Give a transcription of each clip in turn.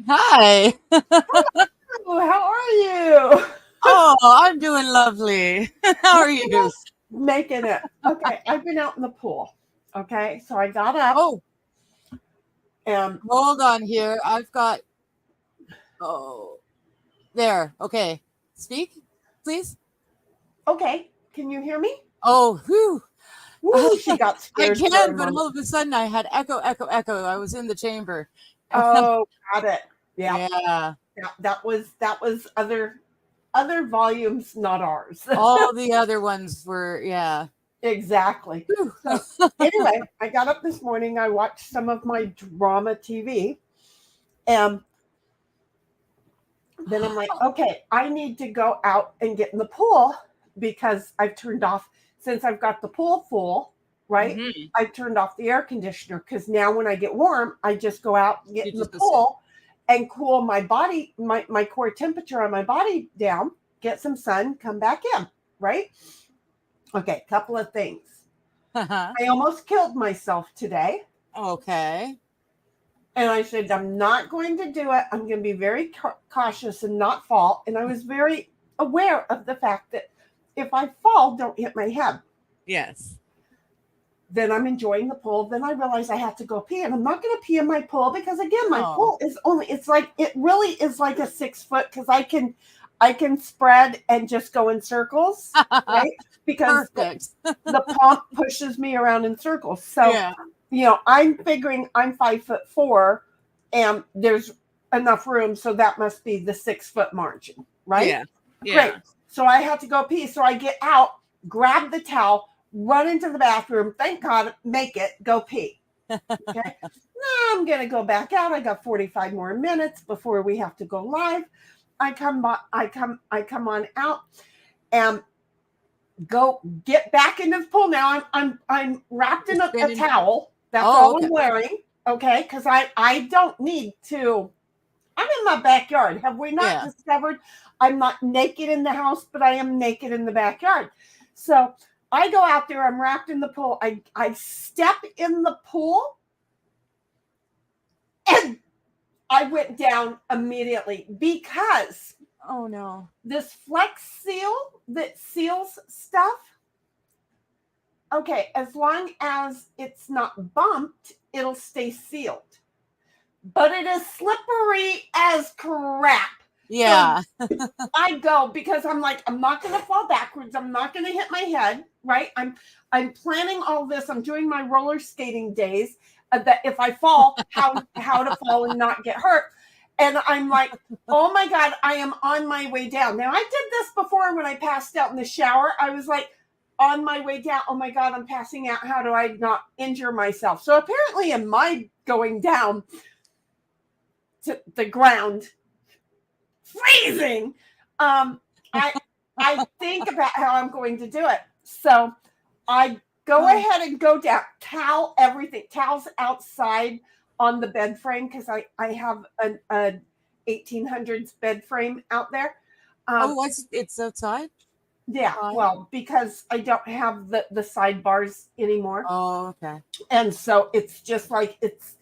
Hi. Oh, how are you? Oh, I'm doing lovely. How are you? Just making it. Okay, I've been out in the pool. Okay, so I got up Oh, and hold on here. I've got, oh, there. Okay. Speak, please. okay, can you hear me? Oh, whew. Woo, she got I scared for a can, but moment. all of a sudden I had echo, echo, echo. I was in the chamber. Oh, got it. Yeah, Yeah. yeah, that was other volumes, not ours. All the other ones were, yeah. Exactly. Whew. So anyway, I got up this morning. I watched some of my drama TV, and then I'm like, okay, I need to go out and get in the pool because I've turned off, since I've got the pool full, right? Hmm. I've turned off the air conditioner because now when I get warm, I just go out and get You in the just go sit. pool and cool my body, my core temperature on my body down, get some sun, come back in, right? Okay, couple of things. I almost killed myself today. Okay. And I said, I'm not going to do it. I'm going to be very cautious and not fall. And I was very aware of the fact that if I fall, don't hit my head. Yes. Then I'm enjoying the pool. Then I realize I have to go pee. And I'm not going to pee in my pool because again, my Oh. pool is only, it's like, it really is like a 6 foot because I can spread and just go in circles, right? Because Perfect. the pump pushes me around in circles. So Yeah. I'm figuring I'm 5'4" and there's enough room, so that must be the 6 foot margin, right? Yeah. Great. Yeah. So I have to go pee. So I get out, grab the towel, run into the bathroom. Thank God, make it, go pee. Okay. Now I'm gonna go back out. I got 45 more minutes before we have to go live. I come on out and go get back into the pool now. I'm wrapped in a Spinning. towel. That's Oh, all okay. I'm wearing. Okay, because I don't need to. I'm in my backyard. Have we not Yeah. discovered I'm not naked in the house, but I am naked in the backyard? So I go out there. I'm wrapped in the pool. I step in the pool and I went down immediately because Oh no. this Flex Seal that seals stuff, okay, as long as it's not bumped, it'll stay sealed. But it is slippery as crap. So Yeah. I go because I'm like, I'm not gonna fall backwards. I'm not gonna hit my head, right? I'm planning all this. I'm doing my roller skating days. That if I fall, how to fall and not get hurt. And I'm like, oh my God, I am on my way down. Now I did this before when I passed out in the shower. I was like, on my way down, oh my God, I'm passing out. How do I not injure myself? So apparently, in my going down to the ground, freezing, I I think about how I'm going to do it. So I go Oh, ahead and go down, towel everything, towels outside on the bed frame because I have an 1800s bed frame out there. Um, it's outside? yeah, Why? well, because I don't have the sidebars anymore. Oh, okay. And so it's just like it's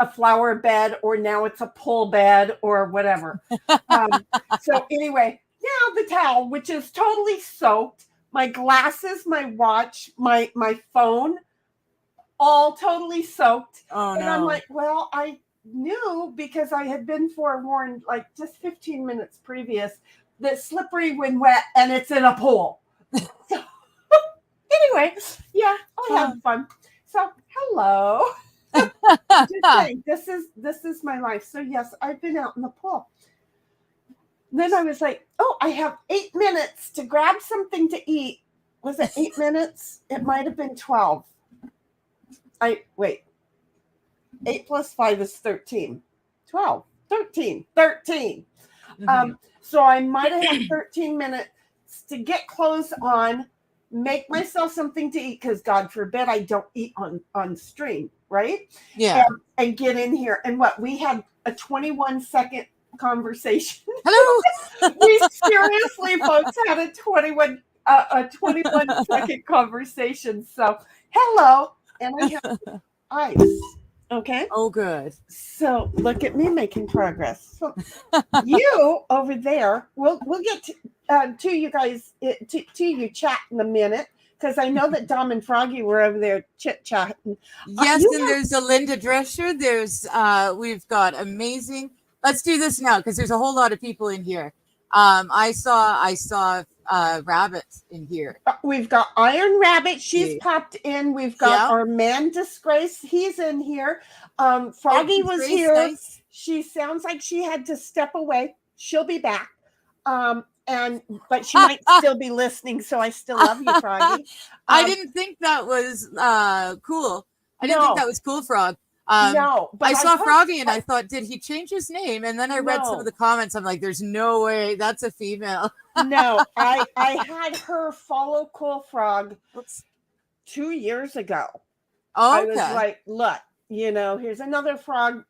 a flower bed or now it's a pull bed or whatever. Um, so anyway, now the towel, which is totally soaked, my glasses, my watch, my phone, all totally soaked. Oh And I'm no. like, well, I knew because I had been forewarned like just 15 minutes previous that slippery when wet and it's in a pool. So anyway, yeah, I had Oh. fun. So hello. Just saying, this is my life. So yes, I've been out in the pool. Then I was like, oh, I have 8 minutes to grab something to eat. Was it 8 minutes? It might have been 12. I wait. 8 plus 5 is 13. 12. 13. 13. Mhm. So I might have had 13 minutes to get clothes on, make myself something to eat, because God forbid I don't eat on stream, right? Yeah. And get in here. And what we had a 21-second conversation. Hello. We seriously, folks, had a 21-second conversation. So hello, and I have ice. Okay. Oh, good. So look at me making progress. So you over there, we'll get to you guys to you chat in a minute because I know that Dom and Froggy were over there chit chatting. Yes, and there's a Linda Drescher. There's we've got amazing. Let's do this now because there's a whole lot of people in here. I saw Rabbit in here. We've got Iron Rabbit. She's Yeah. popped in. We've got Yeah. our man Disgrace. He's in here. Froggy was Disgrace, here. nice. She sounds like she had to step away. She'll be back. But she might still be listening, so I still love you, Froggy. I didn't think that was cool. I didn't think that was cool, Frog. No, but I saw Froggy and I thought, did he change his name? And then I read some of the comments. I'm like, there's no way that's a female. No, I had her follow Cool Frog 2 years ago. Oh, I was like, look, here's another frog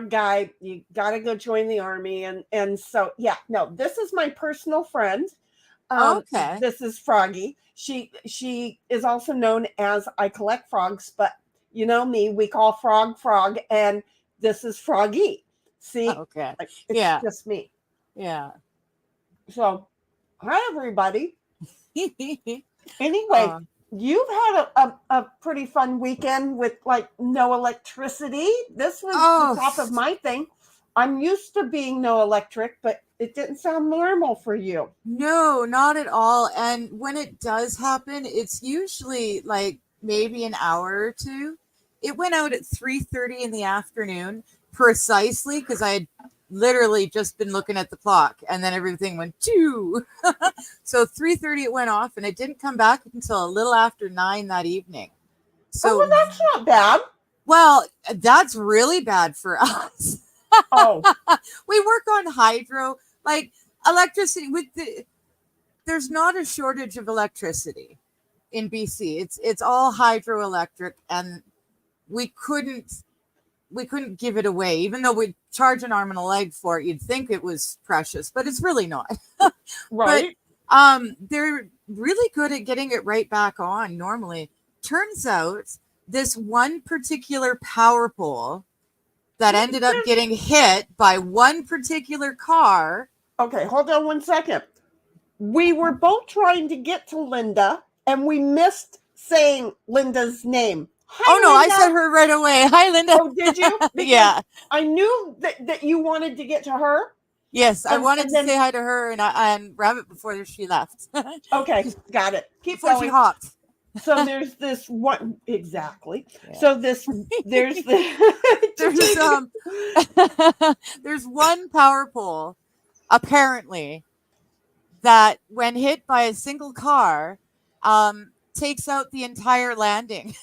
guy. You got to go join the army. And so, yeah, no, this is my personal friend. Okay. This is Froggy. She is also known as I Collect Frogs, but you know me, we call Frog, and this is Froggy. See? Okay. It's just me. Yeah. So, hi, everybody. Anyway, you've had a pretty fun weekend with like no electricity. This was the top of my thing. I'm used to being no electric, but it didn't sound normal for you. No, not at all. And when it does happen, it's usually like maybe an hour or two. It went out at 3:30 in the afternoon, precisely because I had literally just been looking at the clock, and then everything went choo. So 3:30 it went off, and it didn't come back until a little after 9 that evening. So well, that's not bad. Well, that's really bad for us. We work on hydro, like electricity. There's not a shortage of electricity in BC. It's all hydroelectric, and we couldn't give it away, even though we'd charge an arm and a leg for it. You'd think it was precious, but it's really not. Right. But they're really good at getting it right back on normally. Turns out this one particular power pole that ended up getting hit by one particular car. Okay, hold on 1 second. We were both trying to get to Linda, and we missed saying Linda's name. Hi, no, Linda. I said her right away. Hi, Linda. Oh, did you? Yeah. I knew that you wanted to get to her. Yes, I wanted to say hi to her and Rabbit before she left. Okay, got it. Keep before going. She hopped. So there's this one exactly. Yeah. So there's there's one power pole apparently that when hit by a single car takes out the entire landing,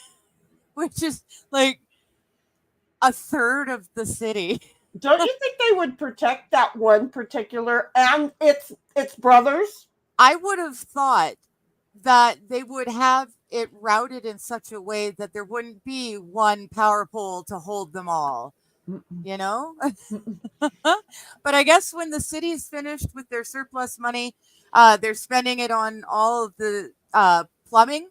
which is like a third of the city. Don't you think they would protect that one particular and its brothers? I would have thought that they would have it routed in such a way that there wouldn't be one power pole to hold them all, you know? But I guess when the city's finished with their surplus money, they're spending it on all of the plumbing,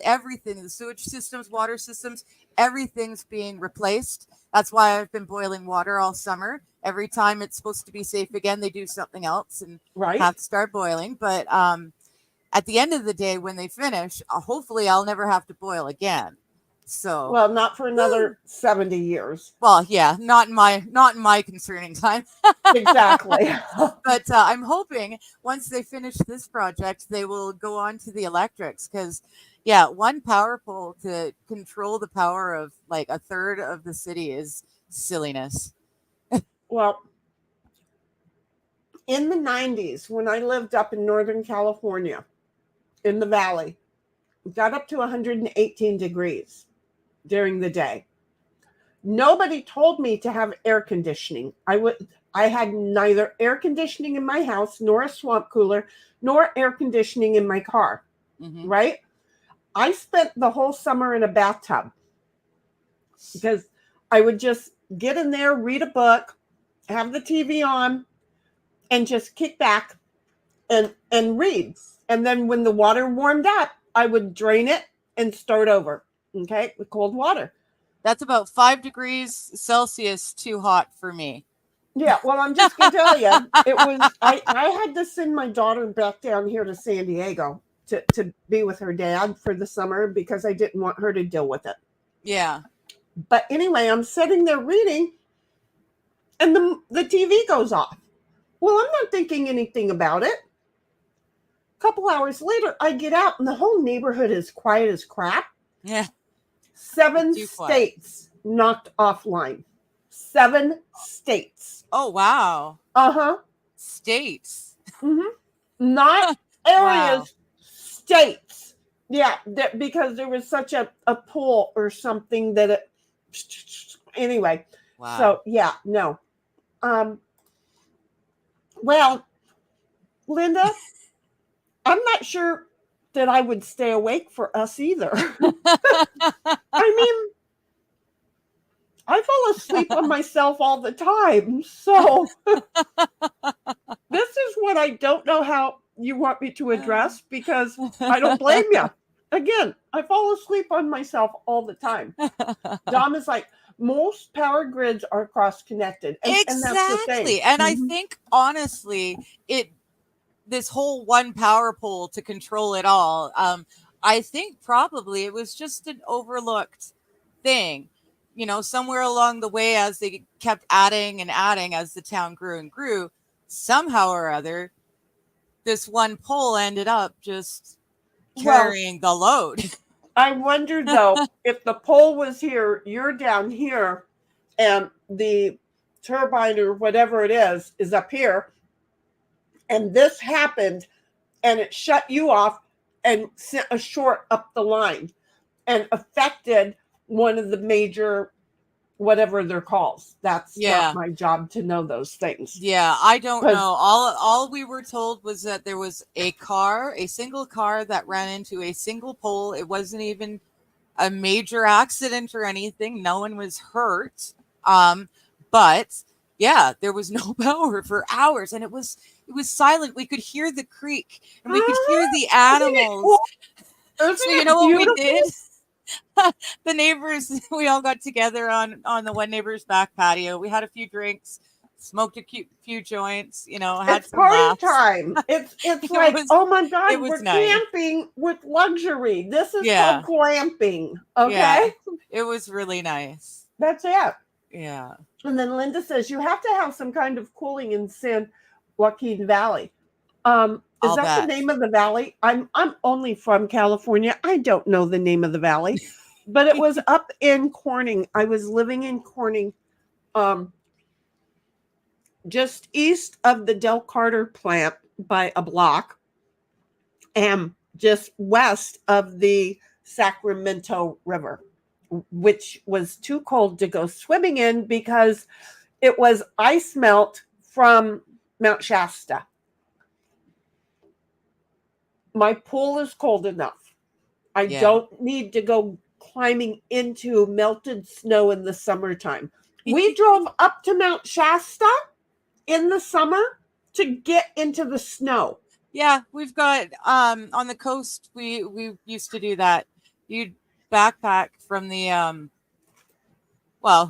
everything, the sewage systems, water systems, everything's being replaced. That's why I've been boiling water all summer. Every time it's supposed to be safe again, they do something else and have to start boiling. But at the end of the day, when they finish, hopefully I'll never have to boil again. So, well, not for another 70 years. Well, yeah, not in my concerning time. Exactly. But I'm hoping once they finish this project, they will go on to the electrics because, yeah, one power pole to control the power of like a third of the city is silliness. Well, in the 90s, when I lived up in Northern California, in the valley, it got up to 118 degrees during the day. Nobody told me to have air conditioning. I had neither air conditioning in my house, nor a swamp cooler, nor air conditioning in my car. Mm-hmm. Right? I spent the whole summer in a bathtub because I would just get in there, read a book, have the TV on, and just kick back and read. And then when the water warmed up, I would drain it and start over, okay, with cold water. That's about 5 degrees Celsius too hot for me. Yeah, well, I'm just gonna tell you, it was I had to send my daughter back down here to San Diego to be with her dad for the summer because I didn't want her to deal with it. Yeah. But anyway, I'm sitting there reading, and the TV goes off. Well, I'm not thinking anything about it. A couple hours later, I get out, and the whole neighborhood is quiet as crap. Yeah. 7 Too quiet. states knocked offline. 7 states. Oh, wow. Uh-huh. States. Mm-hmm. Not areas, Wow. states. Yeah, because there was such a pull or something that it. Anyway, Wow. so yeah, no. Well, Linda, I'm not sure that I would stay awake for us either. I mean, I fall asleep on myself all the time. So this is what I don't know how you want me to address because I don't blame you. Again, I fall asleep on myself all the time. Dom is like, most power grids are cross connected. Exactly. And that's the thing. And I think honestly, this whole one power pole to control it all, I think probably it was just an overlooked thing. You know, somewhere along the way, as they kept adding and adding, as the town grew and grew, somehow or other, this one pole ended up just carrying the load. I wonder though, if the pole was here, you're down here, and the turbine or whatever it is up here, and this happened, and it shut you off and sent a short up the line and affected one of the major whatever they're called. That's not my job to know those things. Yeah, I don't know. All we were told was that there was a single car that ran into a single pole. It wasn't even a major accident or anything. No one was hurt. But yeah, there was no power for hours, and it was silent. We could hear the creek, and we could hear the animals. So you know what we did? The neighbors, we all got together on the one neighbor's back patio. We had a few drinks, smoked a few joints, you know, had it's some party laughs. Time. It's like, oh my God, we're nice. camping with luxury. This is called glamping. Okay. Yeah, it was really nice. That's it. Yeah. And then Linda says you have to have some kind of cooling in San Joaquin Valley. Is that the name of the valley? I'm only from California. I don't know the name of the valley, but it was up in Corning. I was living in Corning, just east of the Del Carter plant by a block, and just west of the Sacramento River, which was too cold to go swimming in because it was ice melt from Mount Shasta. My pool is cold enough. I don't need to go climbing into melted snow in the summertime. We drove up to Mount Shasta in the summer to get into the snow. Yeah, we've got on the coast we used to do that. You'd backpack from the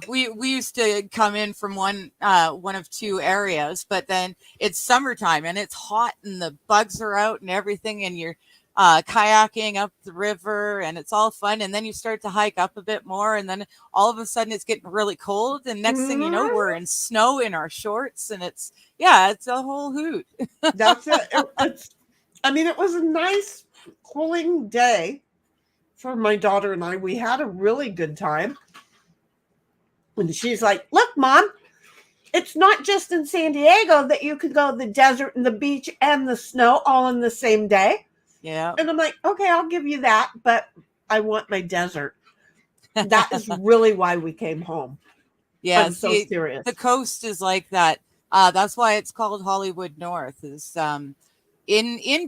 we used to come in from one of two areas, but then it's summertime and it's hot and the bugs are out and everything, and you're kayaking up the river and it's all fun, and then you start to hike up a bit more, and then all of a sudden it's getting really cold, and next thing you know, we're in snow in our shorts, and it's a whole hoot. That's it. It was a nice cooling day for my daughter and I. We had a really good time. And she's like, look, Mom, it's not just in San Diego that you could go to the desert and the beach and the snow all in the same day. Yeah. And I'm like, okay, I'll give you that, but I want my desert. That is really why we came home. Yeah, I'm so serious. The coast is like that. That's why it's called Hollywood North. Is in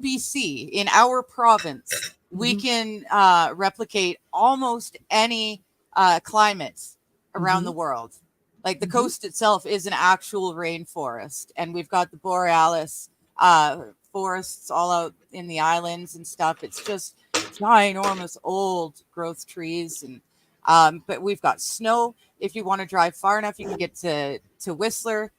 BC, in our province, we can replicate almost any climates around the world. Like the coast itself is an actual rainforest, and we've got the borealis forests all out in the islands and stuff. It's just ginormous old growth trees, and But we've got snow. If you want to drive far enough, you can get to Whistler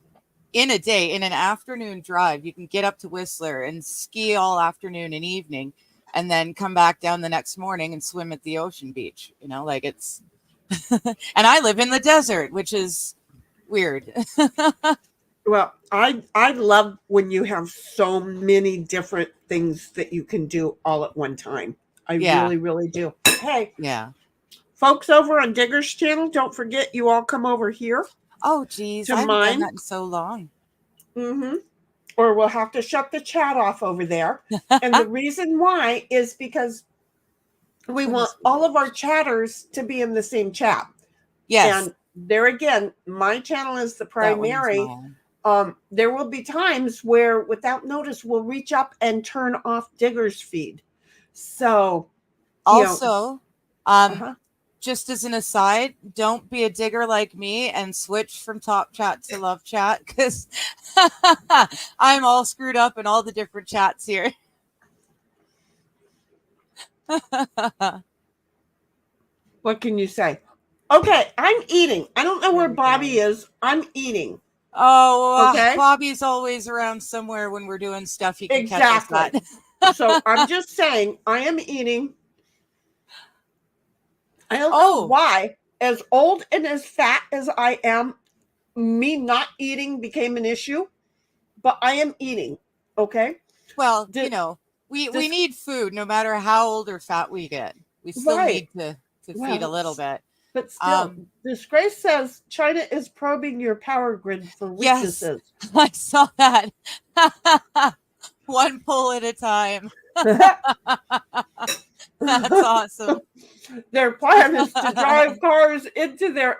in a day, in an afternoon drive. You can get up to Whistler and ski all afternoon and evening, and then come back down the next morning and swim at the ocean beach. Like it's, and I live in the desert, which is weird. Well, I love when you have so many different things that you can do all at one time. I really, really do. Hey, Yeah. folks over on Digger's channel, don't forget you all come over here. Oh, geez. To I haven't done mine. that in so long. Mm-hmm. Or we'll have to shut the chat off over there. And the reason why is because we want all of our chatters to be in the same chat. Yes. And there again, my channel is the primary. There will be times where without notice we'll reach up and turn off Digger's feed. So also, just as an aside, don't be a digger like me and switch from top chat to love chat, because I'm all screwed up in all the different chats here. What can you say? Okay, I'm eating. I don't know where Bobby is. I'm eating. Oh, okay. Bobby's always around somewhere when we're doing stuff. He can catch us at. So I'm just saying, I am eating. I don't know why, as old and as fat as I am, me not eating became an issue, but I am eating. Okay. Well, we need food no matter how old or fat we get. We still need to feed a little bit. But still, Disgrace says China is probing your power grid for weaknesses. Yes, I saw that. One pull at a time. That's awesome. Their plan is to drive cars into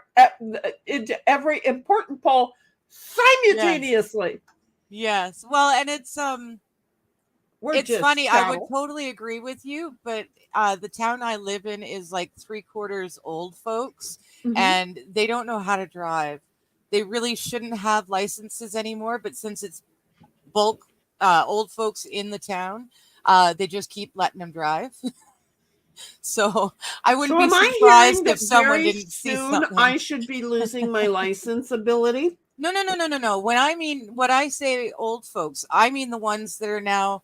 every important pole simultaneously. Yes. Well, and it's funny. I would totally agree with you, but the town I live in is like 3/4 old folks, and they don't know how to drive. They really shouldn't have licenses anymore, but since it's bulk old folks in the town, they just keep letting them drive. So I wouldn't be surprised if someone didn't see something. I should be losing my license ability. No. What I say old folks, I mean the ones that are now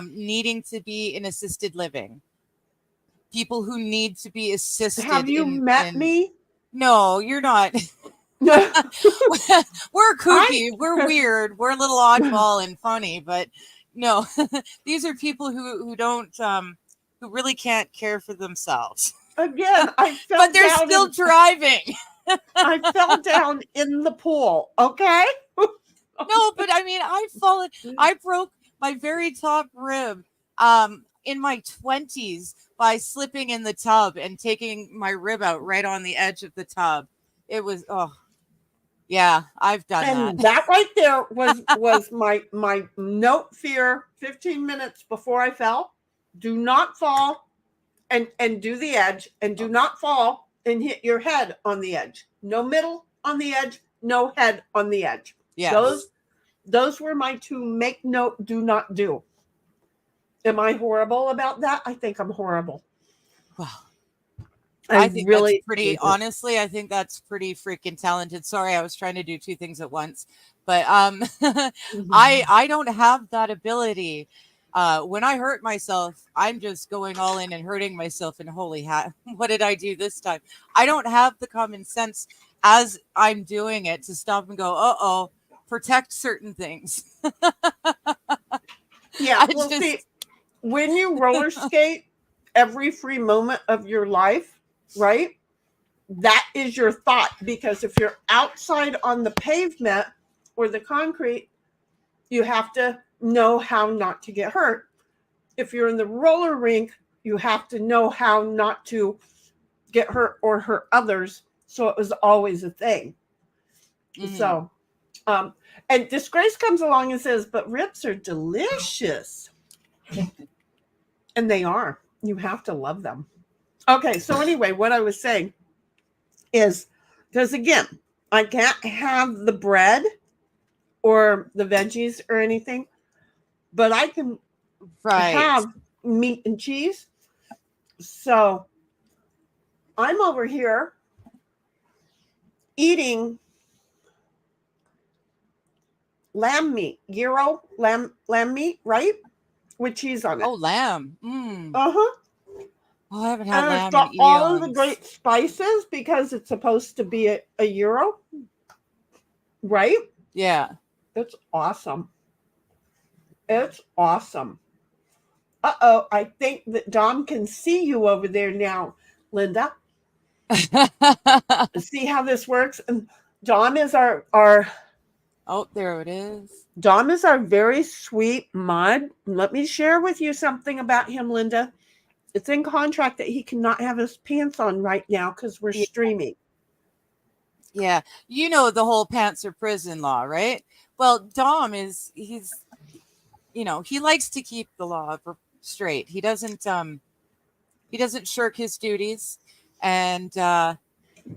needing to be in assisted living. People who need to be assisted. Have you met me? No, you're not. We're kooky. We're weird. We're a little oddball and funny, but no, these are people who don't, who really can't care for themselves. Again, I fell but they're still driving. I fell down in the pool. Okay. No, but I mean, I broke my very top rib in my 20s by slipping in the tub and taking my rib out right on the edge of the tub. It was, yeah, I've done that. And that right there was my note fear 15 minutes before I fell. Do not fall and do the edge, and do not fall and hit your head on the edge. No middle on the edge, no head on the edge. Yes. Those were my two make note, do not do. Am I horrible about that? I think I'm horrible. Well, I think really that's pretty, honestly, I think that's pretty freaking talented. Sorry, I was trying to do two things at once. But I don't have that ability. When I hurt myself, I'm just going all in and hurting myself, and holy hat, what did I do this time? I don't have the common sense as I'm doing it to stop and go, protect certain things. Yeah, see, when you roller skate every free moment of your life, right? That is your thought, because if you're outside on the pavement or the concrete, you have to know how not to get hurt. If you're in the roller rink, you have to know how not to get hurt or hurt others. So it was always a thing. Mm-hmm. So, and Disgrace comes along and says, but ribs are delicious. And they are. You have to love them. Okay, so anyway, what I was saying is, because again, I can't have the bread or the veggies or anything, but I can have meat and cheese. So I'm over here eating lamb meat, gyro lamb meat, right? With cheese on it. Oh, lamb. Uh-huh. Oh, I haven't had And it's lamb in got all of the eons. great spices because it's supposed to be a gyro, right? Yeah. It's awesome. It's awesome. Uh-oh, I think that Dom can see you over there now, Linda. See how this works? And Dom is our Oh, there it is. Dom is our very sweet mod. Let me share with you something about him, Linda. It's in contract that he cannot have his pants on right now because we're Yeah. streaming. Yeah. You know the whole pants are prison law, right? Well, Dom he's he likes to keep the law straight. He doesn't shirk his duties. And yeah,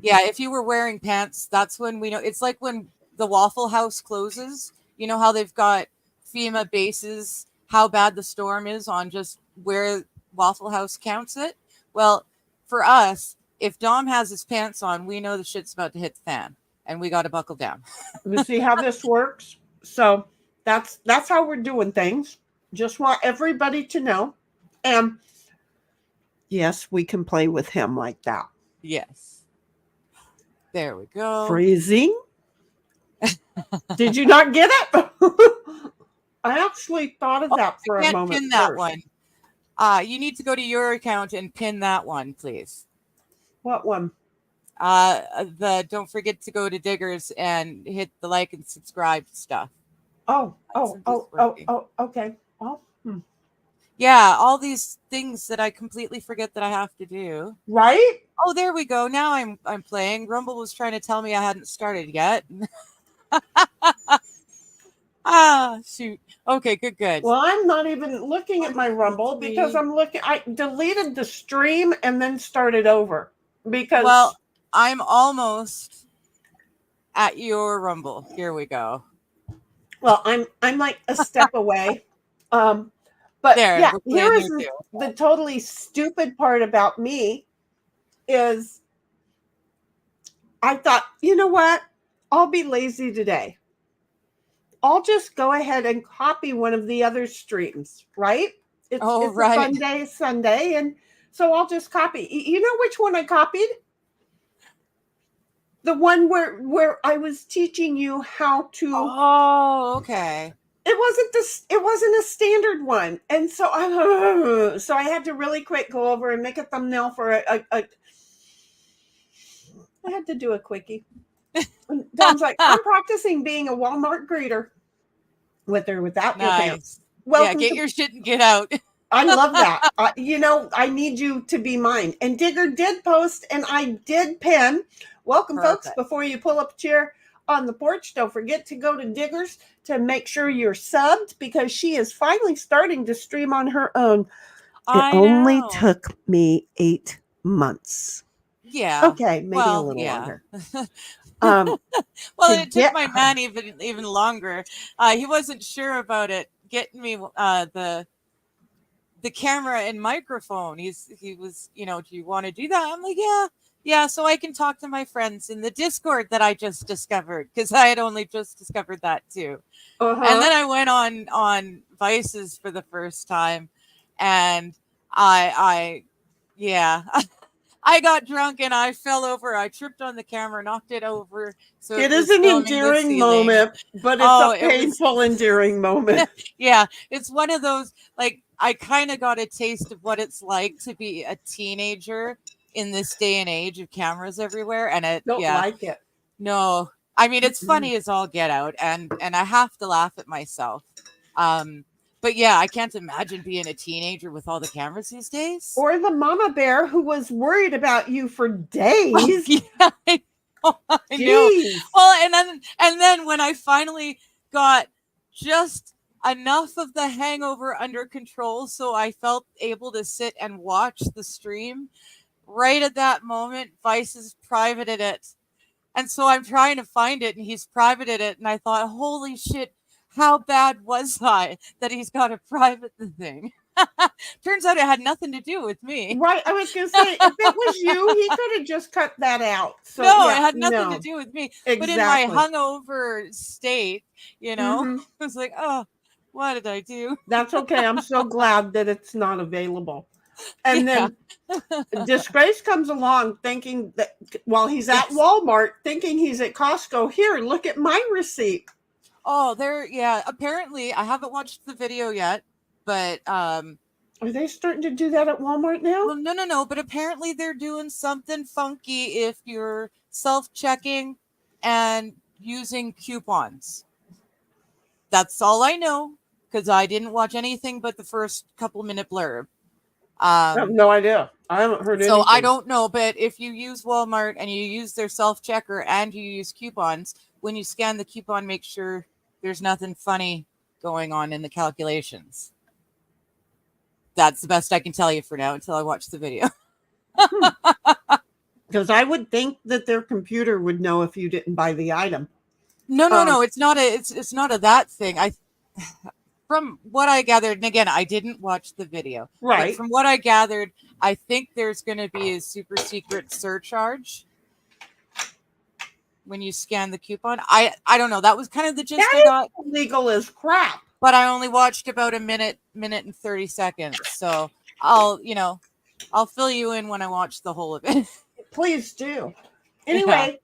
if you were wearing pants, that's when we know. It's like when the Waffle House closes, you know how they've got FEMA bases, how bad the storm is on just where Waffle House counts it. Well, for us, if Dom has his pants on, we know the shit's about to hit the fan and we got to buckle down. You see how this works? So that's how we're doing things. Just want everybody to know. And yes, we can play with him like that. Yes. There we go. Freezing. Did you not get it? I actually thought of that for a moment. Pin that one. You need to go to your account and pin that one, please. What one? Don't forget to go to Diggers and hit the like and subscribe stuff. Oh, okay. Oh, yeah, all these things that I completely forget that I have to do. Right? Oh, there we go. Now I'm playing. Rumble was trying to tell me I hadn't started yet. Shoot. Okay, good. Well, I'm not even looking at my Rumble because I deleted the stream and then started over because I'm almost at your Rumble. Here we go. Well, I'm like a step away. But there, yeah, here is the totally stupid part about me is I thought, you know what? I'll be lazy today. I'll just go ahead and copy one of the other streams, right? It's right. Funday Sunday, and so I'll just copy. You know which one I copied? The one where I was teaching you how to. Oh, okay. It wasn't a standard one, and so I had to really quick go over and make a thumbnail for a I had to do a quickie. Dom's like, I'm practicing being a Walmart greeter with or without your pants. Well, get your shit and get out. I love that. I need you to be mine. And Digger did post, and I did pin. Welcome, folks. Before you pull up a chair on the porch, don't forget to go to Diggers to make sure you're subbed because she is finally starting to stream on her own. It only took me 8 months. Yeah. Okay, maybe a little longer. Well, it took my man even longer. He wasn't sure about it getting me the camera and microphone. He was, do you want to do that? I'm like, yeah, so I can talk to my friends in the Discord that I just discovered because I had only just discovered that too. And then I went on Vices for the first time, and I got drunk and I fell over. I tripped on the camera, knocked it over. So it is an endearing moment, but it's a painful, endearing moment. Yeah, it's one of those, like, I kind of got a taste of what it's like to be a teenager in this day and age of cameras everywhere. And I don't like it. No, I mean, it's funny as all get out, and I have to laugh at myself. But yeah, I can't imagine being a teenager with all the cameras these days. Or the mama bear who was worried about you for days. Yeah, I know. Well, and then when I finally got just enough of the hangover under control, so I felt able to sit and watch the stream, right at that moment, Vice's privated it. And so I'm trying to find it, and he's privated it, and I thought, holy shit, how bad was I that he's got to private the thing? Turns out it had nothing to do with me. Right. I was going to say, if it was you, he could have just cut that out. So, No, yeah, it had nothing to no, do with me. But in my exactly. hungover state, Mhm. I was like, oh, what did I do? That's okay. I'm so glad that it's not available. And Yeah. then Disgrace comes along thinking that while he's at Yes. Walmart, thinking he's at Costco. Here, look at my receipt. Oh, yeah. Apparently, I haven't watched the video yet, but Are they starting to do that at Walmart now? well, no. But apparently, they're doing something funky if you're self-checking and using coupons. That's all I know because I didn't watch anything but the first couple minute blurb. I have no idea. I haven't heard anything. So I don't know, but if you use Walmart and you use their self-checker and you use coupons, when you scan the coupon, make sure there's nothing funny going on in the calculations. That's the best I can tell you for now until I watch the video. Because I would think that their computer would know if you didn't buy the item. No. It's not a that thing. From what I gathered, and again, I didn't watch the video. Right. But from what I gathered, I think there's going to be a super secret surcharge when you scan the coupon. I don't know. That was kind of the gist I got. Legal as crap. But I only watched about a minute and 30 seconds. So I'll fill you in when I watch the whole of it. Please do. Anyway,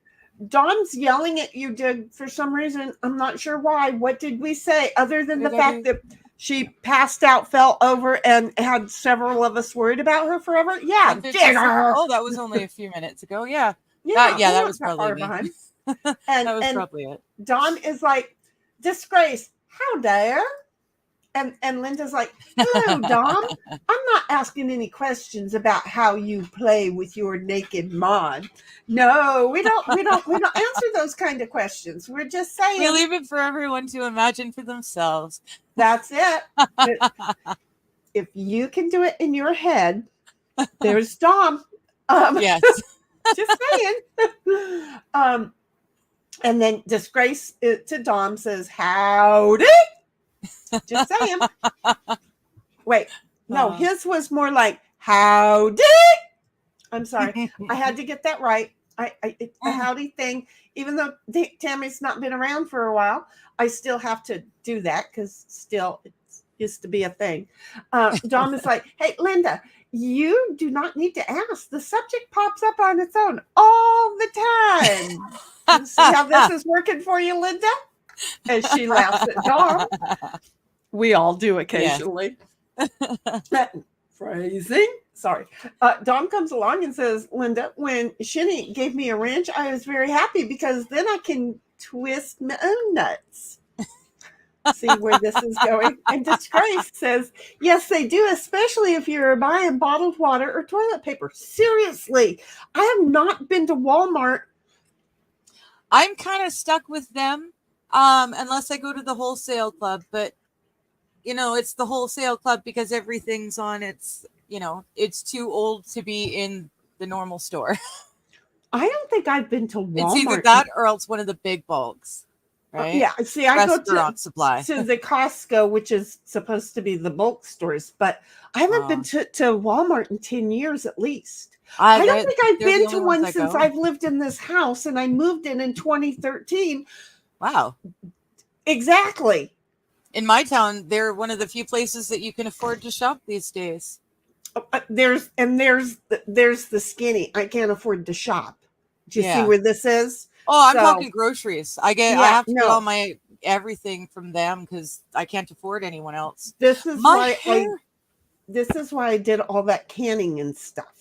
Dawn's yelling at you, Dig, for some reason. I'm not sure why. What did we say other than the fact that she passed out, fell over, and had several of us worried about her forever? Yeah, Digger. Oh, that was only a few minutes ago. Yeah. Yeah, that was probably me. That was probably it. Dawn is like, Disgrace, how dare? And Linda's like, hello, Dawn. I'm not asking any questions about how you play with your naked mod. No, we don't answer those kind of questions. We're just saying we leave it for everyone to imagine for themselves. That's it. If you can do it in your head, there's Dawn. Yes. Just saying. And then Disgrace to Dawn says, howdy. Just saying. Wait, no, his was more like howdy. I'm sorry, I had to get that right. It's the howdy thing. Even though Tammy's not been around for a while, I still have to do that because still it used to be a thing. Dawn is like, hey, Linda, you do not need to ask. The subject pops up on its own all the time. See how this is working for you, Linda? As she laughs at Dawn. We all do occasionally. Yeah. Phrasing. Sorry. Dawn comes along and says, Linda, when Shinny gave me a wrench, I was very happy because then I can twist my own nuts. See where this is going. And Disgrace says, yes, they do, especially if you're buying bottled water or toilet paper. Seriously, I have not been to Walmart. I'm kind of stuck with them unless I go to the wholesale club. But, it's the wholesale club because everything's on its, it's too old to be in the normal store. I don't think I've been to Walmart. It's either that or else one of the big bulks. Right? Yeah, see, I go supply. to the Costco, which is supposed to be the bulk stores, but I haven't been to Walmart in 10 years at least. I don't think I've been to one since I've lived in this house, and I moved in 2013. Wow. Exactly. In my town, they're one of the few places that you can afford to shop these days. There's the skinny. I can't afford to shop. Do you see where this is? Oh, I'm talking groceries. I have to get all my everything from them because I can't afford anyone else. This is why I did all that canning and stuff.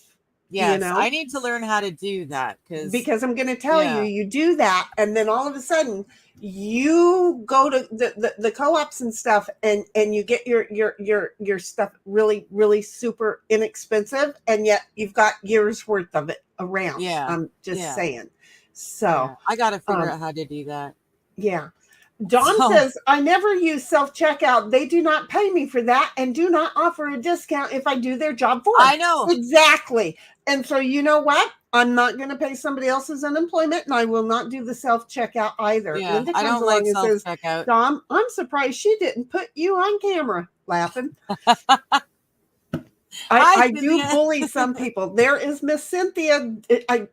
Yes, I need to learn how to do that because I'm going to tell you do that, and then all of a sudden you go to the co-ops and stuff, and you get your stuff really, really super inexpensive, and yet you've got years worth of it around. Yeah, I'm just saying. So I got to figure out how to do that. Yeah. Dawn says, I never use self-checkout. They do not pay me for that and do not offer a discount if I do their job for them. I know. Exactly. And so you know what? I'm not going to pay somebody else's unemployment, and I will not do the self-checkout either. Yeah, Linda comes I don't along like self-checkout. Dom, I'm surprised she didn't put you on camera laughing. Hi, I do Cynthia. bully some people. There is Miss Cynthia. I'm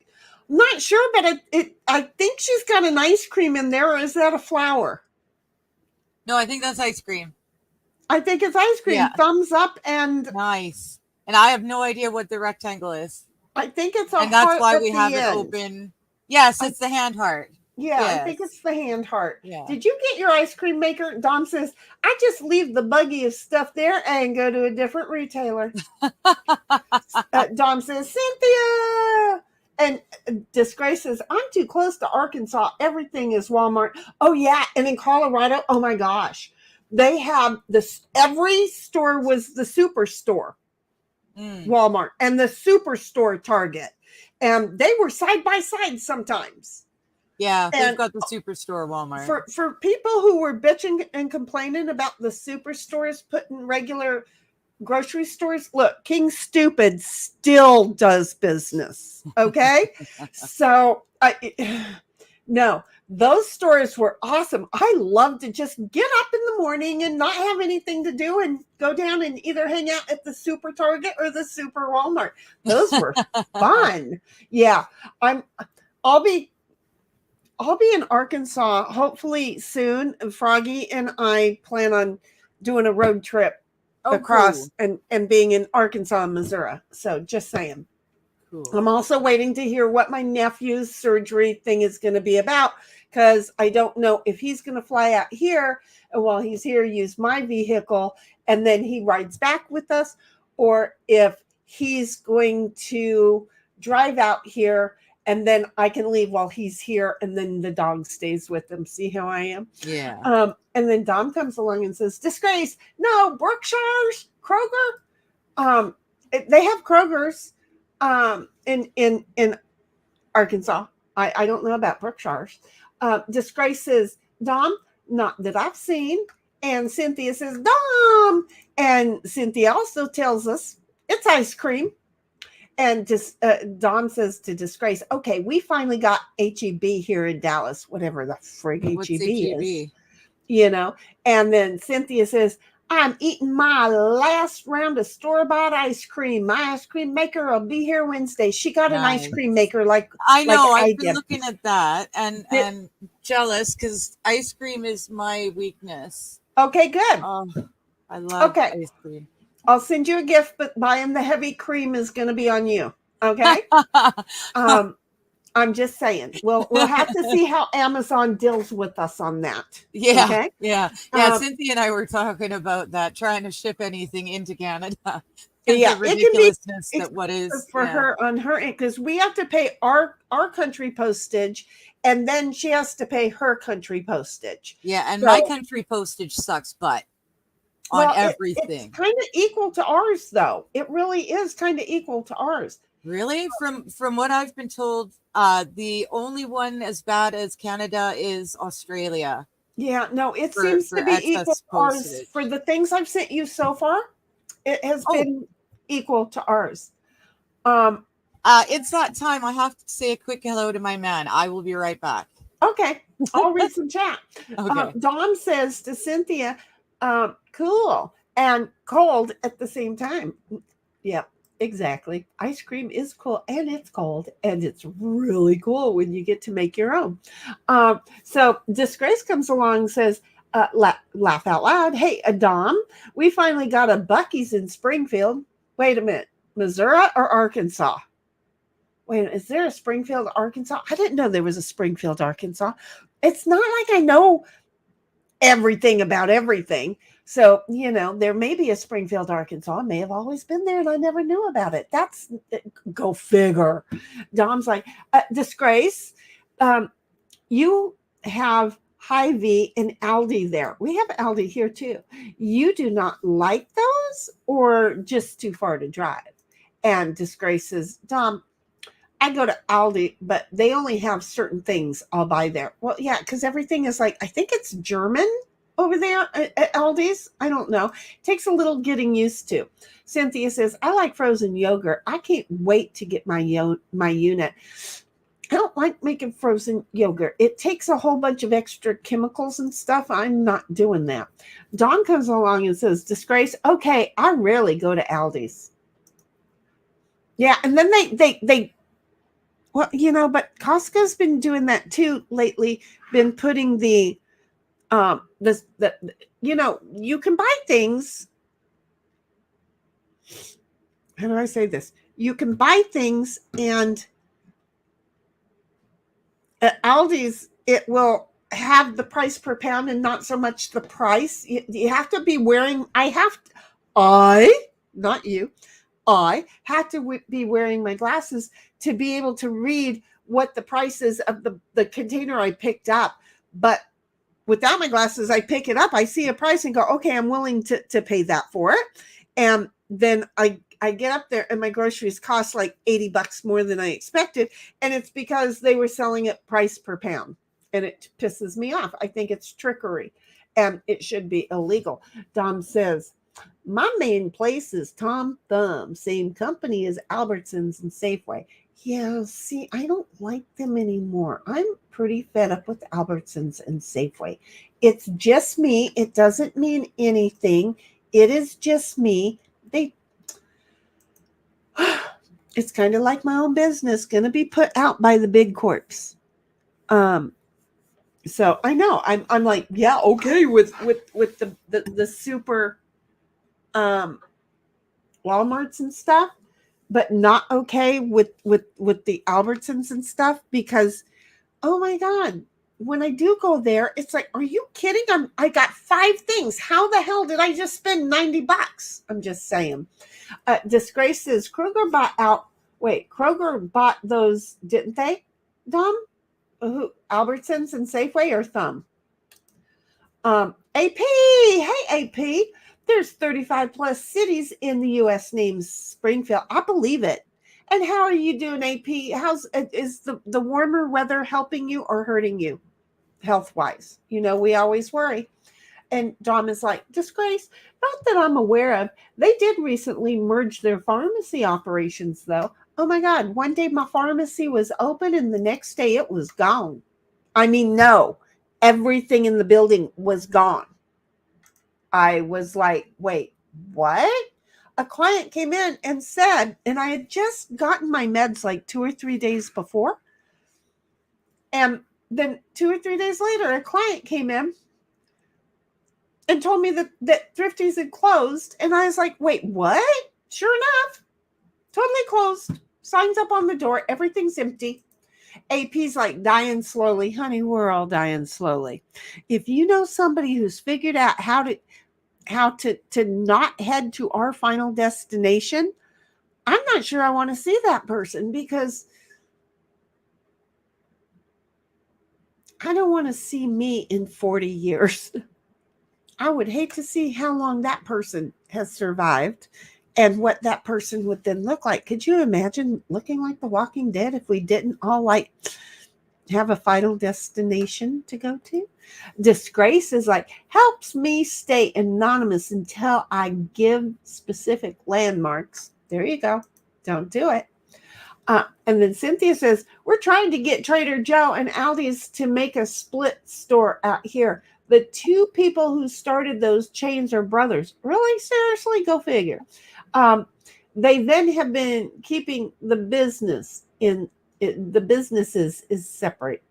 not sure, but I think she's got an ice cream in there. Or is that a flower? No, I think that's ice cream. I think it's ice cream. Yeah. Thumbs up, and Nice. And I have no idea what the rectangle is. I think it's a And that's heart why at we the have it end. open. Yes, it's the hand heart. Yeah, I think Yes. it's the hand heart. Yeah. Did you get your ice cream maker? Dom says, I just leave the buggy of stuff there and go to a different retailer. Dom says, Cynthia. And Disgrace says, I'm too close to Arkansas. Everything is Walmart. Oh, yeah. And in Colorado, oh my gosh. They have this, every store was the superstore, Walmart, and the superstore Target. And they were side by side sometimes. Yeah, they've got the superstore Walmart. For people who were bitching and complaining about the superstores putting regular grocery stores, look, King Stupid still does business. Okay. So no, those stores were awesome. I love to just get up in the morning and not have anything to do and go down and either hang out at the super Target or the super Walmart. Those were fun. Yeah. I'll be in Arkansas hopefully soon. Froggy and I plan on doing a road trip across cool. and being in Arkansas and Missouri. So just saying. Cool. I'm also waiting to hear what my nephew's surgery thing is going to be about, because I don't know if he's going to fly out here and while he's here use my vehicle and then he rides back with us, or if he's going to drive out here and then I can leave while he's here, and then the dog stays with him. See how I am? Yeah. And then Dom comes along and says, Disgrace, no, Berkshire's, Kroger. They have Kroger's in Arkansas. I don't know about Berkshire's. Disgrace says, Dom, not that I've seen. And Cynthia says, Dom. And Cynthia also tells us it's ice cream. And just Dom says to Disgrace, okay, we finally got HEB here in Dallas, whatever the frig HEB is, you know. And then Cynthia says, I'm eating my last round of store-bought ice cream. My ice cream maker will be here Wednesday. She got an ice cream maker like I know. Like I've been looking at that and jealous because ice cream is my weakness. Okay, good. I love ice cream. I'll send you a gift, but buying the heavy cream is going to be on you. Okay. I'm just saying. We'll have to see how Amazon deals with us on that. Yeah. Okay? Yeah. Cynthia and I were talking about that, trying to ship anything into Canada. Yeah, ridiculousness that what is for her on her end, because we have to pay our country postage, and then she has to pay her country postage. Yeah, and my country postage sucks butt. On everything. It's kind of equal to ours, though. It really is kind of equal to ours. Really? From what I've been told, the only one as bad as Canada is Australia. Yeah, no, it seems to be equal to ours. For the things I've sent you so far, it has been equal to ours. It's that time. I have to say a quick hello to my man. I will be right back. Okay. I'll read some chat. Okay. Dom says to Cynthia, cool and cold at the same time. Yeah, exactly. Ice cream is cool and it's cold, and it's really cool when you get to make your own. So Disgrace comes along and says, laugh out loud. Hey, Dom, we finally got a Buc-ee's in Springfield. Wait a minute, Missouri or Arkansas? Wait, is there a Springfield, Arkansas? I didn't know there was a Springfield, Arkansas. It's not like I know everything about everything. So, you know, there may be a Springfield, Arkansas. It may have always been there and I never knew about it. That's go figure. Dom's like, Disgrace, you have Hy-Vee and Aldi there. We have Aldi here too. You do not like those or just too far to drive? And Disgrace says, Dom, I go to Aldi, but they only have certain things I'll buy there. Well, yeah, because everything is like, I think it's German over there at Aldi's. I don't know. It takes a little getting used to. Cynthia says, I like frozen yogurt. I can't wait to get my unit. I don't like making frozen yogurt. It takes a whole bunch of extra chemicals and stuff. I'm not doing that. Dawn comes along and says, Disgrace, okay, I rarely go to Aldi's. Yeah, and then they well, but Costco's been doing that too lately. Been putting the you can buy things. How do I say this? You can buy things, and at Aldi's it will have the price per pound and not so much the price. You have to be wearing. Not you. I had to be wearing my glasses to be able to read what the price is of the container I picked up. But without my glasses, I pick it up, I see a price and go, okay, I'm willing to pay that for it. And then I get up there and my groceries cost like $80 more than I expected. And it's because they were selling it price per pound. And it pisses me off. I think it's trickery and it should be illegal. Dom says, my main place is Tom Thumb, same company as Albertsons and Safeway. Yeah, see, I don't like them anymore. I'm pretty fed up with Albertsons and Safeway. It's just me. It doesn't mean anything. It is just me. It's kind of like my own business, going to be put out by the big corps. So I know I'm like, yeah, okay with the super Walmarts and stuff, but not okay with the Albertsons and stuff, because oh my God, when I do go there, it's like, are you kidding? I got 5 things. How the hell did I just spend $90? I'm just saying. Disgrace says Kroger bought those, didn't they, Dom? Who, Albertsons and Safeway or Thumb? AP, hey AP, there's 35 plus cities in the U.S. named Springfield. I believe it. And how are you doing, AP? Is the warmer weather helping you or hurting you health-wise? We always worry. And Dom is like, Disgrace, not that I'm aware of. They did recently merge their pharmacy operations, though. Oh my God, one day my pharmacy was open and the next day it was gone. I mean, no, everything in the building was gone. I was like, wait, what? A client came in and said, and I had just gotten my meds like 2 or 3 days before. And then 2 or 3 days later, a client came in and told me that Thrifty's had closed. And I was like, wait, what? Sure enough, totally closed. Signs up on the door. Everything's empty. AP's like, dying slowly. Honey, we're all dying slowly. If you know somebody who's figured out how to not head to our final destination, I'm not sure I want to see that person, because I don't want to see me in 40 years. I would hate to see how long that person has survived and what that person would then look like. Could you imagine looking like The Walking Dead if we didn't all like have a final destination to go to? Disgrace is like, helps me stay anonymous until I give specific landmarks. There you go. Don't do it. And then Cynthia says, we're trying to get Trader Joe and Aldi's to make a split store out here. The 2 people who started those chains are brothers. Really? Seriously? Go figure. They then have been keeping the businesses is separate.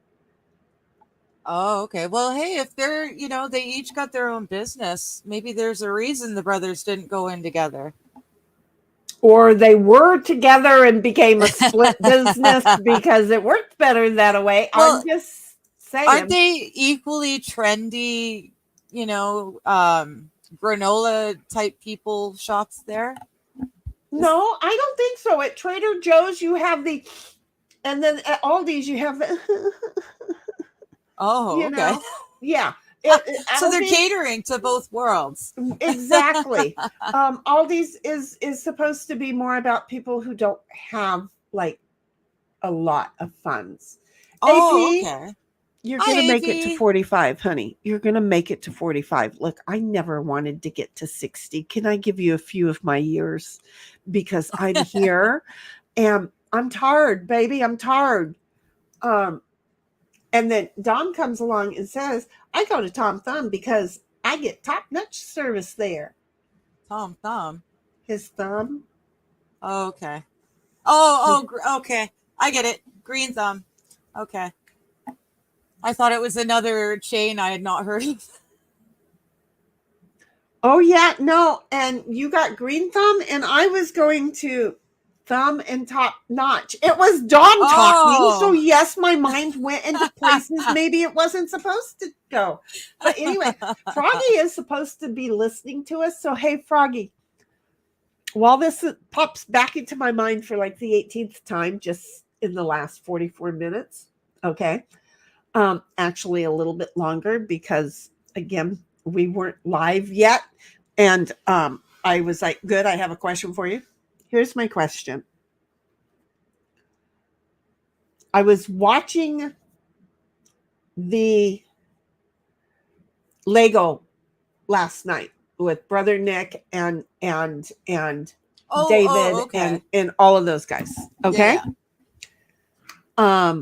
Oh, okay. Well, hey, if they're, they each got their own business, maybe there's a reason the brothers didn't go in together. Or they were together and became a split business because it worked better that way. Well, I'm just saying. Aren't they equally trendy, granola type people shops there? No, I don't think so. At Trader Joe's, you have and then at Aldi's, you have Oh, okay. Yeah. So they're catering to both worlds. Exactly. Aldi's is supposed to be more about people who don't have like a lot of funds. Oh, AP, okay. You're going to make it to 45, honey. You're going to make it to 45. Look, I never wanted to get to 60. Can I give you a few of my years? Because I'm here and I'm tired, baby. I'm tired. And then Dom comes along and says, I go to Tom Thumb because I get top-notch service there. Tom Thumb? His thumb. Oh, okay. Okay. I get it. Green Thumb. Okay. I thought it was another chain I had not heard of. Oh yeah, no, and you got Green Thumb, and I was going to Thumb and Top Notch. It was Dawn talking, so yes, my mind went into places maybe it wasn't supposed to go. But anyway, Froggy is supposed to be listening to us, so hey, Froggy, while this pops back into my mind for like the 18th time, just in the last 44 minutes, okay, actually a little bit longer because again, we weren't live yet. And I was like, good, I have a question for you. Here's my question. I was watching the Lego last night with Brother Nick and David okay. and all of those guys. Okay. Yeah.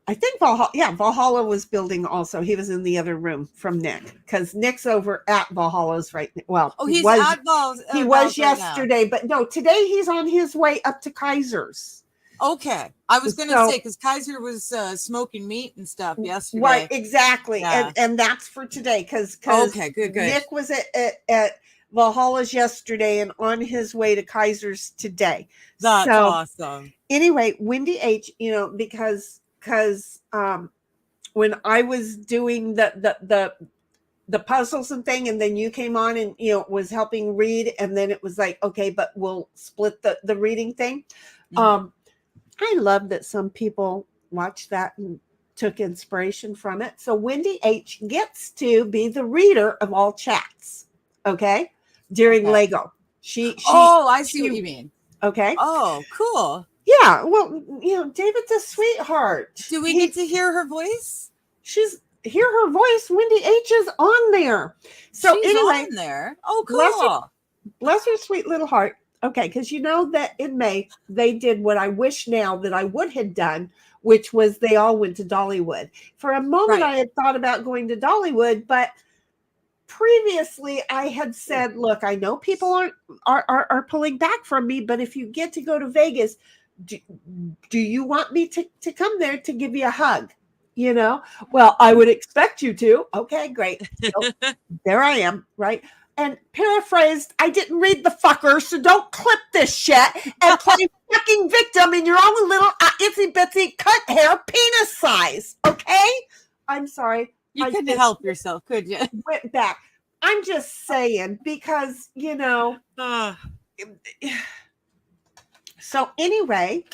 I think Valhalla was building also. He was in the other room from Nick because Nick's over at Valhalla's right now. Well, he's at Val's. He was yesterday, but no, today he's on his way up to Kaiser's. Okay. I was going to say, because Kaiser was smoking meat and stuff yesterday. Right, exactly. Yeah. And that's for today because okay, good. Nick was at Valhalla's yesterday and on his way to Kaiser's today. That's awesome. Anyway, Wendy H, because when I was doing the puzzles and thing, and then you came on and was helping read, and then it was like, okay, but we'll split the reading thing. Mm-hmm. I love that some people watched that and took inspiration from it. So Wendy H gets to be the reader of all chats, okay, during Lego. I see what you mean. Okay. Oh, cool. Yeah, well, David's a sweetheart. Do we get to hear her voice? Hear her voice. Wendy H is on there. So she's anyway, on there. Oh, cool. Bless her sweet little heart. Okay, because that in May they did what I wish now that I would have done, which was they all went to Dollywood. For a moment, I had thought about going to Dollywood, but previously I had said, look, I know people are pulling back from me, but if you get to go to Vegas, do you want me to come there to give you a hug? Well, I would expect you to. Okay, great. So there I am, right? And paraphrased, I didn't read the fucker, so don't clip this shit and play fucking victim in your own little itsy bitsy cut hair penis size. Okay? I'm sorry. You couldn't help yourself, could you? Went back. I'm just saying because, So anyway,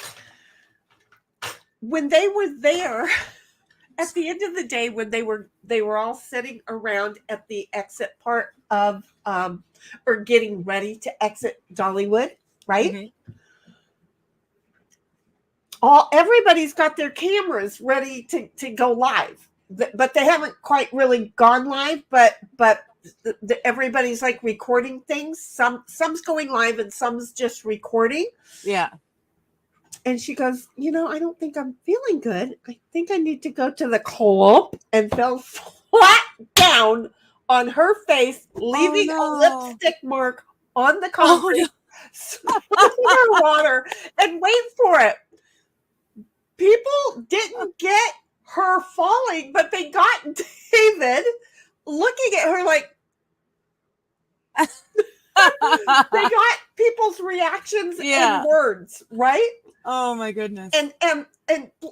when they were there, at the end of the day, when they were all sitting around at the exit part of or getting ready to exit Dollywood, right? Mm-hmm. Everybody's got their cameras ready to go live, but they haven't quite really gone live. But everybody's like recording things. Some's going live and some's just recording. Yeah. And she goes, I don't think I'm feeling good. I think I need to go to the club, and fell flat down on her face, leaving a lipstick mark on the concrete, her water, and wait for it. People didn't get her falling, but they got David looking at her like, they got people's reactions and words, right? Oh my goodness. And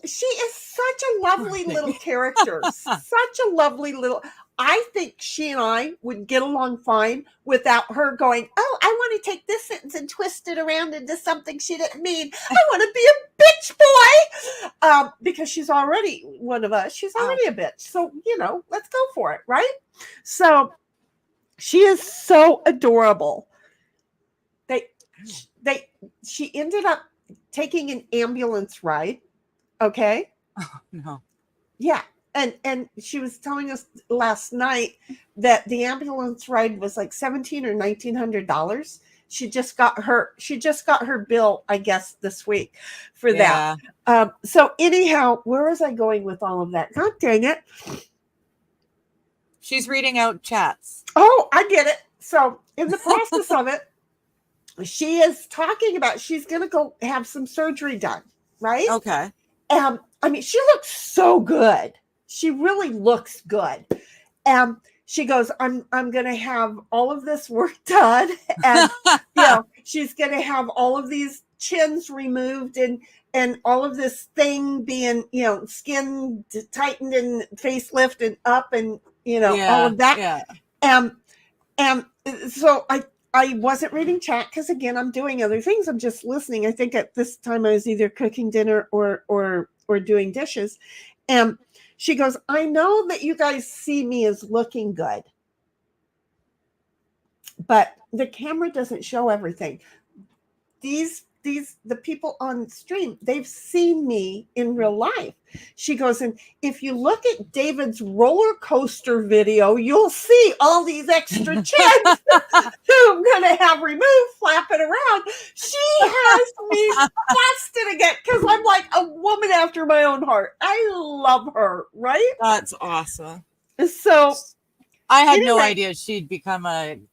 she is such a lovely little character. Such a lovely little. I think she and I would get along fine without her going, oh, I want to take this sentence and twist it around into something she didn't mean. I want to be a bitch boy. Because she's already one of us. She's already a bitch. So, let's go for it, right? So she is so adorable. She ended up taking an ambulance ride. Okay. Oh, no. Yeah. And she was telling us last night that the ambulance ride was like $1,700 or $1,900. She just got her bill, I guess, this week for that. So anyhow, where was I going with all of that? God dang it. She's reading out chats. Oh, I get it. So in the process of it, she is talking about she's going to go have some surgery done, right? Okay. I mean, she looks so good. She really looks good. She goes, I'm going to have all of this work done, and she's going to have all of these chins removed, and all of this thing being, skin tightened and facelift and up, and all of that. Yeah. And so I wasn't reading chat because, again, I'm doing other things. I'm just listening. I think at this time I was either cooking dinner or doing dishes. And she goes, I know that you guys see me as looking good, but the camera doesn't show everything. The people on stream, they've seen me in real life. She goes, and if you look at David's roller coaster video, you'll see all these extra chins who I'm going to have removed flapping around. She has me busted again because I'm like a woman after my own heart. I love her, right? That's awesome. So I had no idea she'd become an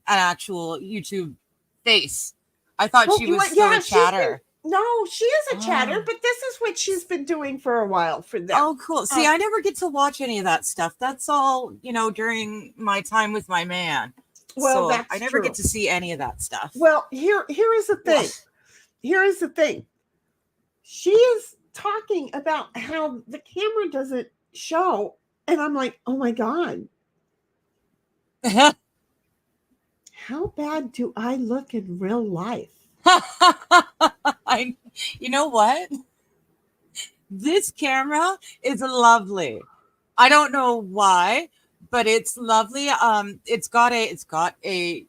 actual YouTube face. I thought she was still a chatter. She is a chatter, but this is what she's been doing for a while for them. Oh, cool. See, I never get to watch any of that stuff. That's all, during my time with my man. Well, so I never get to see any of that stuff. Well, here is the thing. Here is the thing. She is talking about how the camera doesn't show, and I'm like, oh my God. How bad do I look in real life? You know what? This camera is lovely. I don't know why, but it's lovely. It's got a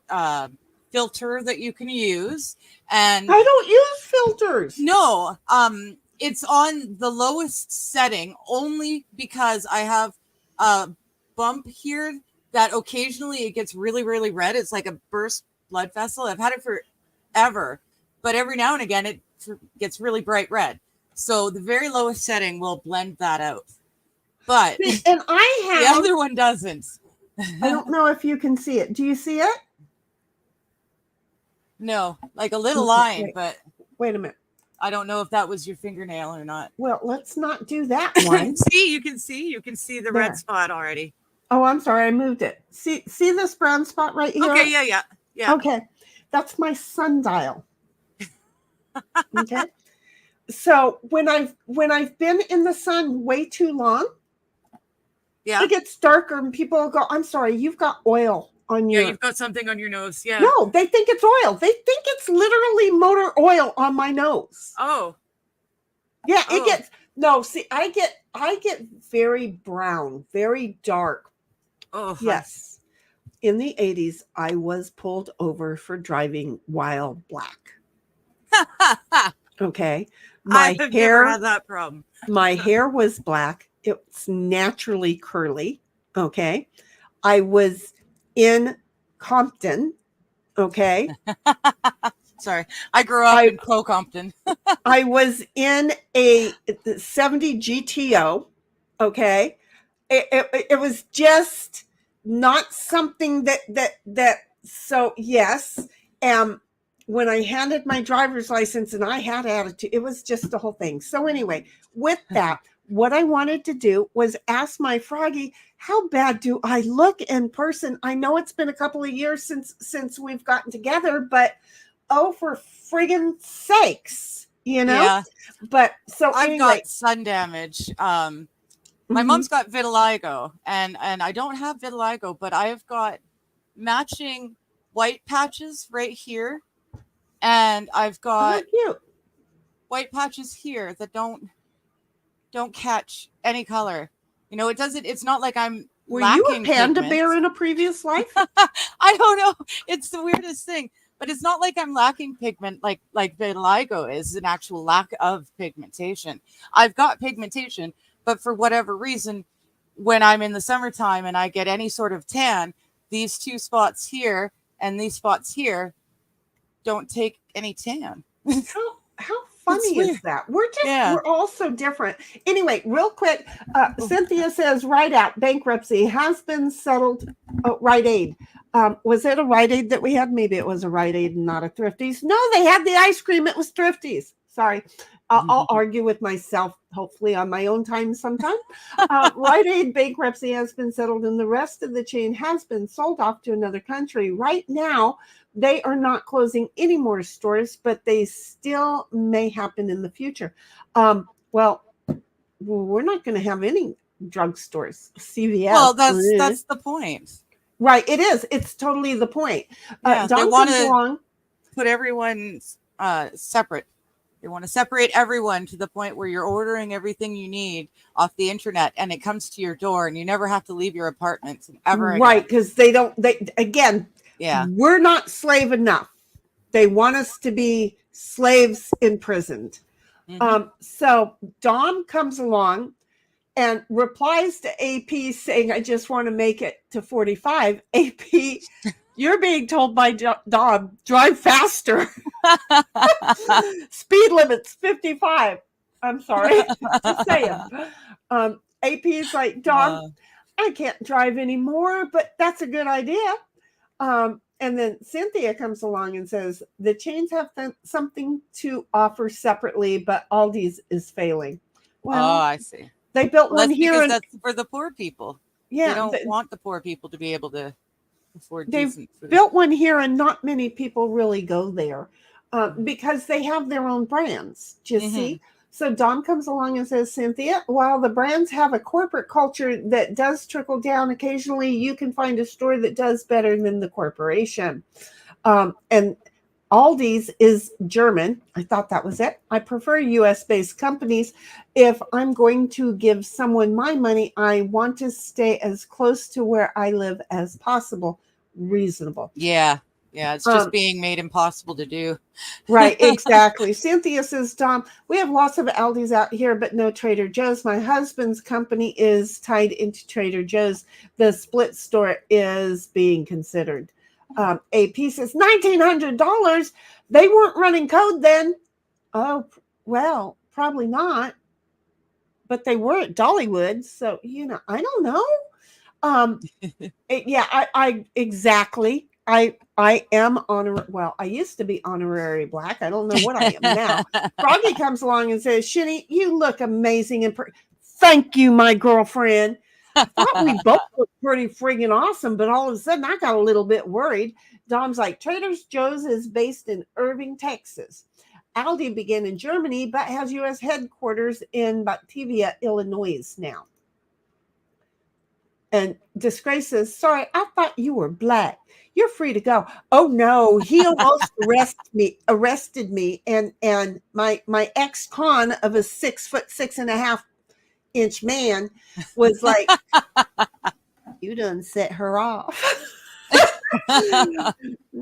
filter that you can use, and I don't use filters. No, it's on the lowest setting only because I have a bump here that occasionally it gets really, really red. It's like a burst blood vessel. I've had it forever, but every now and again it gets really bright red. So the very lowest setting will blend that out. But and I have the other one doesn't. I don't know if you can see it. Do you see it? No, like a little line, but wait a minute. I don't know if that was your fingernail or not. Well, let's not do that one. You can see the red spot already. Oh, I'm sorry. I moved it. See this brown spot right here? Okay, yeah. Okay. That's my sundial. Okay. So when I've been in the sun way too long, it gets darker and people will go, I'm sorry, you've got oil on your... Yeah, you've got something on your nose. Yeah. No, they think it's oil. They think it's literally motor oil on my nose. Oh. Yeah, it gets... No, see, I get very brown, very dark. Oh, yes. In the 80s, I was pulled over for driving while black. Okay. My hair, never had that problem. My hair was black. It's naturally curly. Okay. I was in Compton. Okay. Sorry. I grew up in Compton. I was in a 70 GTO. Okay. It was just not something that so yes. When I handed my driver's license and I had attitude, it was just the whole thing. So anyway, with that, what I wanted to do was ask my Froggy, how bad do I look in person? I know it's been a couple of years since we've gotten together, but oh, for friggin' sakes, Yeah. But so I've got sun damage. My mom's got vitiligo, and I don't have vitiligo, but I've got matching white patches right here, and I've got white patches here that don't catch any color. It doesn't. It's not like I'm. Were you a panda bear in a previous life? I don't know. It's the weirdest thing, but it's not like I'm lacking pigment like vitiligo is an actual lack of pigmentation. I've got pigmentation, but for whatever reason, when I'm in the summertime and I get any sort of tan, these two spots here and these spots here don't take any tan. How funny is weird. that? We're Yeah. all so different. Anyway, real quick, Cynthia says Rite Out bankruptcy has been settled. Oh, Rite Aid. Was it a Rite Aid that we had? Maybe it was a Rite Aid and not a Thrifties. No, they had the ice cream. It was Thrifties. Sorry. I'll argue with myself, hopefully on my own time sometime. Rite Aid bankruptcy has been settled and the rest of the chain has been sold off to another country. Right now, they are not closing any more stores, but they still may happen in the future. Well, we're not going to have any drugstores. CVS. Well, that's the point. Right. It is. It's totally the point. Yeah, they Don want comes to along. put everyone separate. They want to separate everyone to the point where you're ordering everything you need off the internet and it comes to your door and you never have to leave your apartment ever again. Right, because again, yeah, we're not slave enough. They want us to be slaves imprisoned. So Dawn comes along and replies to AP saying, I just want to make it to 45. AP, you're being told by Dawn, drive faster. Speed limit's 55. I'm sorry. Just saying. AP is like, Dawn, I can't drive anymore, but that's a good idea. And then Cynthia comes along and says, the chains have something to offer separately, but Aldi's is failing. Well, I see. They built one here. That's for the poor people. Yeah, they don't want the poor people to be able to afford decent food. Built one here, and not many people really go there because they have their own brands. Do you see? So Dawn comes along and says, Cynthia, while the brands have a corporate culture that does trickle down occasionally, you can find a store that does better than the corporation. And Aldi's is German. I thought that was it. I prefer US-based companies. If I'm going to give someone my money, I want to stay as close to where I live as possible. Reasonable. Yeah. Yeah, it's just being made impossible to do. Right, exactly. Cynthia says, Tom, we have lots of Aldi's out here, but no Trader Joe's. My husband's company is tied into Trader Joe's. The split store is being considered. AP says, $1,900. They weren't running code then. Oh, well, probably not. But they were at Dollywood. So, I don't know. I exactly. I am I used to be honorary black. I don't know what I am now. Froggy comes along and says, Shinny, you look amazing. Thank you, my girlfriend. I thought we both looked pretty friggin' awesome, but all of a sudden I got a little bit worried. Dom's like, Trader Joe's is based in Irving, Texas. Aldi began in Germany, but has U.S. headquarters in Batavia, Illinois now. And Disgrace says, sorry, I thought you were black. You're free to go. Oh no, he almost arrested me. And my ex-con of a 6'6.5" man was like, you done set her off.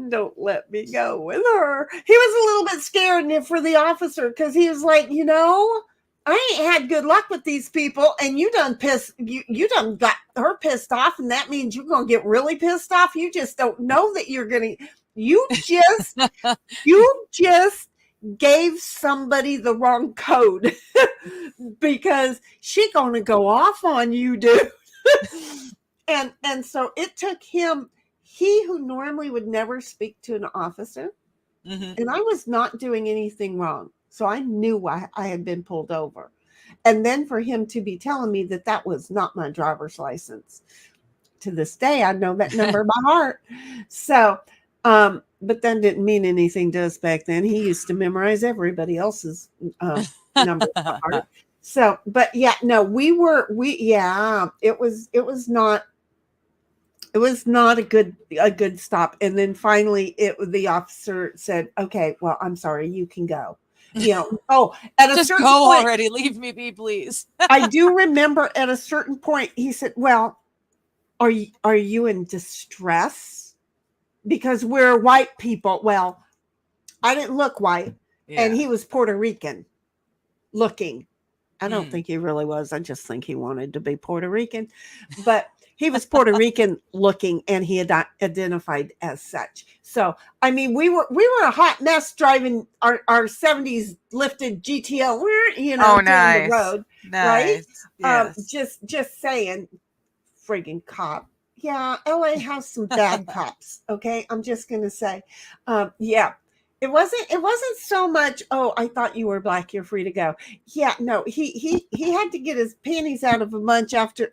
Don't let me go with her. He was a little bit scared for the officer because he was like, I ain't had good luck with these people, and you done got her pissed off, and that means you're gonna get really pissed off. You just don't know that you're gonna. You just gave somebody the wrong code because she gonna go off on you, dude. and so it took him. He who normally would never speak to an officer, and I was not doing anything wrong. So I knew why I had been pulled over. And then for him to be telling me that was not my driver's license. To this day, I know that number by heart. So, but that didn't mean anything to us back then. He used to memorize everybody else's number by heart. So, but yeah, no, it was not a good stop. And then finally the officer said, okay, well, I'm sorry, you can go. At a just certain go point, already. Leave me be, please. I do remember at a certain point he said, well, are you in distress? Because we're white people. Well, I didn't look white, and he was Puerto Rican looking. I don't think he really was. I just think he wanted to be Puerto Rican, but he was Puerto Rican looking, and he identified as such. So, I mean, we were a hot mess driving our 70s lifted GTO, down the road, right? Yes. Just saying, friggin' cop. Yeah, LA has some bad cops. Okay, I'm just gonna say, yeah. It wasn't so much, oh, I thought you were black, you're free to go. Yeah, no, he had to get his panties out of a bunch after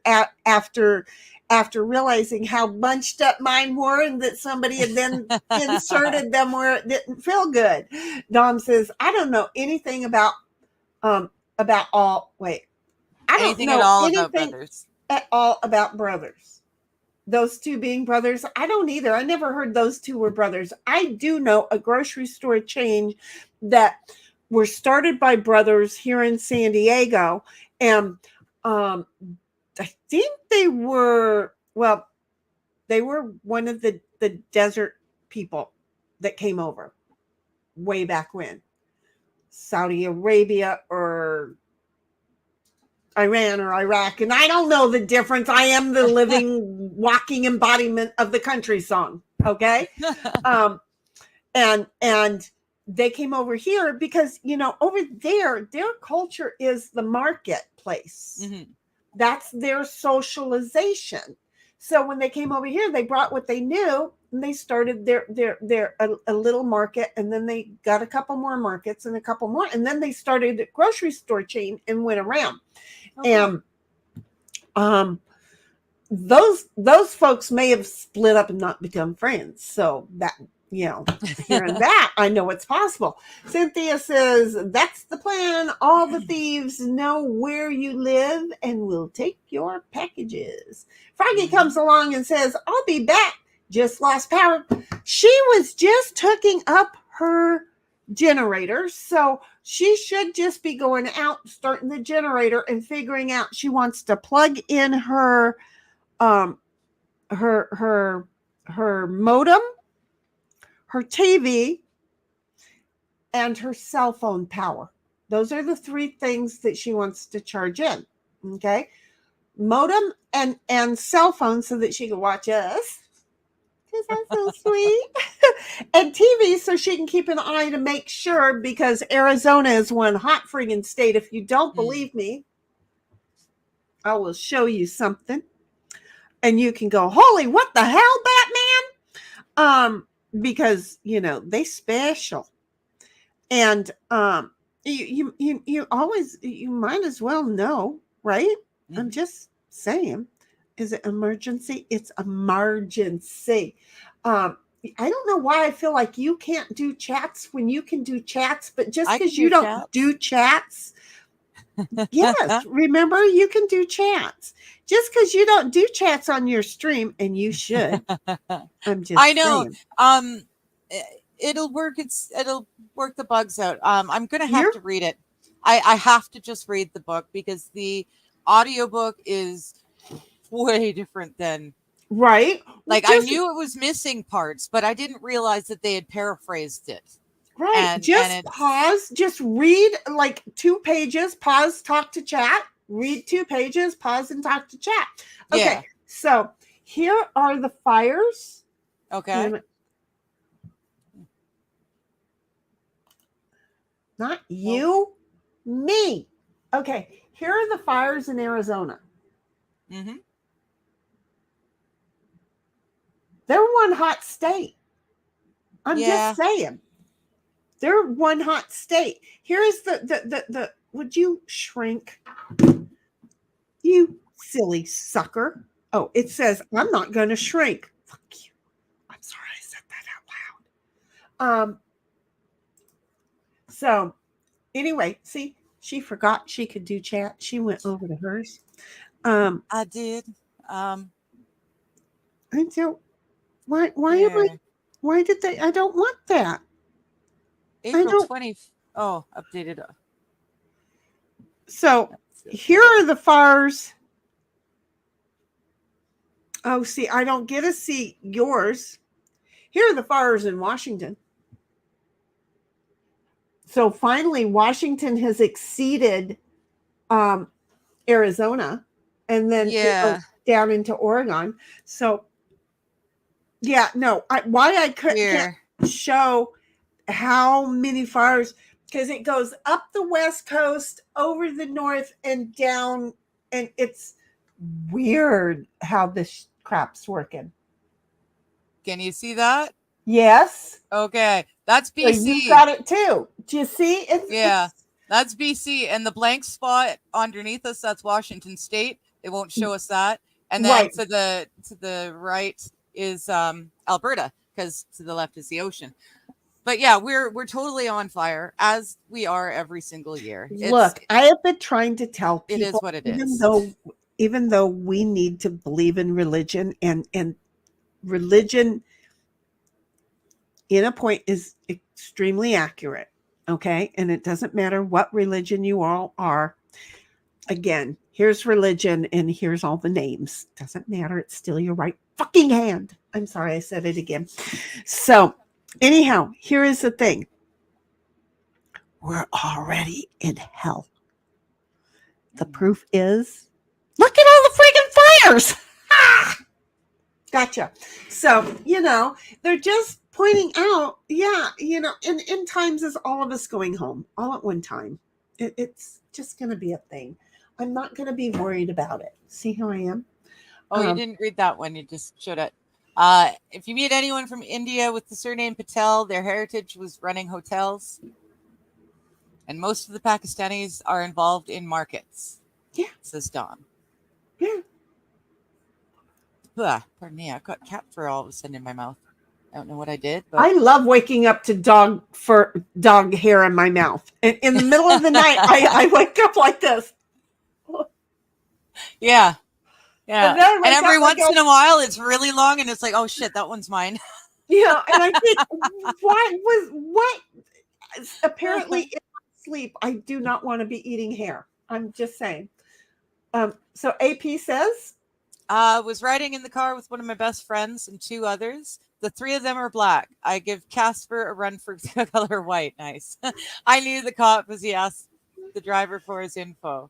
realizing how bunched up mine were, and that somebody had then inserted them where it didn't feel good. Dom says, I don't know anything about all wait. I don't Anything at know all about anything brothers. at all about brothers. Those two being brothers, I don't either. I never heard those two were brothers. I do know a grocery store chain that were started by brothers here in San Diego, and I think they were one of the desert people that came over way back when, Saudi Arabia or Iran or Iraq, and I don't know the difference. I am the living, walking embodiment of the country song. Okay, and they came over here because over there, their culture is the marketplace. Mm-hmm. That's their socialization. So when they came over here, they brought what they knew, and they started a little market, and then they got a couple more markets and a couple more, and then they started a grocery store chain and went around. Okay. And those folks may have split up and not become friends. So that, hearing that, I know it's possible. Cynthia says, that's the plan. All the thieves know where you live and will take your packages. Froggy comes along and says, I'll be back. Just lost power. She was just hooking up her generator, so she should just be going out, starting the generator, and figuring out she wants to plug in her modem, her TV, and her cell phone power. Those are the three things that she wants to charge in. Okay, modem and cell phone, so that she can watch us, because that's so sweet. And TV, so she can keep an eye to make sure, because Arizona is one hot friggin' state. If you don't believe me, I will show you something, and you can go, holy, what the hell, Batman? Because they special, and you always, you might as well know, right? Mm-hmm. I'm just saying, is it emergency? It's emergency. I don't know why I feel like you can't do chats when you can do chats, but just because you don't do chats, yes, remember, you can do chats. Just because you don't do chats on your stream, and you should. I know. Saying. It'll work. It'll work the bugs out. I'm gonna have to read it. I have to just read the book, because the audiobook is way different than. Right. Like, I knew it was missing parts, but I didn't realize that they had paraphrased it. Right. Just pause, just read like 2 pages, pause, talk to chat, read 2 pages, pause, and talk to chat. Okay. Yeah. So here are the fires. Okay. Not you, me. Okay. Here are the fires in Arizona. Mm-hmm. They're one hot state. I'm just saying. They're one hot state. Here's the would you shrink? You silly sucker. Oh, it says, I'm not going to shrink. Fuck you. I'm sorry I said that out loud. So anyway, see, she forgot she could do chat. She went over to hers. I did. I don't. Why am I? Why did they? I don't want that. April 20th. Oh, updated. So here are the fires. Oh, see, I don't get to see yours. Here are the fires in Washington. So finally, Washington has exceeded Arizona, and then it goes Yeah. down into Oregon. So yeah, no, why I can't Here. show how many fires, because it goes up the west coast, over the north, and down, and it's weird how this crap's working. Can you see that? Yes. Okay. That's So you've BC. got it too. Do you see? Yeah. That's BC. And the blank spot underneath us, that's Washington State. They won't show us that. And then Right. to the right is Alberta, because to the left is the ocean. But yeah, we're totally on fire, as we are every single year. Look, I have been trying to tell It people, is what it is. even though we need to believe in religion, and religion in a point is extremely accurate. Okay. And it doesn't matter what religion you all are. Again, here's religion and here's all the names. Doesn't matter. It's still your right fucking hand. I'm sorry, I said it again. So, anyhow, here is the thing. We're already in hell. The proof is, look at all the freaking fires. Ah! Gotcha. So, they're just pointing out, in times is all of us going home all at one time. It's just going to be a thing. I'm not going to be worried about it. See how I am? Oh, you didn't read that one. You just showed it. If you meet anyone from India with the surname Patel, their heritage was running hotels. And most of the Pakistanis are involved in markets. Yeah. Says Dawn. Yeah. Ugh, pardon me. I've got cat fur all of a sudden in my mouth. I don't know what I did. But I love waking up to dog hair in my mouth. And in the middle of the night, I wake up like this. Yeah. Yeah. And every once in a while, it's really long, and it's like, oh shit, that one's mine. Yeah. And I think, what? Apparently, in sleep, I do not want to be eating hair. I'm just saying. So AP says, was riding in the car with one of my best friends and two others. The three of them are black. I give Casper a run for color white. Nice. I knew the cop as he asked the driver for his info.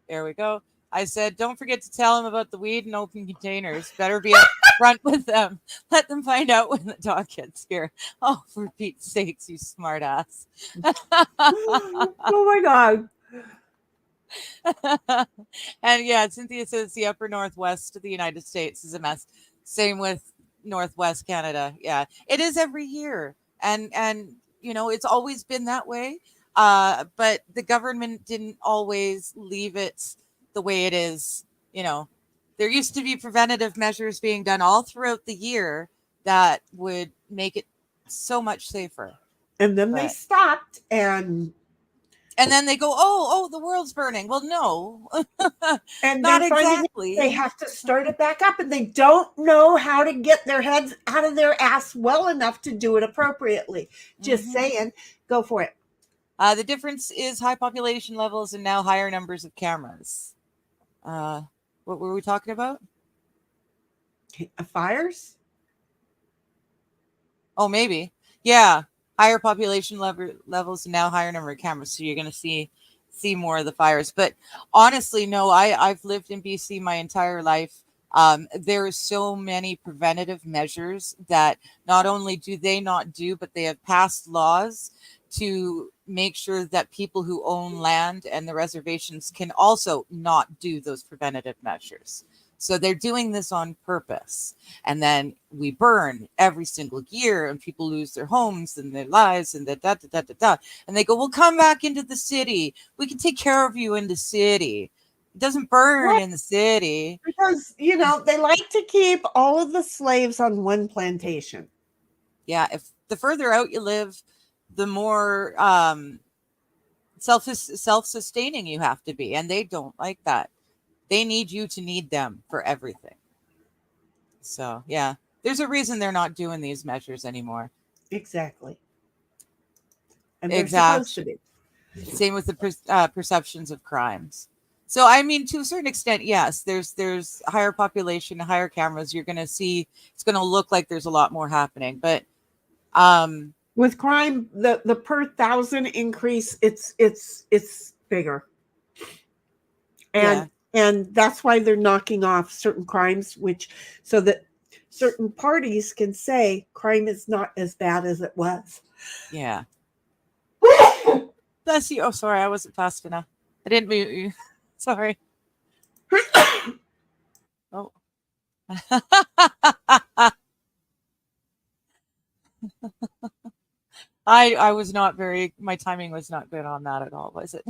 There we go. I said, don't forget to tell him about the weed and open containers. Better be up front with them. Let them find out when the dog gets here. Oh, for Pete's sakes, you smart ass. oh my God. And yeah, Cynthia says the upper northwest of the United States is a mess. Same with Northwest Canada. Yeah, it is every year. And it's always been that way. But the government didn't always leave it the way it is. There used to be preventative measures being done all throughout the year that would make it so much safer. And then they stopped, and then they go, oh, the world's burning. Well, no, and not exactly. They have to start it back up, and they don't know how to get their heads out of their ass well enough to do it appropriately. Just saying, go for it. The difference is high population levels and now higher numbers of cameras. What were we talking about? Fires? Oh, maybe. Yeah. Higher population levels and now higher number of cameras. So you're going to see more of the fires. But honestly, no, I've lived in BC my entire life. There are so many preventative measures that not only do they not do, but they have passed laws to make sure that people who own land and the reservations can also not do those preventative measures. So they're doing this on purpose. And then we burn every single year and people lose their homes and their lives and And they go, well, come back into the city. We can take care of you in the city. It doesn't burn in the city. Because, they like to keep all of the slaves on one plantation. Yeah. If the further out you live, the more self-sustaining you have to be. And they don't like that. They need you to need them for everything. So, yeah, there's a reason they're not doing these measures anymore. Exactly. And they're supposed to be. Same with the perceptions of crimes. So, I mean, to a certain extent, yes, there's higher population, higher cameras. You're going to see, it's going to look like there's a lot more happening. But with crime, the per 1,000 increase, it's bigger. And that's why they're knocking off certain crimes, so that certain parties can say crime is not as bad as it was. Yeah. Bless you. Oh, sorry, I wasn't fast enough. I didn't mute you. Sorry. Oh. I was not very, my timing was not good on that at all, was it?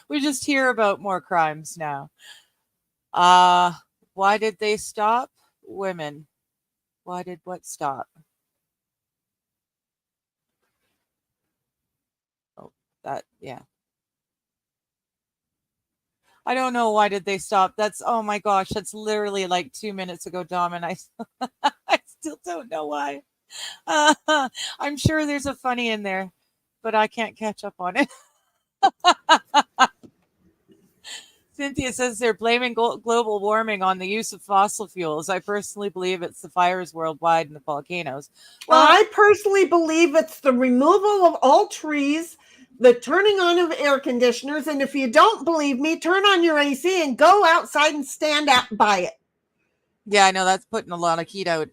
We just hear about more crimes now. Why did they stop? Women. Why did what stop? Oh, that, yeah. I don't know why did they stop. That's, oh my gosh, that's literally like 2 minutes ago, Dom, and I still don't know why. I'm sure there's a funny in there, but I can't catch up on it. Cynthia says they're blaming global warming on the use of fossil fuels. I personally believe it's the fires worldwide and the volcanoes. Well, I personally believe it's the removal of all trees, the turning on of air conditioners, and if you don't believe me, turn on your AC and go outside and stand out by it. Yeah, I know that's putting a lot of heat out.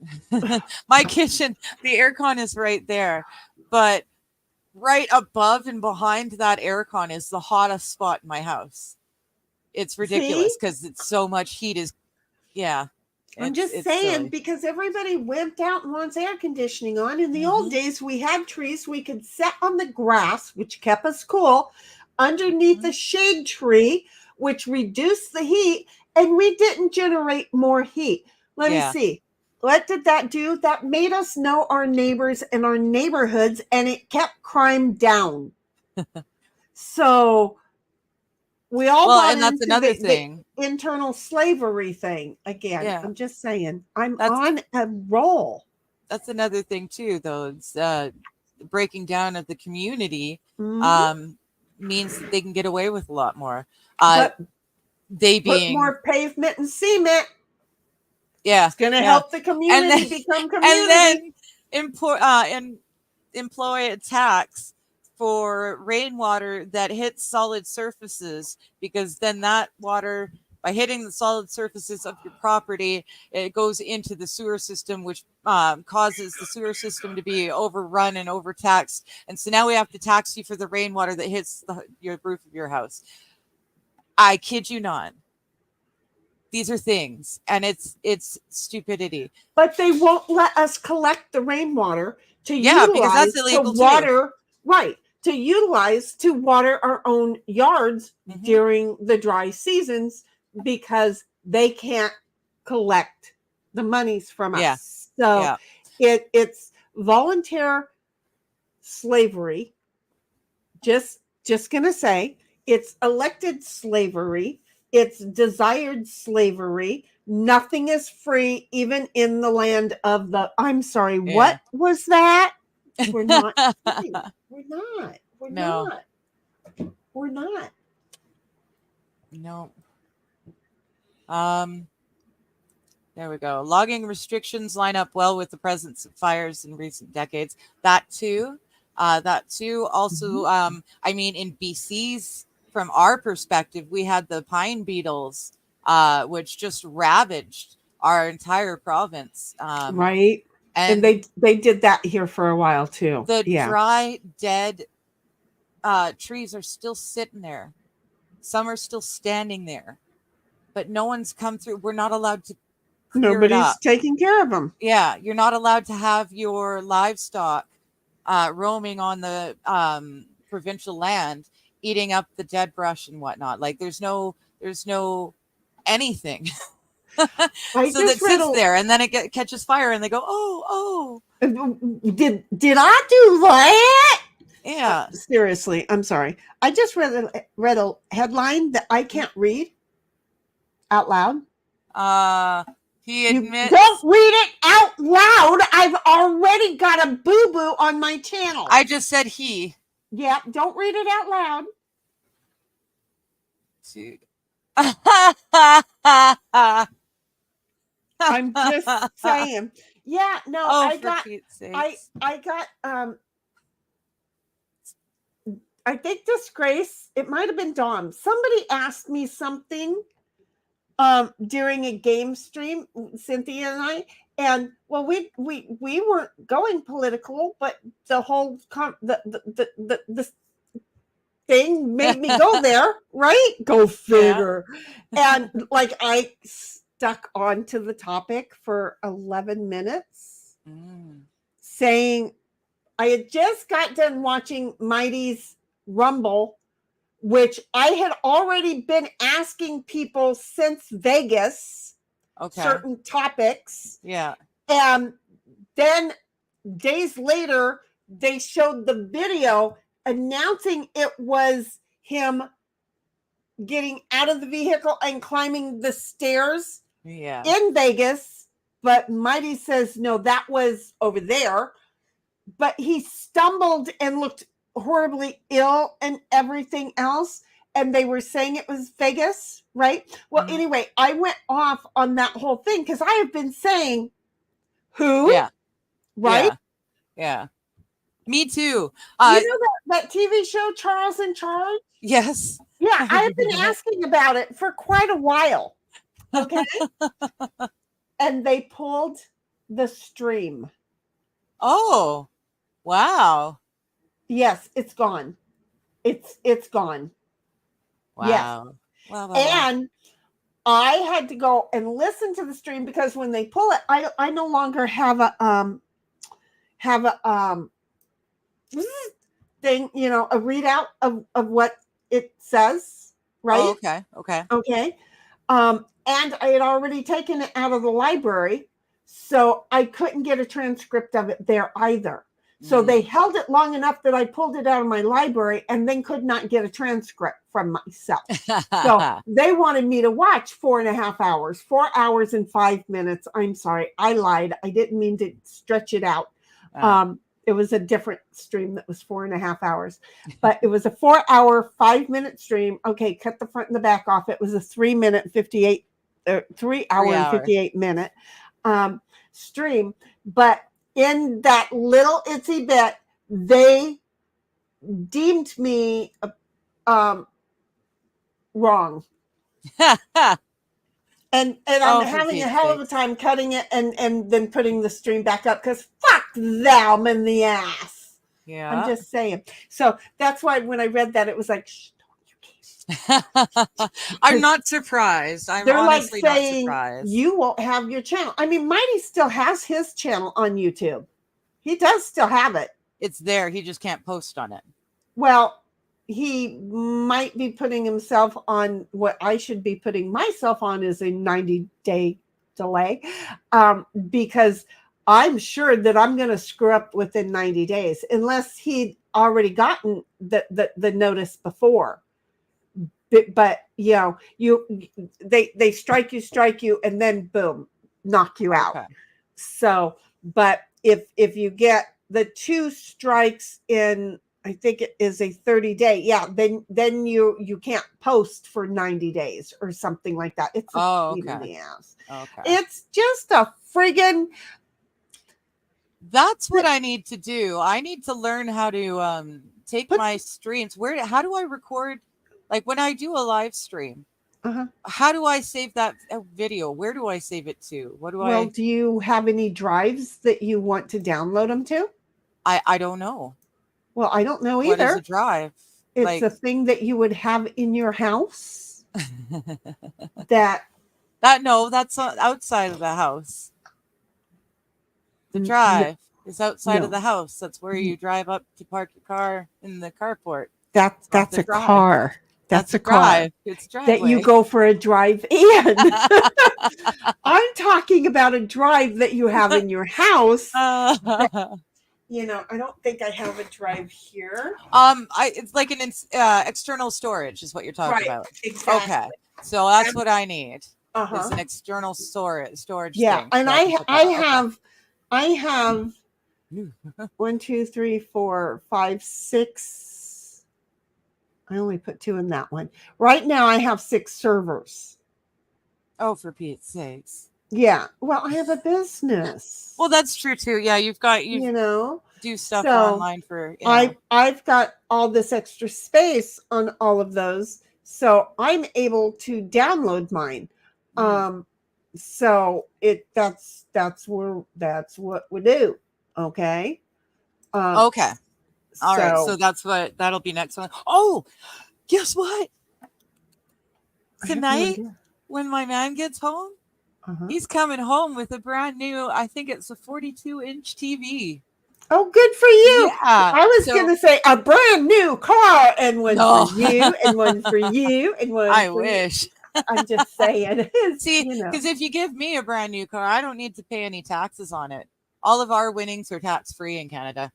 My kitchen, the aircon is right there, but right above and behind that aircon is the hottest spot in my house. It's ridiculous because it's so much heat is, yeah. I'm just saying, silly. Because everybody wimped out and wants air conditioning on. In the old days, we had trees. We could sit on the grass, which kept us cool, underneath the shade tree, which reduced the heat, and we didn't generate more heat. Let me see. What did that do? That made us know our neighbors and our neighborhoods, and it kept crime down. So we all bought and that's another thing. The internal slavery thing again. Yeah. I'm just saying, I'm on a roll. That's another thing too, though. It's breaking down of the community means that they can get away with a lot more. But they put more pavement and cement. Yeah, it's going to help the community become community. And then employ a tax for rainwater that hits solid surfaces, because then that water, by hitting the solid surfaces of your property, it goes into the sewer system, which causes the sewer system to be overrun and overtaxed. And so now we have to tax you for the rainwater that hits your roof of your house. I kid you not. These are things, and it's stupidity. But they won't let us collect the rainwater to utilize because that's illegal to water, right? To utilize to water our own yards during the dry seasons, because they can't collect the monies from us. So it's voluntary slavery. Just gonna say it's elected slavery. It's desired slavery. Nothing is free, even in the land of the. I'm sorry. Yeah. What was that? We're not. We're not. We're not. We're not. No. There we go. Logging restrictions line up well with the presence of fires in recent decades. That too. Also, I mean, in BC's, from our perspective, we had the pine beetles, which just ravaged our entire province. Right. And they did that here for a while too. The dry, dead trees are still sitting there. Some are still standing there, but no one's come through. We're not allowed to. Nobody's taking care of them. Yeah, you're not allowed to have your livestock roaming on the provincial land, eating up the dead brush and whatnot. Like there's no anything. So that sits there, and then it catches fire, and they go, oh. Did I do that? Yeah. Seriously, I'm sorry. I just read a headline that I can't read out loud. He admits. Don't read it out loud. I've already got a boo-boo on my channel. I just said he. Yeah, don't read it out loud. Dude. I'm just saying. Yeah, no, I got I think Disgrace, it might have been Dom. Somebody asked me something during a game stream, Cynthia and I, and well, we weren't going political, but the whole the thing made me go there, right? Go figure. Yeah. And like I stuck onto the topic for 11 minutes, saying I had just got done watching Mighty's Rumble, which I had already been asking people since Vegas, certain topics. Yeah. And then days later, they showed the video announcing it was him getting out of the vehicle and climbing the stairs in Vegas. But Mighty says, no, that was over there. But he stumbled and looked horribly ill and everything else. And they were saying it was Vegas, right? Well, anyway, I went off on that whole thing because I have been saying who, right? Yeah. Me too. You know that TV show, Charles in Charge? Yes. Yeah, I've been asking about it for quite a while. Okay. And they pulled the stream. Oh, wow. Yes, it's gone. It's gone. Wow. Yes. Wow. And I had to go and listen to the stream because when they pull it, I no longer have a thing, you know, a readout of what it says, right? Oh, okay. And I had already taken it out of the library, so I couldn't get a transcript of it there either. So they held it long enough that I pulled it out of my library and then could not get a transcript from myself. So they wanted me to watch 4.5 hours, 4 hours and 5 minutes. I'm sorry, I lied. I didn't mean to stretch it out. It was a different stream that was 4.5 hours, but it was a 4-hour, 5-minute stream. Okay, cut the front and the back off. It was a 3 hour and 58 minute stream. But in that little itsy bit, they deemed me wrong. And I'm having a hell of a time cutting it and then putting the stream back up because fuck them in the ass. Yeah. I'm just saying. So that's why when I read that, it was like, shh, I'm not surprised. I'm honestly like saying, not surprised. You won't have your channel. I mean, Mighty still has his channel on YouTube. He does still have it. It's there. He just can't post on it. Well, he might be putting himself on what I should be putting myself on is a 90-day delay, because I'm sure that I'm going to screw up within 90 days unless he'd already gotten the notice before. But you know, they strike you, and then boom, knock you out. Okay. So, but if you get the 2 strikes in, I think it is a 30-day. Yeah, then you can't post for 90 days or something like that. It's a pain in the ass. Okay. It's just a friggin'. That's what I need to do. I need to learn how to take my streams. How do I record? Like when I do a live stream, how do I save that video? Where do I save it to? Well, do you have any drives that you want to download them to? I don't know. Well, I don't know either. What is a drive? It's a thing that you would have in your house. That's outside of the house. The drive is outside of the house. That's where you drive up to park your car in the carport. That's a car. That's a car. It's driveway. That you go for a drive in. I'm talking about a drive that you have in your house. You know, I don't think I have a drive here. It's like an external storage is what you're talking about. Exactly. Okay, so that's what I need. Is an external storage. Yeah, thing. And I have 1, 2, 3, 4, 5, 6. I only put 2 in that one. Right now, I have 6 servers. Oh, for Pete's sakes. Yeah. Well, I have a business. Well, that's true too. Yeah, you've got you know. do stuff So online for, you know. I've got all this extra space on all of those, so I'm able to download mine. So that's what we do. Okay. Okay. All right. So So that'll be next one. Oh, guess what? I have no Tonight, idea. when my man gets home, he's coming home with a brand new, I think it's a 42-inch TV. Oh, good for you. Yeah. I was So going to say a brand new car, and one no, for you, and one for you, and one I for wish. you. I'm just saying. See, You know. because if you give me a brand new car, I don't need to pay any taxes on it. All of our winnings are tax free in Canada.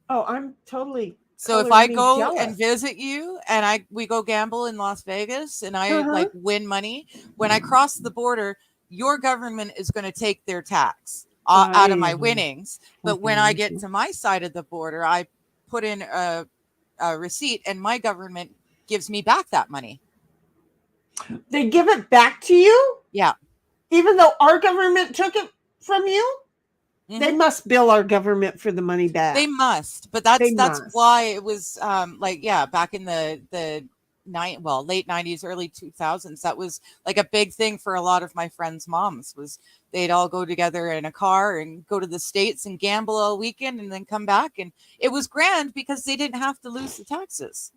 Oh, I'm totally. So if I coloring me go jealous. and visit you and we go gamble in Las Vegas and I like win money, when I cross the border, your government is going to take their tax out of my winnings. But when I get to my side of the border, I put in a receipt and my government gives me back that money. They give it back to you? Yeah. Even though our government took it from you? They must bill our government for the money back. They must, but that's why it was back in the late 90s, early 2000s. That was like a big thing for a lot of my friends' moms. Was they'd all go together in a car and go to the States and gamble all weekend and then come back, and it was grand because they didn't have to lose the taxes.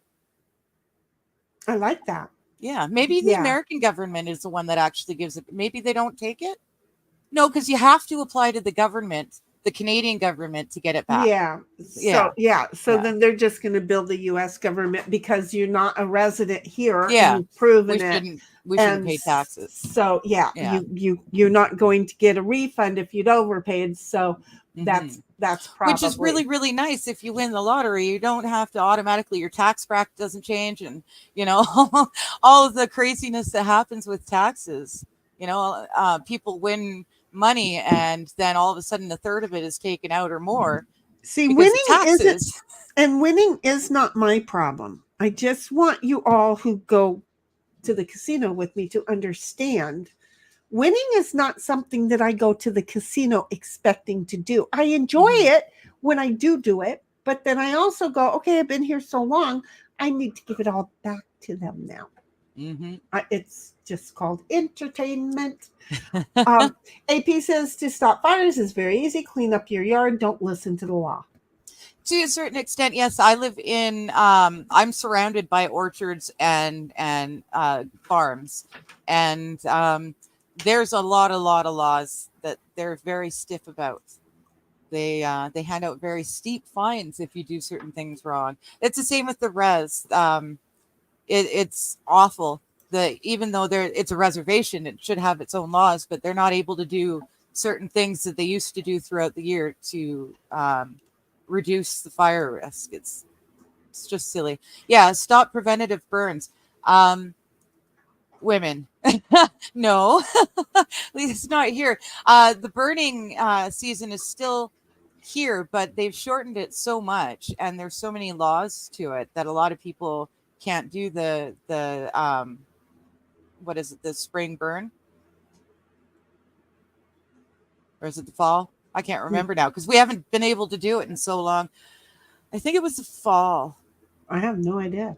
I like that. Yeah, maybe the American government is the one that actually gives it. Maybe they don't take it. No, because you have to apply to the government, the Canadian government, to get it back. So then they're just going to bill the U.S. government because you're not a resident here. Yeah, and you've proven it. We shouldn't pay taxes. So you're not going to get a refund if you'd overpaid. So that's probably, which is really, really nice. If you win the lottery, you don't have to automatically, your tax bracket doesn't change, and all of the craziness that happens with taxes. People win money and then all of a sudden a third of it is taken out or more. See, winning is not my problem. I just want you all who go to the casino with me to understand winning is not something that I go to the casino expecting to do. I enjoy it when I do it, but then I also go, okay, I've been here so long, I need to give it all back to them now. It's just called entertainment. AP says to stop fires is very easy. Clean up your yard. Don't listen to the law. To a certain extent, yes. I live in. I'm surrounded by orchards and farms, and there's a lot of laws that they're very stiff about. They hand out very steep fines if you do certain things wrong. It's the same with the res. It's awful. Even though it's a reservation, it should have its own laws, but they're not able to do certain things that they used to do throughout the year to reduce the fire risk. It's just silly. Yeah, stop preventative burns. Women, no, it's not here. The burning season is still here, but they've shortened it so much, and there's so many laws to it that a lot of people can't do the what is it, the spring burn, or is it the fall? I can't remember now because we haven't been able to do it in so long. I think it was the fall. I have no idea.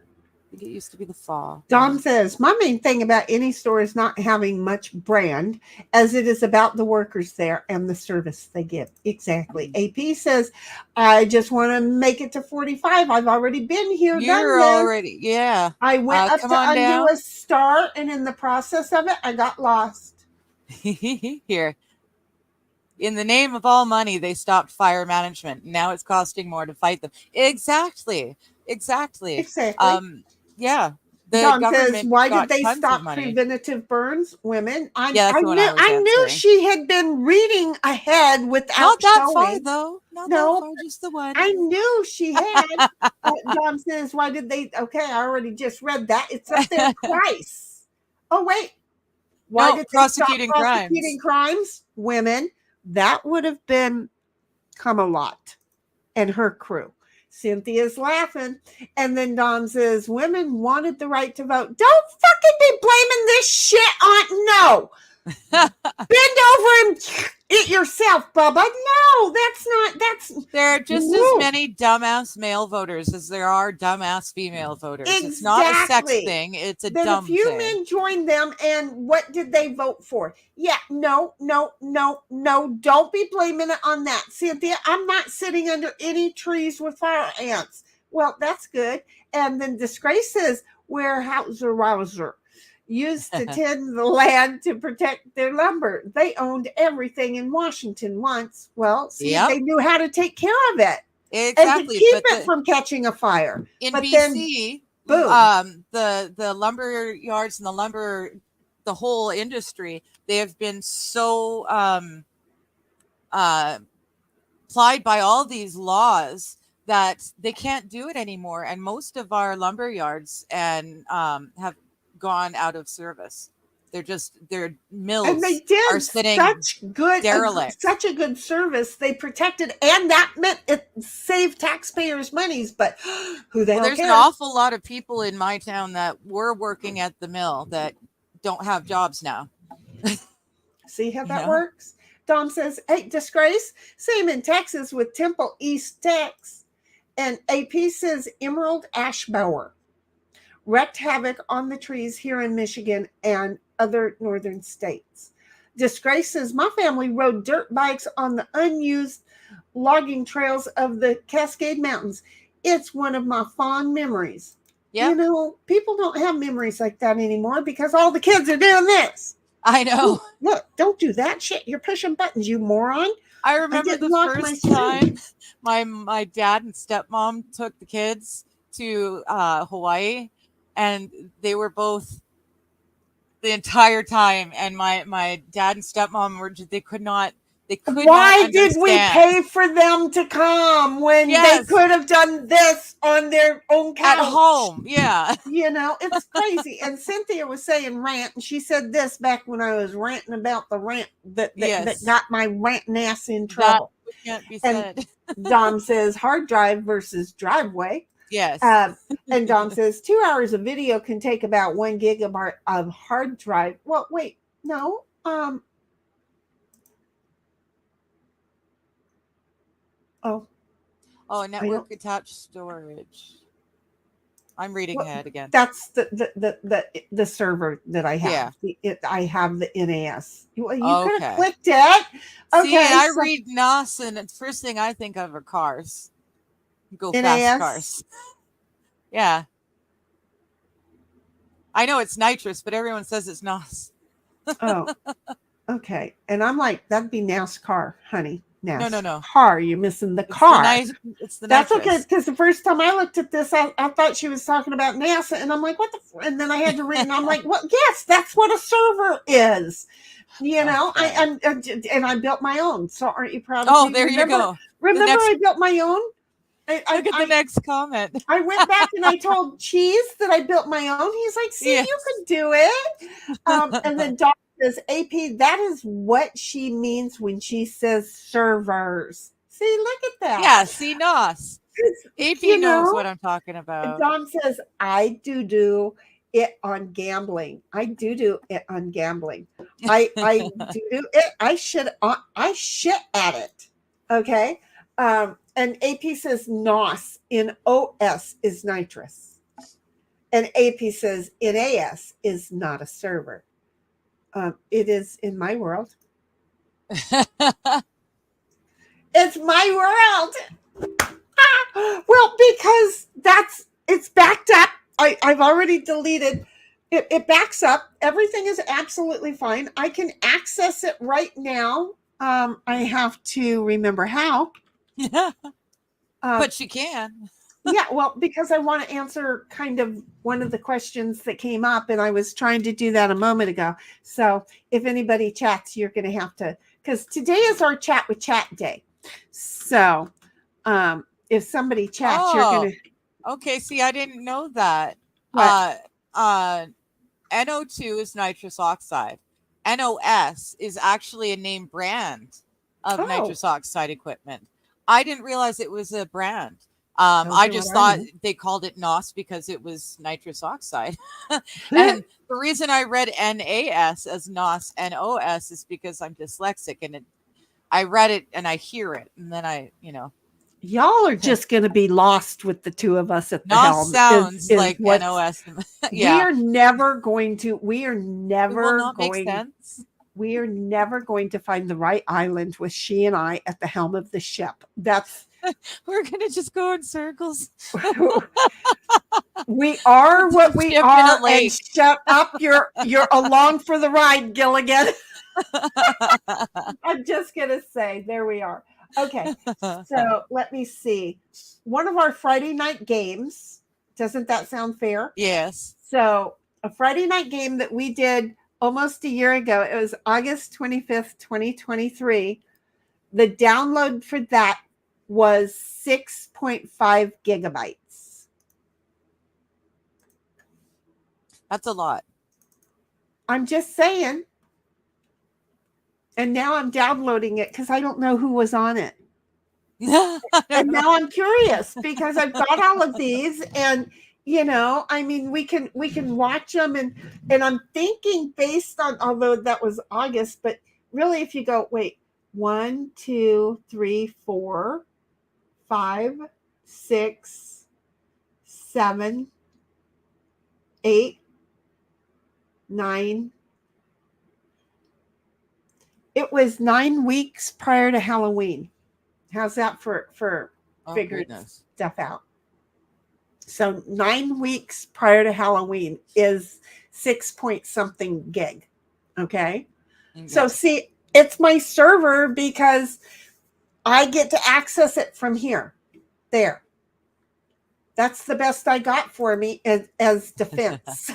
I think it used to be the fall. Dom says, my main thing about any store is not having much brand, as it is about the workers there and the service they give. Exactly. AP says, I just want to make it to 45. I've already been here. You're already, yeah. I went up to undo a star, and in the process of it, I got lost. Here. In the name of all money, they stopped fire management. Now it's costing more to fight them. Exactly. Yeah. Don says, why did they stop preventative burns? Women. I knew she had been reading ahead without not that showing. far, though. Not that far, just the one. I knew she had. Don says, why did they? Okay, I already just read that. It's up there twice. Oh, wait. Why did they stop prosecuting crimes? Women. That would have been Camelot and her crew. Cynthia's laughing. And then Don says, women wanted the right to vote. Don't fucking be blaming this shit on. No. Bend over and Eat yourself, Bubba. No, that's There are just as many dumbass male voters as there are dumbass female voters. Exactly. It's not a sex thing. It's a then dumb a few thing. men joined them, and what did they vote for? Yeah, no. Don't be blaming it on that, Cynthia. I'm not sitting under any trees with fire ants. Well, that's good. And then Disgrace says, Weyerhaeuser Wowser used to tend the land to protect their lumber. They owned everything in Washington once. Well, see, they knew how to take care of it. Exactly. And to keep it from catching a fire. In but BC, then, boom. The lumber yards and the whole industry, they have been so plied by all these laws that they can't do it anymore. And most of our lumber yards have gone out of service. Their mills and they did are sitting derelict. such a good service. They protected, and that meant it saved taxpayers' monies. But who the hell there's cares? An awful lot of people in my town that were working at the mill that don't have jobs now. See how that works? Dom says, hey, Disgrace, same in Texas with Temple East Tex. And AP says Emerald Ash Bower wreaked havoc on the trees here in Michigan and other northern states. Disgrace says, my family rode dirt bikes on the unused logging trails of the Cascade Mountains. It's one of my fond memories. Yep. People don't have memories like that anymore because all the kids are doing this. I know. Ooh, look, don't do that shit. You're pushing buttons, you moron. I remember the first time my dad and stepmom took the kids to Hawaii, and they were both the entire time. And my dad and stepmom they could not Why did we pay for them to come when they could have done this on their own couch? At home, yeah. It's crazy. And Cynthia was saying rant, and she said this back when I was ranting about the rant that got my ranting ass in trouble. That can't be said. And Dom says hard drive versus driveway. Yes. And Dom says 2 hours of video can take about 1 gigabyte of hard drive. Well, wait, no. Network attached storage. I'm reading ahead again. That's the server that I have. Yeah. I have the NAS. You could have clicked it. Okay. See, I read NAS, and the first thing I think of are cars. Go NAS? fast cars. Yeah. I know it's nitrous, but everyone says it's NAS. Oh, okay. And I'm like, that'd be NASCAR, honey. No. Car, you're missing the car. It's the That's nitrous. okay, because the first time I looked at this, I thought she was talking about NASA, and I'm like, what the? And then I had to read, and I'm like, well, yes, that's what a server is. Okay. I built my own. So aren't you proud of me? There you go. Remember, I built my own. Look at the next comment. I went back and I told Cheese that I built my own. He's like, see, you could do it. And then Doc says, AP, that is what she means when she says servers. See, look at that. Yeah, see, NOS. AP knows what I'm talking about. And Dom says, I do it on gambling. I do it on gambling. I do it. I shit at it. Okay. And AP says NOS in OS is nitrous. And AP says NAS is not a server. It is in my world. It's my world. Well, because it's backed up. I've already deleted. It backs up. Everything is absolutely fine. I can access it right now. I have to remember how. Yeah. But you can. Yeah, well, because I want to answer kind of one of the questions that came up, and I was trying to do that a moment ago. So if anybody chats, you're going to have to, because today is our chat with chat day. So if somebody chats, you're going to. Okay, see, I didn't know that. NO2 is nitrous oxide. NOS is actually a name brand of nitrous oxide equipment. I didn't realize it was a brand. I just thought they called it NOS because it was nitrous oxide. And the reason I read NAS as NOS and OS is because I'm dyslexic, and I read it and I hear it, and then I, Y'all are just going to be lost with the two of us at the NOS helm. sounds Is like what NOS. we Yeah, are never going to. it will not make sense. We are never going to find the right island with she and I at the helm of the ship. That's We're gonna just go in circles. we are what we Ship in a are, and lake. shut up. You're along for the ride, Gilligan. I'm just gonna say, there we are. Okay, so let me see. One of our Friday night games, doesn't that sound fair? Yes. So a Friday night game that we did almost a year ago, it was August 25th, 2023. The download for that was 6.5 gigabytes. That's a lot. I'm just saying. And now I'm downloading it because I don't know who was on it. And now I'm curious because I've got all of these, and I mean, we can watch them, and I'm thinking based on, although that was August, but really, if you go, wait, 1, 2, 3, 4, 5, 6, 7, 8, 9. It was 9 weeks prior to Halloween. How's that for figuring stuff out? So 9 weeks prior to Halloween is 6 point something gig. Okay. So see, it's my server because I get to access it from here. There. That's the best I got for me as defense.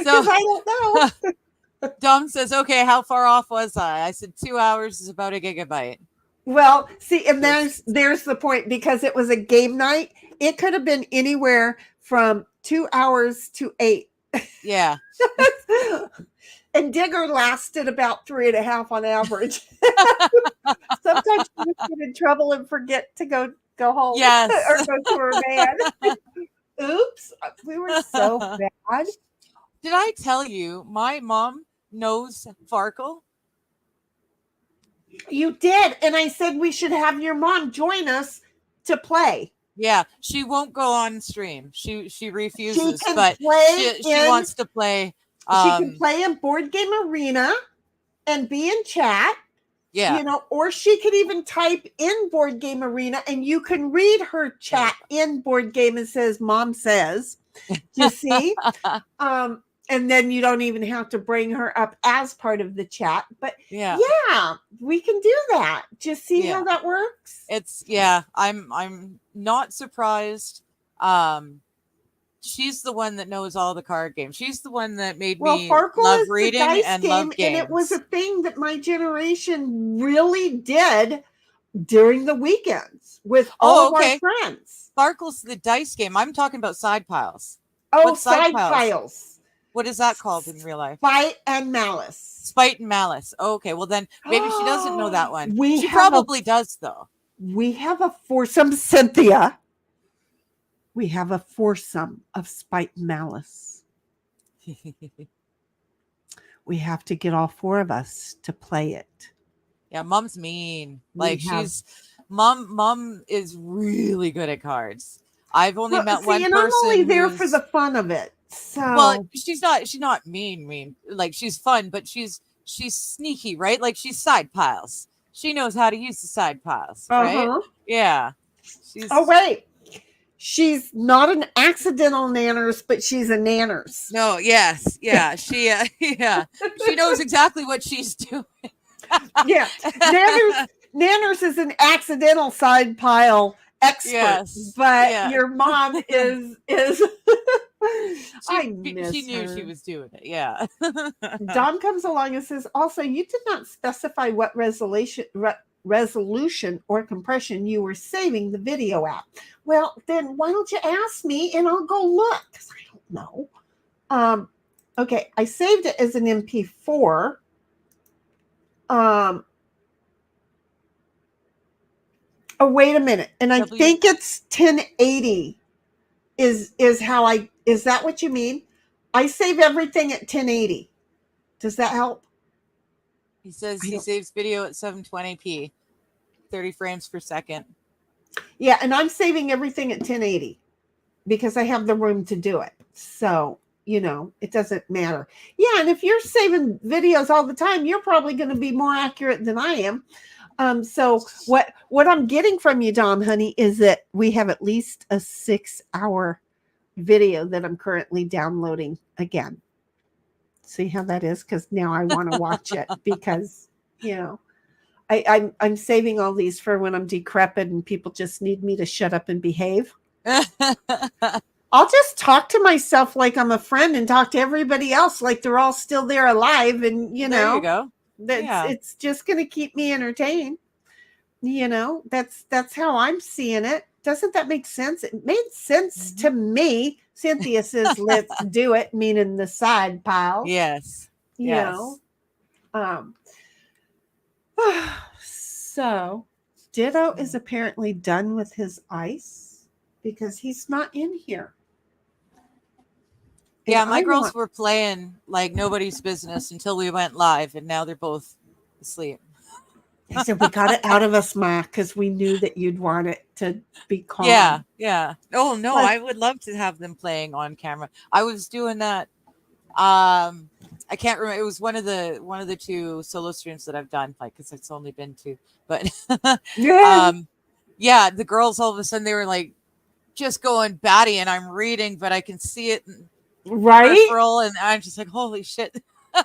So I don't know. Dom says, okay, how far off was I? I said 2 hours is about a gigabyte. Well, see, and there's the point, because it was a game night. It could have been anywhere from 2 hours to 8. Yeah. And Digger lasted about 3.5 on average. Sometimes you just get in trouble and forget to go home. Yes. Or go to her man. Oops. We were so bad. Did I tell you my mom knows Farkle? You did. And I said we should have your mom join us to play. Yeah, she won't go on stream. She refuses, she but she wants to play. She can play in Board Game Arena and be in chat. Yeah. Or she could even type in Board Game Arena and you can read her chat in Board Game and says, Mom says, you see? And then you don't even have to bring her up as part of the chat. But yeah, we can do that. Just see how that works. I'm not surprised. She's the one that knows all the card games. She's the one that made me love reading and love games. And it was a thing that my generation really did during the weekends with all of our friends. Farkle's the dice game. I'm talking about side piles. Oh, side piles. What is that called in real life? Spite and Malice. Spite and Malice. Okay, well then maybe she doesn't know that one. She probably does, though. We have a foursome, Cynthia. We have a foursome of Spite and Malice. We have to get all 4 of us to play it. Yeah, Mom's mean. Mom is really good at cards. I've only met one person. And I'm only there for the fun of it. So well, she's not mean. Like, she's fun, but she's sneaky, right? Like, she's side piles. She knows how to use the side piles, right? Yeah. Wait. She's not an accidental nanners, but she's a nanners. No, yes. Yeah. She knows exactly what she's doing. Yeah. Nanners is an accidental side pile expert. Yes. But your mom is I miss she knew her. She was doing it. Yeah. Dom comes along and says, also, you did not specify what resolution or compression you were saving the video at. Well, then why don't you ask me and I'll go look, because I don't know. Okay, I saved it as an MP4. Oh, wait a minute. And I think it's 1080 is that what you mean? I save everything at 1080. Does that help? He says I he don't- saves video at 720p, 30 frames per second. Yeah, and I'm saving everything at 1080 because I have the room to do it. So, it doesn't matter. Yeah, and if you're saving videos all the time, you're probably going to be more accurate than I am. So what I'm getting from you, Dom, honey, is that we have at least a 6-hour video that I'm currently downloading again. See how that is? Because now I want to watch it because, I'm saving all these for when I'm decrepit and people just need me to shut up and behave. I'll just talk to myself like I'm a friend and talk to everybody else like they're all still there alive. And, There you go. it's just going to keep me entertained. That's how I'm seeing it. Doesn't that make sense? It made sense to me. Cynthia says, let's do it, meaning the side pile. Yes. So Ditto is apparently done with his ice because he's not in here. Yeah, my girls were playing like nobody's business until we went live, and now they're both asleep. I said, we got it out of us, Ma, because we knew that you'd want it to be calm. Yeah. Oh, no, I would love to have them playing on camera. I was doing that. I can't remember. It was one of the 2 solo streams that I've done, like, because it's only been 2. But the girls, all of a sudden, they were like just going batty, and I'm reading, but I can see it. Referral, and I'm just like, holy shit. No,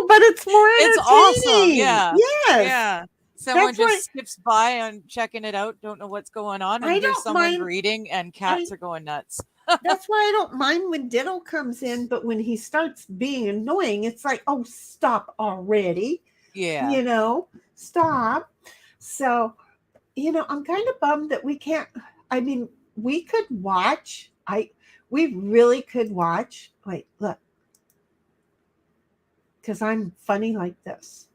but it's more entertaining. It's awesome. Yeah. Yes. Yeah. Someone just skips by on checking it out, don't know what's going on, and there's someone reading, and cats are going nuts. That's why I don't mind when Ditto comes in, but when he starts being annoying, it's like, oh, stop already. Yeah. Stop. So, I'm kind of bummed that we can't. I mean, we could watch. We really could watch. Wait, look. Because I'm funny like this.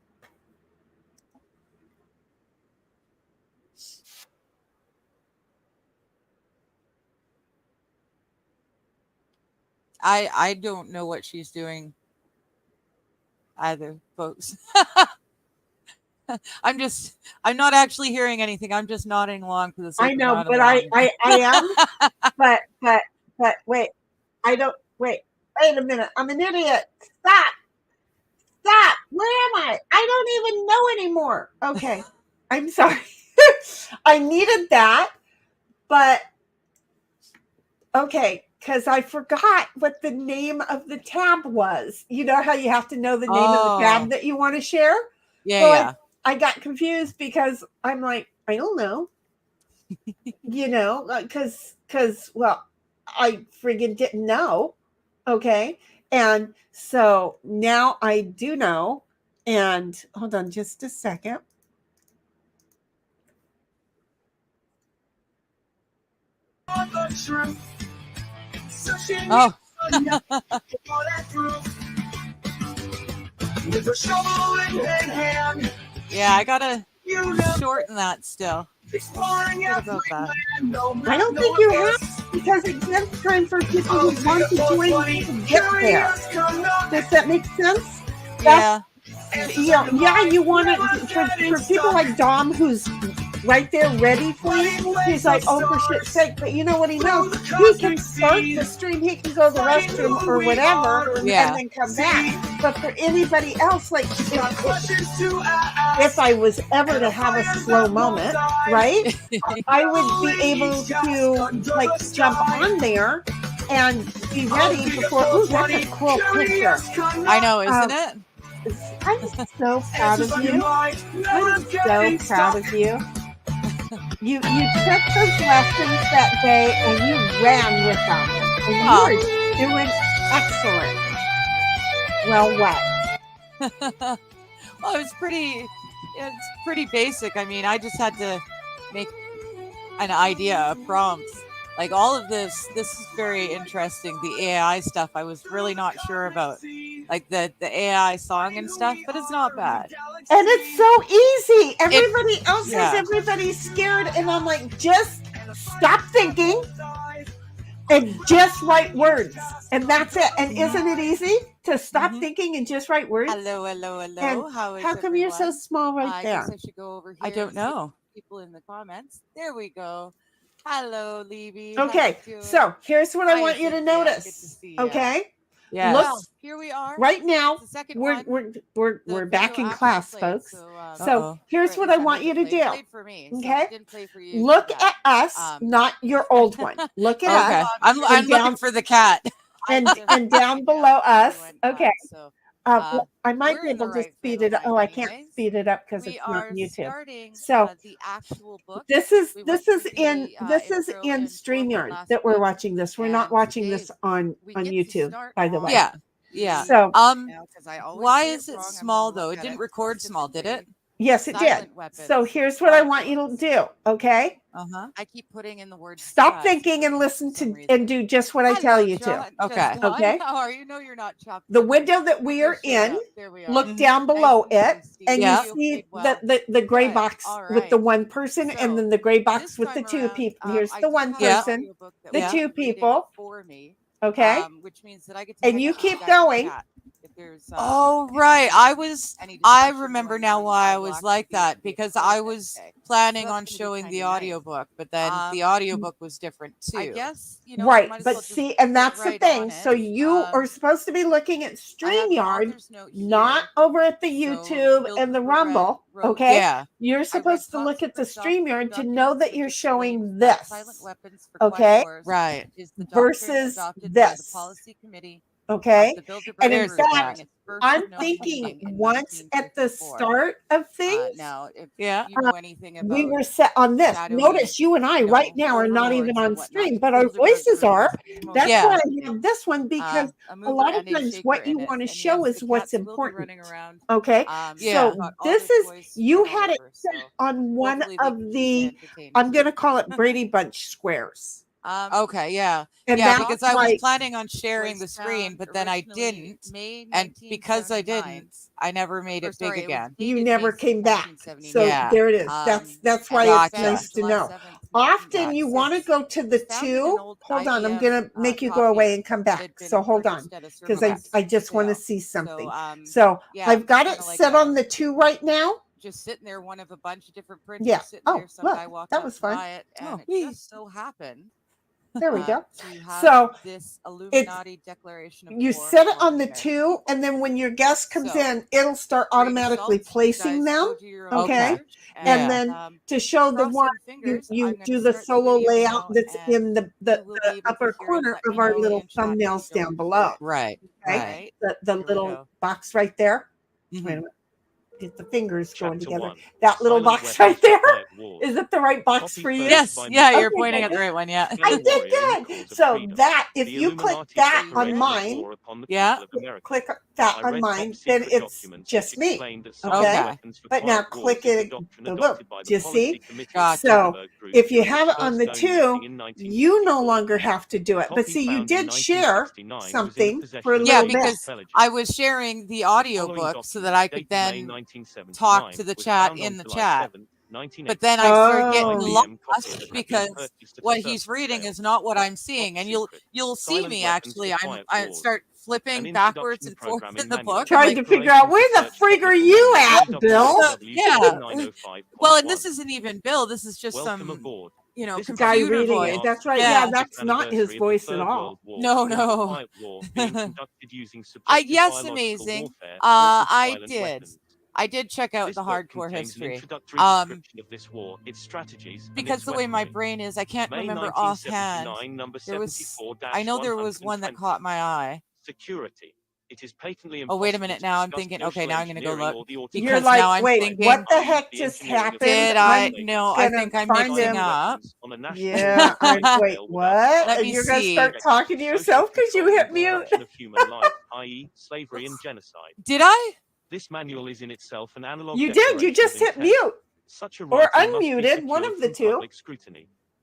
I don't know what she's doing either, folks. I'm not actually hearing anything. I'm just nodding along for the sake I know, of but I am. but wait. Wait a minute. I'm an idiot. Stop. Where am I? I don't even know anymore. Okay. I'm sorry. I needed that, but okay, because I forgot what the name of the tab was. You know how you have to know the name of the tab that you want to share? Yeah. I got confused because I'm like, I don't know. Because I friggin' didn't know. Okay. And so now I do know. And hold on just a second. Oh. Yeah, I gotta shorten that still. What about that? I don't think you have, because it gives time for people who want to join to get there. Does that make sense? Yeah. You want it for people like Dom, who's right there ready for you. He's like, oh, for shit's sake. But you know what he knows? He can start the stream. He can go to the restroom or whatever and then come back. But for anybody else, like, if I was ever to have a slow moment, right, I would be able to, like, jump on there and be ready before. Ooh, that's a cool picture. I know, isn't it? I'm so proud of you. I'm so proud of you. You took those lessons that day and you ran with them. And you are doing excellent. Well, what? Well, it's pretty basic. I mean, I just had to make an idea of prompts. Like, all of this is very interesting. The AI stuff, I was really not sure about. Like the AI song and stuff, but it's not bad. And it's so easy. Everybody else says everybody's scared. And I'm like, just stop thinking and just write words. And that's it. And isn't it easy to stop thinking and just write words? Hello. And How is how come you're so everyone? small right I there? guess I should go over here. I don't and see know. people in the comments. There we go. Hello, Levy. Okay, so here's what I want you to notice. Okay, Yes. Well, here we are. right now The second we're one. we're back video in actually class, played, folks. So So here's or what at I least want hope you it to played. do. It played for me. So if Okay? it didn't play for you, Look too bad. at us, not your old one. Look at Okay. us I'm and looking down for the cat. and just down right below now, us. everyone, Okay. So I might we're be in the able to right speed frame it of up. Oh, mind I can't anyways. speed it up because We it's not are on YouTube. starting So the actual book. this is We went this is through in the this is intro in and foreword StreamYard last that we're week, watching this. We're not and watching this today on we get to YouTube, start by the way. Yeah. Yeah. So now, 'cause I always Why say is it wrong, I'm small gonna though? look It at didn't it record small, did it? yes, it did. Silent So weapons, here's what I sharp want you to ones. do. Okay, I keep putting in the word stop stud thinking and for listen some to reason. and do just what I tell Hello, you to. Okay. Just Dawn. Okay. How are you? No, you're not chopped. The window that we are Just showed in, up. There we are. look Mhm. down below Nice and it, tasty. and Yeah. you You see played well. the gray Good. box All with the right. one person, and So then the gray box this with the time two around, people. Here's I the do one have an Yeah. person, audiobook that the will two be reading people. for me, Okay, which means that I get to and hang you out with you keep guys in going. chat. If there's Oh, any right. any I discussion remember going now on, why I will was actually like be able to that be a because part I of it was today. planning So that's on gonna be showing the kinda nice. audiobook, but then the audiobook was different I too. guess we Right, might as but well just see, and get that's the right thing. on So it. you are supposed to be looking at I have the StreamYard, author's note not here. over at the So YouTube Bill and the Cooper Rumble. wrote, Okay, Yeah. you're I read supposed to top look at the secret StreamYard to know documents that which you're explain showing that silent this. weapons for quiet Okay, wars Right. is the doctrine versus adopted by the this. policy committee Okay, of the and Bilderberg in There's the Group cat. during its first I'm known thinking meeting in once at the 1954. start of things, Now, if Yeah. you know anything we about were set on this. shadowy, Notice you and I right now are not even overlords and on whatnot, stream, the but our Bilderberg voices Group are. is the most That's Yeah. why I interesting, have this one because a a mover lot of and a times shaker what you in it. want to And show yes, is the what's cats will be important. running around. Okay, Yeah. so Got all this their is toys you spread all had it over, set so on one hopefully they of can keep the, you entertained I'm going too. to call it Brady Bunch squares. Okay, yeah. And Yeah, that's because I was why planning on sharing Was the screen, found but then I originally didn't. May And because I 1979. didn't, I never made Or it big sorry, it was again. you dated never May came back. So 1979. Yeah. there it is. That's And why it was it's found nice to July know. 7th, Often you want to 1996. go to It the was found in an two. old Hold on, I'm IBM going to make you go copy away and come that back. had been So hold on, purchased at a because surplus I just want to sale. see something. So So yeah, I've got kinda it like set a on the two right now. just sitting there, one of a bunch of different printers Yeah. sitting Oh, there. Some look, guy walked that up was to fun. buy it, and Oh, it yay. just so happened There we go. to have So this it's Illuminati Declaration of you War set it on on the American two, people. and then when your guest comes So in, it'll start grain of automatically salt, you placing guys them. go do your own Okay, research, and Yeah. then to show the one crossing fingers, you I'm going do to the start the solo video layout now, that's in and the you will be able to upper hear and corner let of me our know little in chat if you thumbnails don't down below. hear it. Right. Okay, Right. the Here we little go. box right there. Wait a Mhm. minute. Get the fingers going Chapter together. 1. That little Silent box weapons right for there. quiet wars. Is it the right box Copy for you? first Yes. by Yeah, Mr. you're Okay, pointing at good. the right one. Yeah. I Fellow did warrior in the good. cause of So freedom. that if The you click Illuminati that on Declaration of mine, War upon the Yeah. people of America. click that I on read mine, top then secret it's documents just which me. explained that silent Okay, weapons for but now quiet wars click is the it. doctrine Boom, boom. adopted by Do the you policy see? committee of Gotcha. the So Bilderberg Group if you during have its it on first the known two, meeting in you no 1954. longer have to do it. But Copy see, you found in did share 1969 was in the something possession for a of Yeah, little James bit. because Spellinger. I was sharing the The following audiobook so that document, I could dated May then 1979, talk to the was chat found in on the July chat. 7, But then I started getting Oh, IBM copy lost that had been because purchased at a what he's surplus reading sale. is not what I'm Top seeing, and secret. you'll see Silent me weapons actually. for quiet I wars. start An flipping backwards introduction and forth programming in the manual. book. I'm trying like, to figure out where the Research frig are technical you manual, at, Bill? yeah. Well, and this 905.1. isn't even Bill. This is just Welcome some, aboard. you know, This Guy computer reading voice. it. That's right. Yeah. Yeah, that's not his voice at all. War, No, called the no. Quiet War, being conducted using Yes, biological amazing. warfare I with did. weapons. I did check out This the book hardcore contains an history. introductory description of this war, its strategies, and Because its the way my weaponry. brain is, I can't May remember offhand. 1979, number There was, 74 I know there was one that caught my eye. Security. It is patently Oh, wait a impossible minute. to Now I'm discuss thinking, social okay, now I'm going to go engineering look. or the You're Because alternative now like, I'm wait, thinking, what the i.e. heck the just engineering of happened? did silent I? I'm weapons. No, I gonna think I'm find mixing him. up. Weapons on a national Yeah, and global wait, scale without what? Let violence. me You're gonna see. start talking to Social yourself because you control hit and mute. destruction of human life, i.e. slavery and genocide. Did I? This manual is in itself an analog You did. You declaration just of hit intent. mute Such a or writing must be unmuted, one secured of the from two. public scrutiny.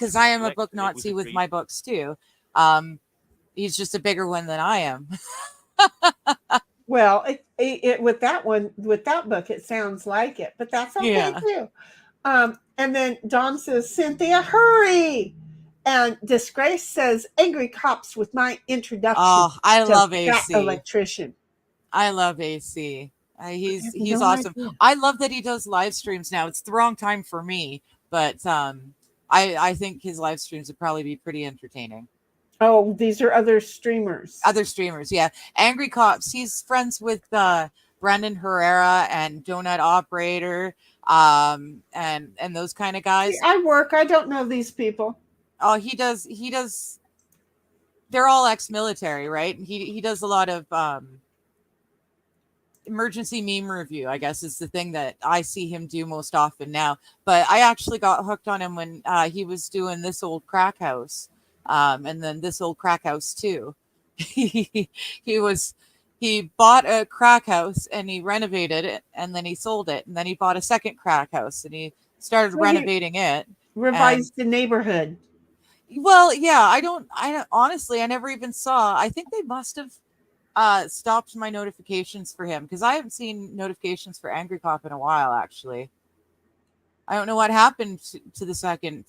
because I am a reflect book that it was Nazi with agreed- my books too. He's just a bigger one than I am. Well, it with that one, with that book, it sounds like it, but that's okay Yeah. too. And then Dawn says, Cynthia, hurry. And Disgrace says, angry cops with my introduction Oh, I to love Fat AC. Electrician. I love AC. He's have he's no awesome. idea. I love that he does live streams now. It's the wrong time for me, but I think his live streams would probably be pretty entertaining. Oh, these are other streamers. Other streamers, yeah. Angry Cops. He's friends with Brandon Herrera and Donut Operator. and those kind of guys. I work. I don't know these people. Oh, he does. They're all ex-military, right? He does a lot of emergency meme review, I guess, is the thing that I see him do most often now. But I actually got hooked on him when he was doing This Old Crack House, and then This Old Crack House 2. He bought a crack house and he renovated it, and then he sold it, and then he bought a second crack house and he started renovating it. Revised the neighborhood. Well, yeah, I don't honestly, I never even saw. I think they must have stopped my notifications for him, because I haven't seen notifications for Angry Cop in a while, actually. I don't know what happened to the second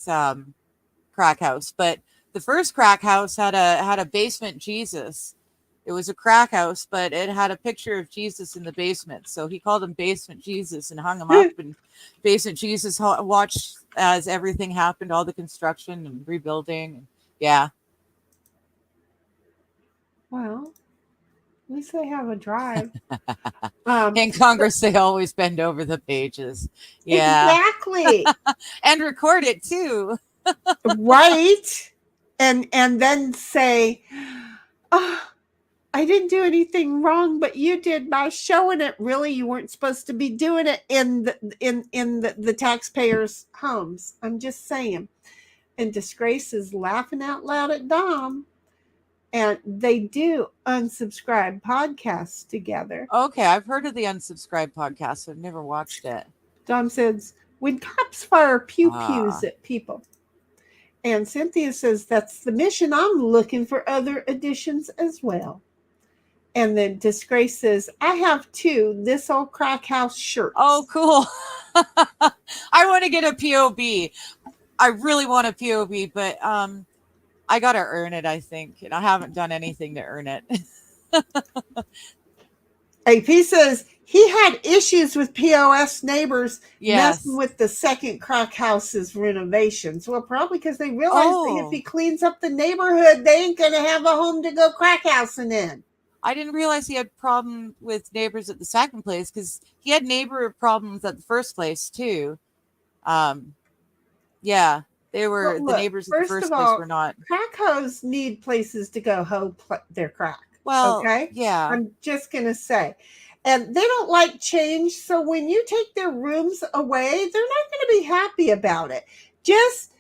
crack house, but the first crack house had a basement Jesus. It was a crack house, but it had a picture of Jesus in the basement. So he called him Basement Jesus and hung him up. And Basement Jesus watched as everything happened, all the construction and rebuilding. Yeah. Well, at least they have a drive. In Congress, they always bend over the pages. Yeah. Exactly. And record it too. Right. And then say, oh, I didn't do anything wrong, but you did by showing it. Really, you weren't supposed to be doing it in the taxpayers' homes. I'm just saying. And Disgrace is laughing out loud at Dom. And they do unsubscribe podcasts together. Okay, I've heard of the Unsubscribed podcast. I've never watched it. Dom says, when cops fire pew-pews at people. And Cynthia says, that's the mission. I'm looking for other additions as well. And then Disgrace says, I have 2 This Old Crack House shirts. Oh, cool. I want to get a POB. I really want a POB, but I got to earn it, I think. And I haven't done anything to earn it. AP says, he had issues with POS neighbors messing with the second crack house's renovations. Well, probably because they realized that if he cleans up the neighborhood, they ain't going to have a home to go crack housing in. I didn't realize he had problem with neighbors at the second place, because he had neighbor problems at the first place too. Yeah, they were the neighbors at the first place were not. Crack hoes need places to go hoe their crack. Well, okay, yeah. I'm just gonna say, and they don't like change. So when you take their rooms away, they're not going to be happy about it. Just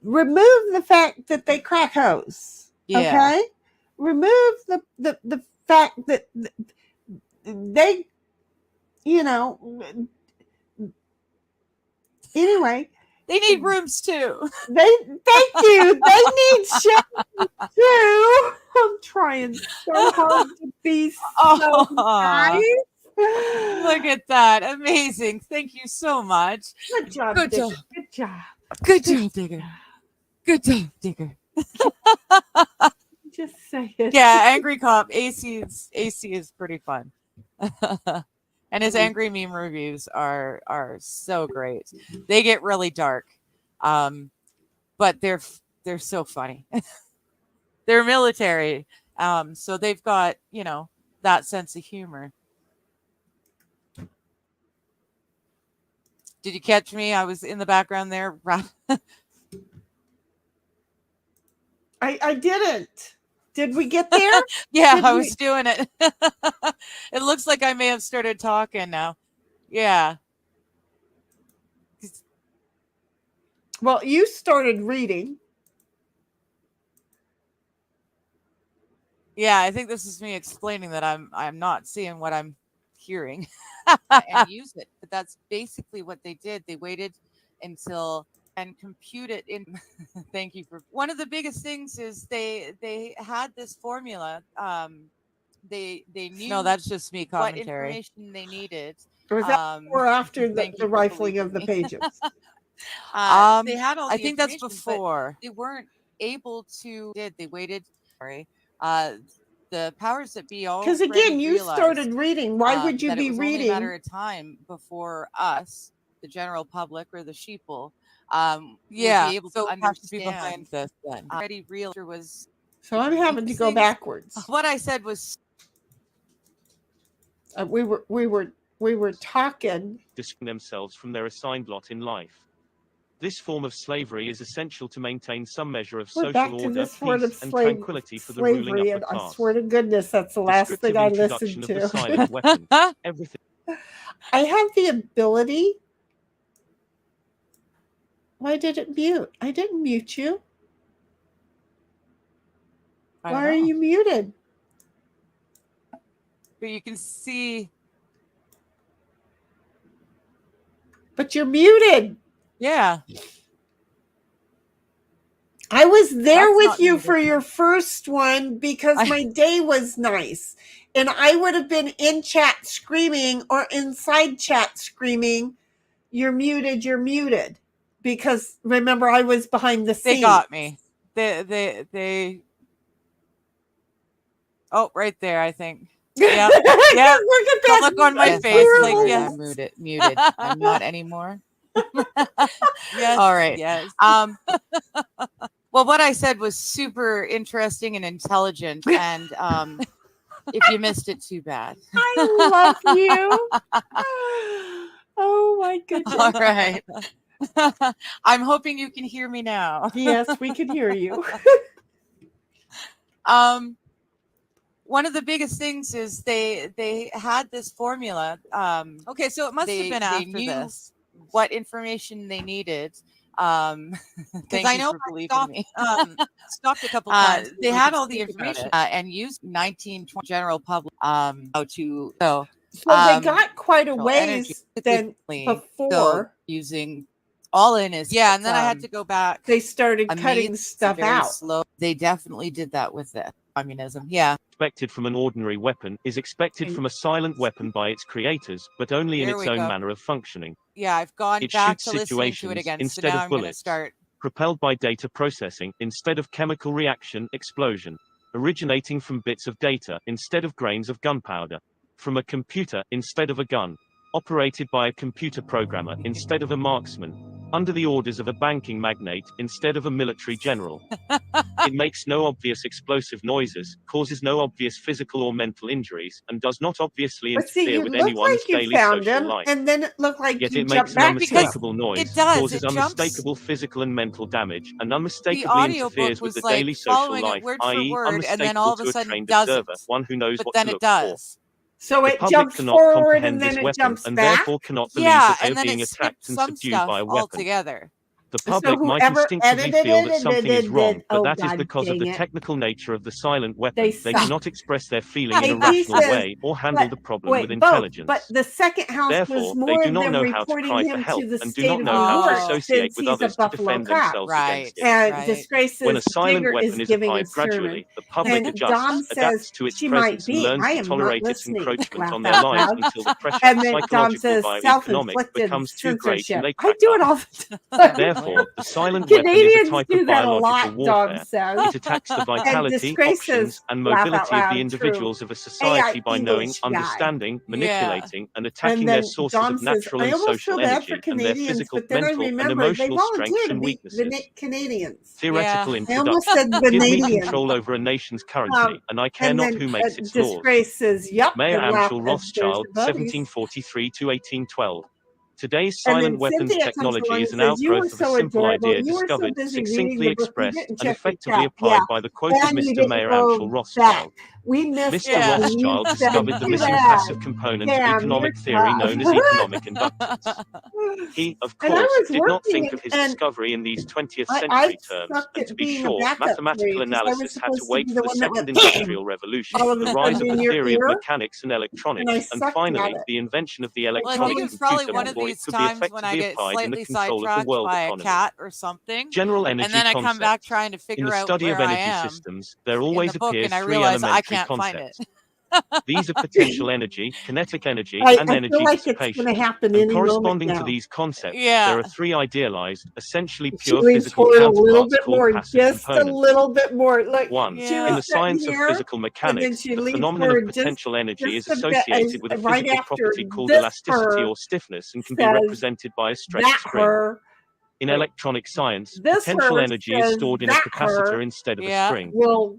remove the fact that they crack hoes. Yeah. Okay. Remove the fact that they, anyway, they need rooms too. Thank you. They need shelter too. I'm trying so hard to be so nice. Look at that. Amazing. Thank you so much. Good job, Good Digger. job. Good job. Good job, Digger. Good job, Digger. Just say it. Yeah, Angry Cop. AC is pretty fun. And his angry meme reviews are so great. They get really dark. But they're so funny. They're military. So they've got, that sense of humor. Did you catch me? I was in the background there. I didn't. Did we get there? Yeah, I was doing it. It looks like I may have started talking now. Yeah. Well, you started reading. Yeah, I think this is me explaining that I'm not seeing what I'm hearing and use it. But that's basically what they did. They waited until and compute it in. Thank you for one of the biggest things is they had this formula. They knew. No, that's just me commentary. What information they needed. Or was that before or after the rifling of the pages? They had all. I think that's before. They weren't able to. They waited. Sorry. The powers that be all. Because again, you started reading. Why would you be reading? Only a matter of time before us, the general public or the sheeple, yeah, be able to understand behind this. Then already real was. So I'm having to go backwards. What I said was. We were we were talking. Disconnect themselves from their assigned lot in life. This form of slavery is essential to maintain some measure of We're back social to order, this word peace, of and tranquility for the ruling slavery, upper and I class. swear to goodness, that's the last thing Descriptive I introduction listened of the to. silent weapon. Everything. I have the ability. Why did it mute? I didn't mute you. Why are you muted? But you can see. But you're muted. Yeah. I was there That's with not you muted. for your first one because my day was nice. And I would have been in chat screaming or inside chat screaming, you're muted. Because remember, I was behind the scenes. They got me. They. Oh, right there, I think. Yeah. Yeah. Yeah. Look at The that. look on my Yes, face, I'm like, muted. yes. I'm muted. I'm not anymore. Yes. All right. Yes. Well, what I said was super interesting and intelligent, and if you missed it, too bad. I love you. Oh my goodness. All right. I'm hoping you can hear me now. Yes, we can hear you. One of the biggest things is they had this formula. Okay, so it must have been they after knew this. what information they needed. Because Thank I you know for I believing stopped, me. stopped a couple times. They so I had could all the speak about information it. and used 1920 general public how to So they got quite a energy ways than so before. using all in is Yeah, and then I had to go back. They started amazing, cutting stuff very out. slow. They definitely did that with the communism. Yeah. Expected from an ordinary weapon is expected from a silent weapon by its creators, but only in Here its we own go. manner of functioning. Yeah, I've gone It back shoots to listening to it situations again. So instead now of I'm going to bullets. start. Propelled by data processing instead of chemical reaction explosion. Originating from bits of data instead of grains of gunpowder. From a computer instead of a gun. Operated by a computer programmer instead of a marksman. Under the orders of a banking magnate instead of a military general. It makes no obvious explosive noises, causes no obvious physical or mental injuries, and does not obviously But see, interfere you with look anyone's like you daily found social him, life. and then it looked like Yet you it jumped makes an back to him. unmistakable noise, it does. causes It jumps. unmistakable physical and mental damage, and The unmistakably audiobook interferes with was the like daily social following life, it word for i.e., word, and then all unmistakable of a to a sudden trained doesn't. observer, one who knows But what then to it look for. does. So The it public jumps cannot forward comprehend and then this it weapon, jumps and back. therefore cannot believe Yeah, that they and are then being it skipped attacked and some subdued stuff by a weapon. altogether. The So public might whoever instinctively edited feel it that and something is wrong, but oh that is God because of dang the it. technical nature of the silent weapon. They They suck. cannot express their feeling in Hey, a Dee rational says, way or handle the problem with wait, both. intelligence. But the second house Therefore, was they more do of not them know how to reporting cry for him help to the and do state not of know New how to York associate since with he's a others to Buffalo defend cop. themselves Right. against it. And Right. Disgrace's When a silent Digger weapon is is giving applied a sermon. gradually, the public And adjusts, Dom says adapts to its she might presence, and be. learns I to am tolerate not its listening. encroachment Laugh on their out lives loud. until the pressure, And then Dom psychological says while economic, self-inflicted becomes too great and censorship. they I crack do it up. all the time. Therefore, the silent weapon is a Canadians type do of that a biological lot, Dom warfare. says. It attacks the And vitality, Disgrace options, says, and laugh out mobility of the loud, true. individuals of a AI society by knowing, English guy. understanding, Yeah. manipulating, and And attacking their then sources Dom of says, natural I and almost social feel bad for energy and their Canadians, physical, but then I mental, and remember they emotional strengths volunteer to and be weaknesses. the Canadians. Theoretical Yeah. I almost introduction. said Give me Vanadian. control over a nation's currency, and I care And not then who makes its laws. Disgrace says, yep, Mayor and laugh Amschel as there's Rothschild, your buddies. 1743 to 1812. Today's And silent then weapons Cynthia comes technology along is and an says, you were outgrowth of a so simple adorable. idea You were so discovered, busy reading succinctly the book, you expressed, didn't and check your effectively chat. applied Yeah. by the quoted And you Mr. didn't Mayor go Amschel back. Rothschild. We missed Mr. it when you Rothschild said discovered the too missing bad. passive component of Damn, economic you're theory known as tough. economic inductance. He, of And I course, was did not think working, of his and discovery in these 20th I century terms, sucked and to at be being a sure, backup for you mathematical because I was analysis had to supposed to wait be for the the one that Second went Industrial Revolution, all of the a rise sudden of in the your theory of ear, mechanics and and I electronics, and sucked at finally, it. the invention of the Well, I electronic think it's probably computer one of before it these could be times when I effectively get applied in the slightly control of the sidetracked world by a economy. cat or something, General and energy then I come back concepts. trying to In figure the out study of where I energy am systems, there in always the book, appears and I three realize I elementary can't find concepts. it. These are potential energy, kinetic energy, I and feel energy like it's dissipation. going to happen And any moment corresponding to now. these concepts, Yeah. there are three idealized, essentially She pure leans physical forward a little counterparts bit called more, passive just a components. little bit more. Look, 1. she Yeah. In was the science sitting of here, physical and then mechanics, she the leans phenomenon of forward just potential energy is a bit, associated with a right physical after property called this elasticity her or stiffness and can be says represented by a stretched that spring. her. In Wait, electronic science, this potential her energy is says stored in a that capacitor her instead of a Yeah. spring. will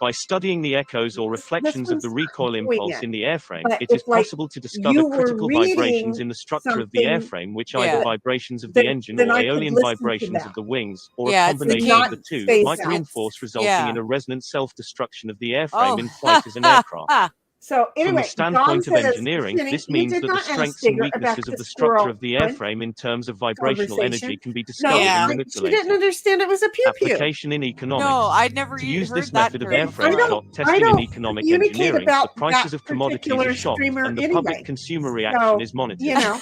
By studying the echoes or reflections of the one's recoil not doing impulse it. in the airframe, But it is it's like possible to discover you were critical vibrations reading in the structure of the something airframe, which Yeah. either vibrations of the engine then or I could aeolian listen to vibrations of that. the wings, or Yeah, a it's the combination of the cadence. two, Space might out. reinforce, resulting Yeah. in a resonant self-destruction of the airframe Oh, in flight as an aircraft. So From the anyway, Don standpoint of says, engineering, Jenny, this you means did that the not ask strengths and Digger about weaknesses the of the structure squirrel of the one airframe in terms of vibrational energy conversation. can be No, discovered Yeah. and she didn't manipulated. understand it was a pew pew. Application in economics. no, I'd never To use heard this that method of term I airframe before. shock I testing in don't economic communicate engineering, the about prices that of commodities particular are shocked streamer and the public anyway. consumer reaction is monitored. You know,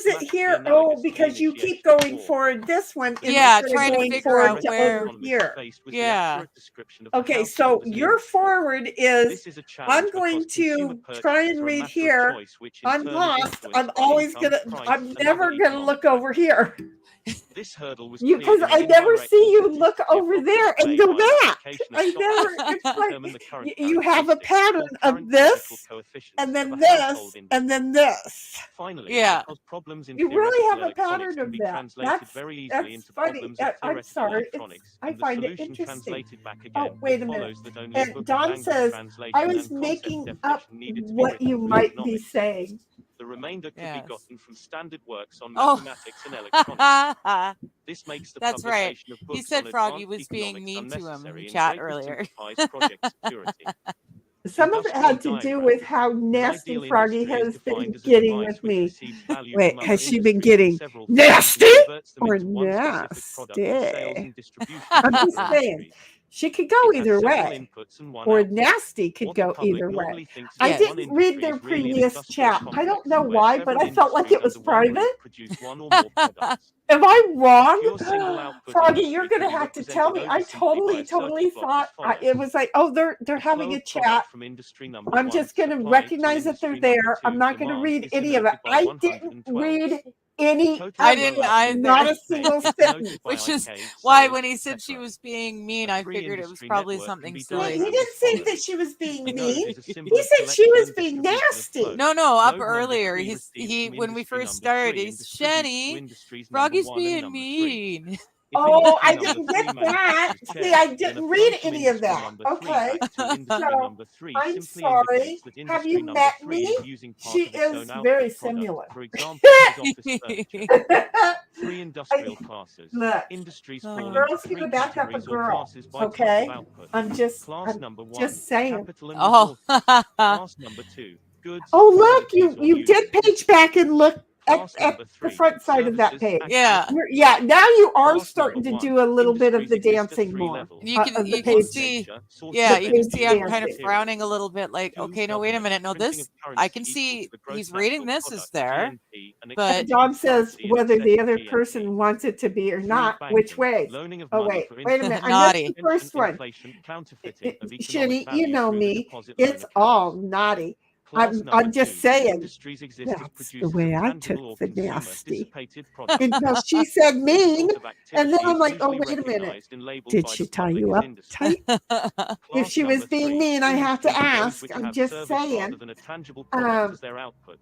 is it mathematically here? analogous Oh, to the because you keep initiation of going war. forward this one Yeah, instead of trying to going figure forward out to where- over here. Faced with the Yeah. accurate description of the Okay, household so as an your industry. forward is This is a challenge I'm because going consumer to try purchases and are a read matter of here. choice, which in I'm turn is lost. influenced I'm by always income, gonna. price, I'm and never other gonna economic look over here This hurdle was because cleared in I an never indirect see and you look statistically over approximate there and way go by the back. application of I stock never. prices It's to like determine the current you have a characteristics or pattern of current physical this, coefficients and of then a this, household index. and then this. Finally, Yeah. because problems in You really theoretical have a electronics pattern can of be that. translated very easily into Funny. problems of I'm theoretical sorry. electronics, I and the find it solution interesting. translated back Oh, again, wait it a minute. follows that only a And book of Don language says, translation I was and concept making definition up needed to be what written you for might be economics. saying. The remainder could Yes. be gotten from standard works on Oh. mathematics and electronics. This makes the That's right. publication of He books said on Froggy advanced was being economics mean to him unnecessary in and chat greatly earlier. simplifies project security. Some of it had to do with how nasty Froggy has been getting with me. Wait, has she been getting nasty or nasty? I'm just saying, she could go either way, or nasty could go either way. I Yes. didn't read their previous chat. I don't know why, but I felt like it was private. Am I wrong? Froggy, you're going to have to tell me. I totally thought it was like, oh, they're having a chat. I'm just going to recognize that they're there. I'm not going to read any of it. I didn't read any. I didn't either. Not a single sentence. Which is why when he said she was being mean, I figured it was probably something He silly. didn't say that she was being mean. He said she was being nasty. No, up earlier. He when we first started, he's Shenny, Froggy's being mean. Oh, I didn't get that. See, I didn't read any of that. Okay. So, I'm sorry. Have you met me? She is very similar. For example, three industrial classes. Look, Industries a fall girl's into gonna three back up a categories or girl, classes by type okay? of output. I'm just Number one, just saying. capital and Oh, resources. Class number two, goods. Oh, look, commodities or you did uses. page back and look Class at number the three, front side of that services, page. yeah. Yeah, now you are Class starting to number do a little bit of the industries exist at dancing three more. levels. You can of the you can page. see Sources yeah, of you can page see I'm dancing. kind of frowning a little bit like, Two, okay, no, wait a minute. No, printing this of I can currency see equals the gross he's reading national this is product, there, GNP, and but And Dom says currency in whether the excess other of person GNP. wants it to be or Three, not, which banking, way? loaning of Oh, money wait, for wait a minute. I Naughty. missed the first one. inflation, counterfeiting of economic Shinny, value you know through the me. deposit loan It's accounts. all naughty. Class I'm number just two, saying. industries exist as That's the producers way of I tangible or took the consumer nasty. dissipated products. Until she said This mean, sort of and then activity I'm is like, oh, usually wait a minute. recognized and labeled Did by she the tie public you as up industry. tight? If Class she was number being three, mean, I have to industries are those ask. which I'm have just service rather saying. than a tangible product as their output.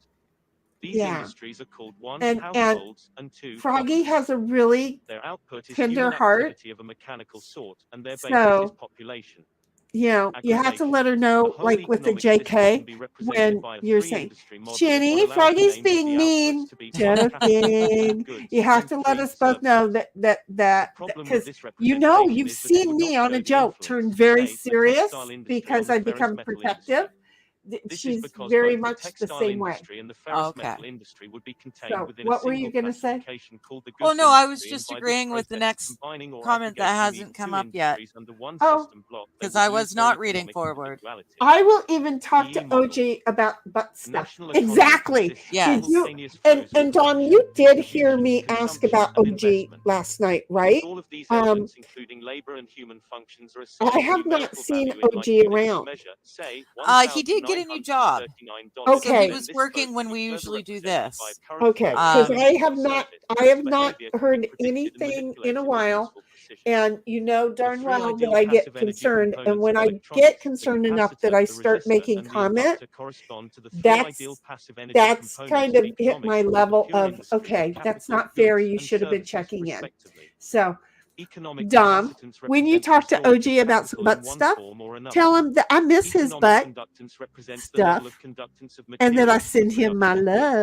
These Yeah. industries are called one, And households, and two, Froggy governments. has a really Their output is tender human heart. activity of a mechanical sort, and their basis So, is population. you know, you have to Aggregation. let her The know, whole like with the economic system JK, can be represented when by a you're free saying, industry model Shinny, that allows the Froggy's names of being the mean. outputs to be capital Joking. goods You have to and let free us both know services. that The problem with because this you know representation you've is that it seen would me not on a show the joke influence turn of, very say, the serious textile industry because on I the ferrous become metal protective. industry. This is She's because very both the much the textile same way. industry and the ferrous Okay. metal industry would be contained So, within a what were single you going to say? classification called the Oh goods no, I was industry, and just by this agreeing with the process, next combining or comment that aggregating these hasn't come two up yet industries under one Oh. system block, they because would I lose was their not reading economic forward. individuality. I will even talk to PE model. OG about butt The stuff. national economy Exactly. consists of Yes. Did you? simultaneous And flows of and Dawn, production, you did hear distribution, me ask consumption, about and OG investment. last night, If right? all of these elements, including labor and human functions, are assigned I a have not numerical seen value in like OG units of around. measure, say He did get a new job. $1,939, So Okay. he then was this working flow when could be we further usually do represented by a this. current Okay, flow because of I have service. not This heard behavior can be anything predicted and in a manipulated with while, useful precision. and you know The darn three well that ideal I get passive energy concerned, and components when of I get electronics, the concerned enough that capacitor, I the start resistor, making and the comment, inductor correspond to the three that's ideal passive energy that's components kind of of hit my economics for the level pure of industries of okay, that's capital, not fair. goods, You and should have been services, checking in. respectively. So, Economic Dom, capacitance when you represents talk the to storage of OG about some capital in butt one stuff, form or another. tell him that I miss his Economic butt conductance represents the stuff, level of conductance of and that I materials for the send him my production of goods.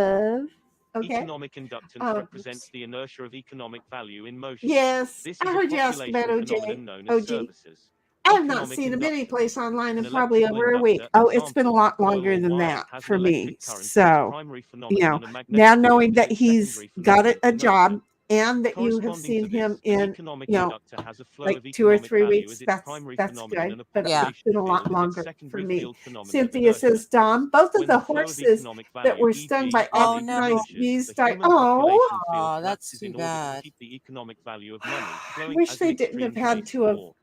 love. Okay. Economic inductance represents the inertia of economic value in motion. Yes, This I is a heard you ask about population OJ. phenomenon known as OG. services. I have not Economic seen him any inductance. place online in An probably electrical over a week. inductor, Oh, it's been a example, lot coil longer or than wire, that has for an me. electric current as its So, primary you phenomenon know, and a magnetic now field knowing as that its he's secondary got phenomenon, a job inertia. and that you have Corresponding seen to this, him an in, economic you know, inductor has a flow like of 2 or economic 3 value weeks, as its that's primary phenomenon good, and a but Yeah. it's been a lot field as its longer for secondary me. field phenomenon of Cynthia inertia. says, Dom, both of When the the flow of horses economic that value, were stung e.g., by Oh, energy, no. Africanized diminishes, bees the died. human Oh, population field Oh, that's collapses too in order to bad. keep the economic value of money I flowing wish as they in didn't have extreme had cases to have war.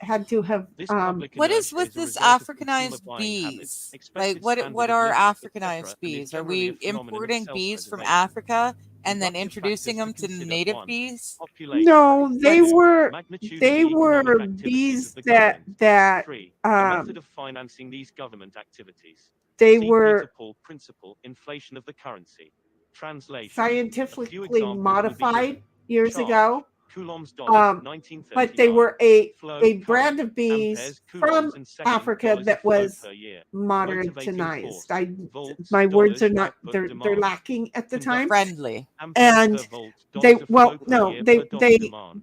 This public What is inertia with is a this result of consumer Africanized buying habits, bees? expected Like, what standard of are living, Africanized etc., and is bees? Are generally a we phenomenon of importing bees from self-preservation. Africa and then Inductive introducing factors to them to consider: native 1. bees? Population. No, they 2. were Magnitude of they the were economic activities bees of the that government. 3. The um method of financing these government activities. they See were Peter Paul Principle, Inflation of the Currency. Translation. A few scientifically examples will be modified given. years Charge. ago. Coulombs dollars, 1939. But they were Flow, a brand current, of bees amperes, from coulombs, and second, Africa dollars that of flow was per year. modernized. Motivating force. Volts, My words dollars, are not output, they're demand. lacking at the time. Friendly. Amperes And per volt, they dollars of flow per no year they per dollar demand.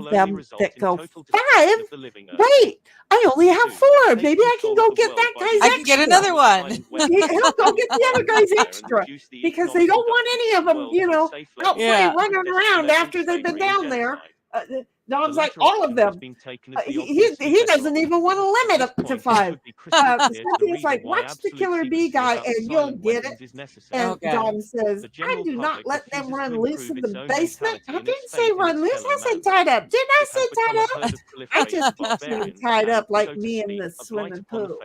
will only them result that in go, total destruction 5? of the living earth. Wait, I only have 2. 4. Take Maybe I can control go of the get world that by guy's I can get extra. another one. He'll go get the other guy's extra because they don't want any of them, out free Yeah. running around after they've been down there. Dom's like, all of them. He doesn't even want to limit it to 5. Cynthia's like, watch the killer bee guy and you'll get it. And Okay. Dom says, I do not let them run loose in the basement. I didn't say run loose. I said tied up. Didn't I say tied up? I just picture him tied up like me in the swimming pool.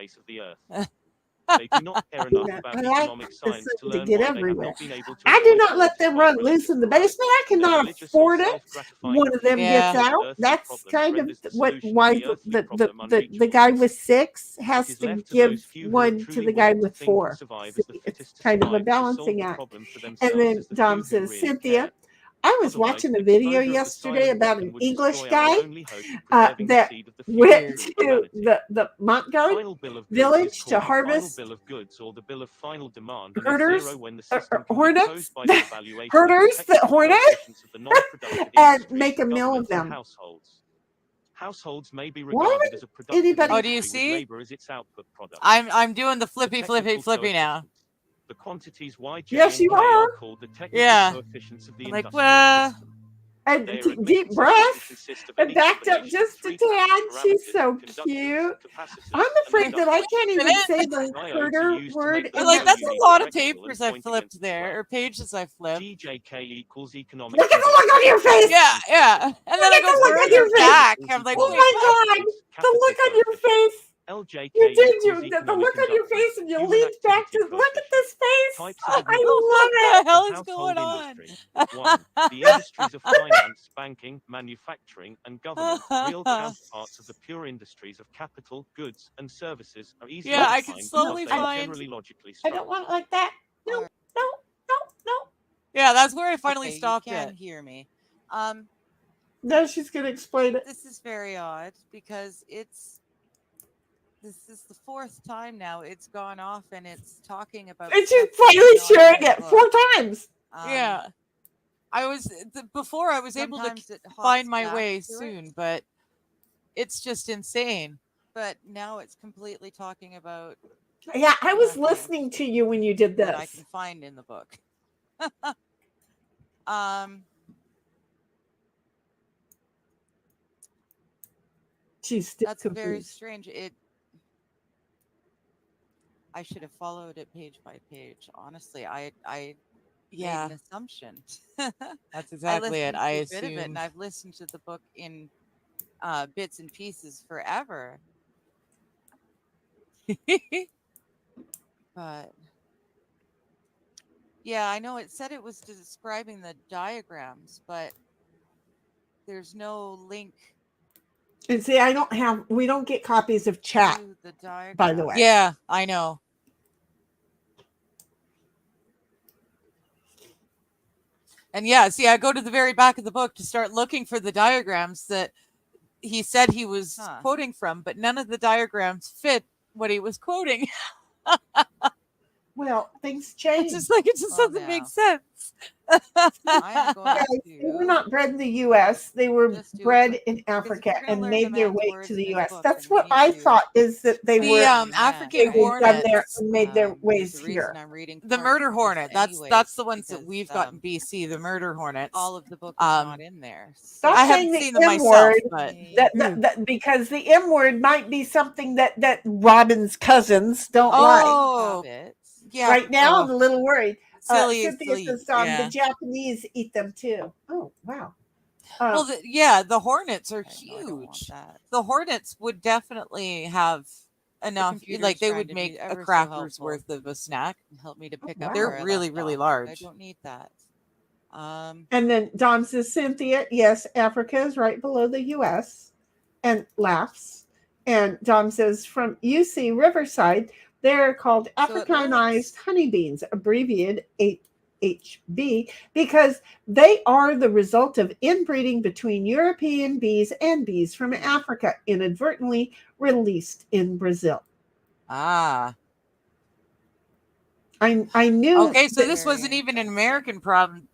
They do not care enough Yeah, about I like economic the science to sun to learn get why they have everywhere. not been able to I do avoid not let them run loose in the basement. I Their cannot religious or afford it. self-gratifying One of them Yeah. gets out. earthly That's problem kind of renders the what solution why of the earthly problem the unreachable. guy with 6 It has is to left to give those few who are one to truly the guy willing to with think and 4. survive See, as the it's fittest to kind of a survive, to solve balancing the act. problem for And themselves then as the Dom few who says, really Cynthia, care. I was Otherwise, watching a video exposure of the yesterday silent about weapon an would English destroy our guy only hope of preserving the that seed of the went future to true humanity. the Montgomery Final bill of goods is village to called the final harvest bill of goods or the bill of final demand and is herders, zero when the system can be hornets, closed by the evaluation of the herders that technical hornet, coefficients of the non-productive and industries, make a meal of governments, and them. households. Households may be Why regarded would as a productive anybody? Oh, do you industry with see? labor as its output product. I'm doing the The flippy technical now. coefficients. The quantities Y, J, Yes, and you K are. are called the technical Yeah. coefficients of the I'm like, industrial well, system. And They are deep admitted to breath consist of and any backed up combination of just a 3 tad. factors, She's parameters, so conductors, cute. capacitors, I'm and afraid that I inductors. can't even minute. say the Diodes are herder used to word make I'm in like, that that's sentence. a lot of electrical and papers I've pointing flipped display. there, or pages I've flipped. GJK equals economic. Look at the look on your face. Yeah. And then I at go the look on further your face. back. I'm like, Oh wait, my what? God, the look on your face. LJK You did equals the economic look on your inductance, face, and you human leaned back to activity look at this face. Types of I What love the hell The is household going on? industry. 1. The industries of finance, banking, manufacturing, and government, real counterparts of the pure industries of capital, goods, and services, are easily Yeah, I can defined slowly because they are find. generally logically it. I don't structured. want it like that. No, Alright. no. Yeah, that's where I finally Okay, stopped you can it. hear me. No, she's gonna explain it. This is very odd because this is the 4th time now it's gone off and it's talking about And she's stuff that's finally not sharing in the it 4 book. times. Yeah, I was before I was able to Sometimes it hops find my back way to it, soon, but it's just insane. but now it's completely talking about Yeah, I was nothing listening to you when you did that I this. can find in the book. She's still That's very confused. strange. I should have followed it page by page. Honestly, I made Yeah, an assumption. that's I exactly it. listened I to a bit of it, and assumed. I've listened to the book in bits and pieces forever. But yeah, I know it said it was describing the diagrams, but there's no link And see, we don't get copies of chat, to the diagram. by the way. Yeah, I know. And yeah, see, I go to the very back of the book to start looking for the diagrams that he said he was quoting from, but none of the diagrams fit what he was quoting. Well, things It's change. just like it just Well, doesn't make now. sense. I am going Guys, they were to not bred in the U.S. They were just do a bred quick, in because if Africa you're going and to learn the made their man's way words to in the this U.S. book, That's then we what need I to thought, is that they The were African they were done there hornets, and made their there's ways a here. reason I'm reading the parts murder of this hornet. That's anyways, the ones that because we've got in BC. The murder hornets. all of the book is not in there. Stop I So saying haven't the seen them M myself, word. but That because the M word might be something that Robin's cousins don't like. oh, habits. yeah. Right now, I'm Oh, a little worried. silly, Cynthia silly. says Yeah. the Japanese eat them too. Oh, wow. Well, the hornets are Okay, no, I don't want huge. that. The hornets would definitely have enough. computer Like is they trying would to make be a ever so cracker's helpful. worth of a snack. Help me to pick up wow. They're where I really, left really off. large. I don't need that. And then Dom says, Cynthia, yes, Africa is right below the U.S. and laughs. And Dom says, from UC Riverside, they're called So it Africanized looks- honeybees, abbreviated HB, because they are the result of inbreeding between European bees and bees from Africa, inadvertently released in Brazil. Ah. I knew. Okay, so that- this wasn't even an American problem.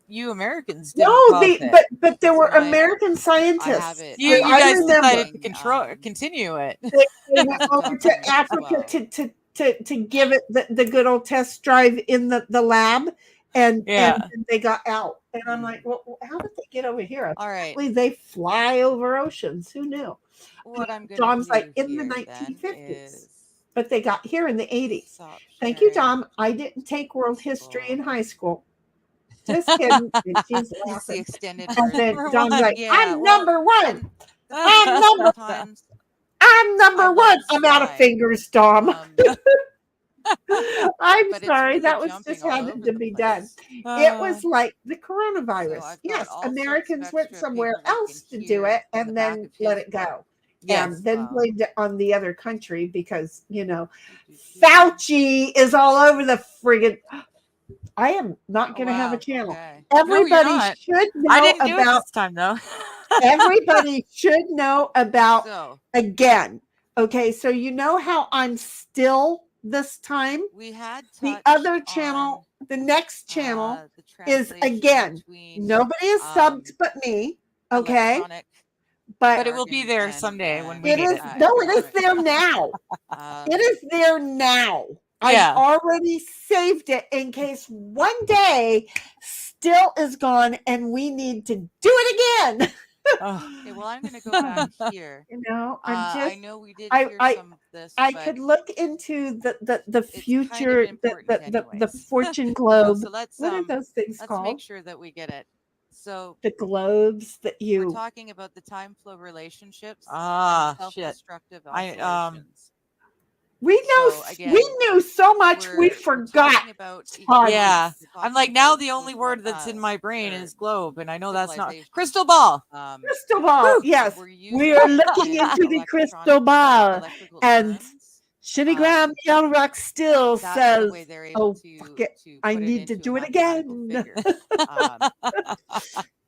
You Americans didn't no, cause it. but there were When American I scientists. have it. You I guys remember. decided to continue it. They went over to documents as Africa well. to give it the good old test drive in the lab, and they got out. And I'm like, well, how did they get over here? All right. Apparently they fly over oceans. Who knew? What I'm going Dom's to do like, in the here then 1950s. is But they got here in the 80s. stop Thank you, sharing Dom. I didn't take world this history book. in high school. Just kidding. And she's This is the laughing. extended And version. then Number Dom's one. like, Yeah, I'm well, number one. and I'm number sometimes I'm number I one. let I'm out of slide. fingers, Dom. I'm But it's sorry. really That was jumping just all had over to the be done. place. It was Uh, like the So coronavirus. I've got Yes, all sorts of Americans went extra somewhere paperwork in else to do here it in the and back then of let his it book go. yes. And then as well. blamed it on the other country because, you know, Do, do, do. Fauci is all over the friggin'. I am not Oh going to have a wow. channel. Okay. No, you're Everybody not. should I know didn't do it about, this time though. everybody should know about So again. Okay, so you know how I'm still this time? we had The touched other on channel, the next channel the is translation again, between nobody is subbed but me. Okay, electronic but But it will be jargon there and someday when we it need is, it. no, it is economic there now. It is there now. I've Yeah. already saved it in case one day still is gone and we need to do it again. Oh, Okay, well, I'm going to go back here. You know, I know we did I- hear I- some of this, I but could look into the it's kind of future, important the anyways. fortune No, globe. so let's What are those things make called? sure that we get it. So The globes that we're you. talking about the time flow relationships and shit. self-destructive I oscillations. We know, So again, we knew so much we we're forgot. talking about Tons. Yeah. we're I'm talking like, now about the only word that's in my brain is globe, and I know that's not civilization. crystal ball. Crystal ball. Woo! Yes, We're we are using looking into the electronic crystal ball, electrical and terms. Shinigram Yelrock still That's the says, way they're able "Oh, to fuck it, to I put it need to into do a it mathematical again." figure.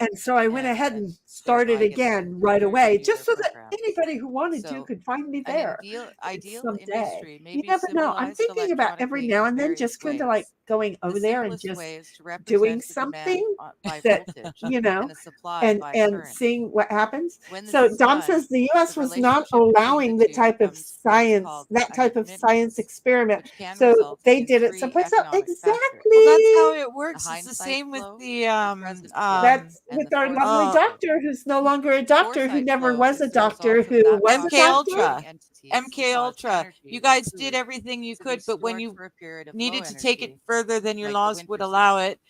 And so I went ahead and And started thereby get them again right to away, do just their so that programs. anybody who wanted to So could find me an there ideal someday. industry, You maybe never know. I'm symbolized thinking about every electronically now in and then just various kind of like ways. going over The there and simplest just way is to doing represent the demand something by that, voltage you know, and the supply by and current. seeing what happens. When this So is Dom done, says the the US was not relationship between allowing the the two type of becomes what is science, called that type of science academics, experiment. which can So result they in did it three someplace else. economic factors: Well, that's how Exactly. it the works. It's the hindsight same with flow, the the present flow, That's and with the our lovely foresight flow. doctor who's no longer a The doctor, who foresight never flow was a is the result doctor, of who that was a MK process doctor. Ultra. allowing entities MK to cause Ultra. energy You or guys did fluid everything you to be could, but when stored you for a period of low needed to take it energy, further than your like the laws winter would season. allow it,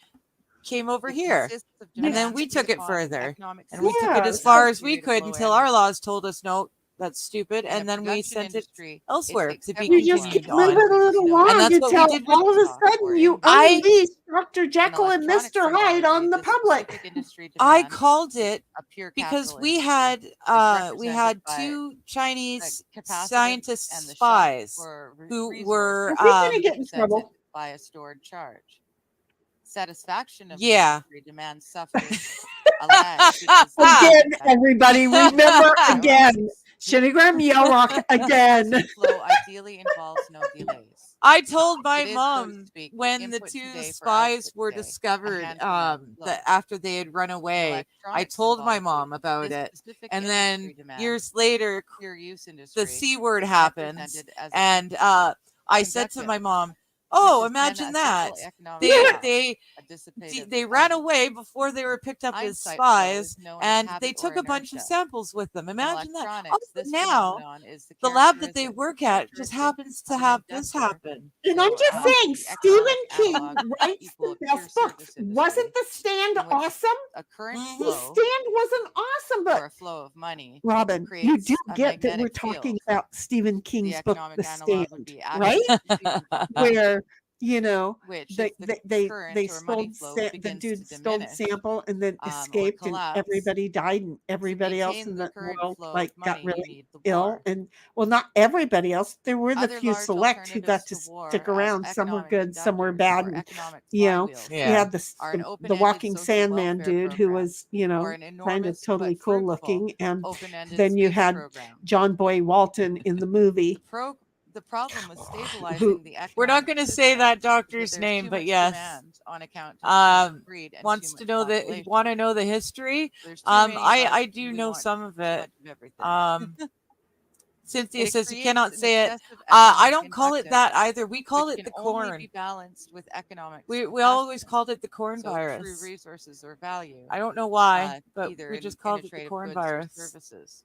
came over It here. consists of And then demands we put took it upon further. economic And we took it Yeah, as systems far in a as we period of could low until our energy. laws told us, no, that's stupid. In a And then we production sent it industry, it elsewhere takes to be you just everyone keep continued moving on. a little to know And along that's what we until did with all of a stock or sudden you I unleash Dr. In Jekyll and electronic Mr. Hyde symbology, on the this public. specific industry I demand called is it a pure because capital we industry. had It's we represented had by two the Chinese capacitive scientist and the shunt spies or who resource were Are we going to get in represented trouble? by a stored charge. Satisfaction of an yeah. industry demand suffers a lag, which is the Again, time factor. everybody, remember No again. axis. Shinigram Yelrock The again. present flow ideally involves no delays. I told my It is, so to mom speak, when the input two today for spies output were today, a discovered hand-to-mouth flow. that after they had run In away, I electronic told my symbology, mom about this it. specific And industry then demand, years later, pure use the industry, C word is happens. represented as a And I said to conductive, my mom, which oh, is then imagine a that. simple economic They law, they a dissipative they ran element. away before they were picked up as Hindsight flow spies, is known as and they habit took or a bunch of inertia. samples with them. In Imagine that. Oh, electronics, but this now phenomenon is the lab that they work at just characteristic happens to of an have this inductor. happen. And I'm So just saying, the Stephen economic King analog would writes equal the a pure best books. service Wasn't industry The Stand in which awesome? a current Mhm. The flow Stand wasn't awesome, but or a flow of money Robin, you creates do a get that we're magnetic talking field. about Stephen The King's book, economic The analog would Stand, be right? accident Where, you know, which, they if the they current or money stole flow the begins dude to stole diminish sample and then or escaped, and collapse, everybody died, and to everybody else maintain in the the current world flow like of got money, you really need the ill. war. And well, not everybody else. There were the Other few large select who got alternatives to to war stick as around. Some were economic good, some were conductors bad, or and economic you know, flywheels we Yeah. had are an the open-ended walking social Sandman welfare dude who program was, you or know, an kind of enormous totally but cool fruitful looking, and open-ended then you space had program. John Boy Walton in the movie, The problem with who stabilizing the We're not economic going to say system that is that doctor's there's name, too but much yes. demand on account of too much greed and too Wants much to know population. want to know the history. There's too many of us I and do we know want some of too it. much of everything. Cynthia It says you creates cannot an say it. excessive I economic don't call it inductance, that either. We call which it can the only be corn. balanced with economic We always capacitance. called it the corn So true virus. resources or value, I don't know why, but either we in just called a it the trade of corn goods or virus. services.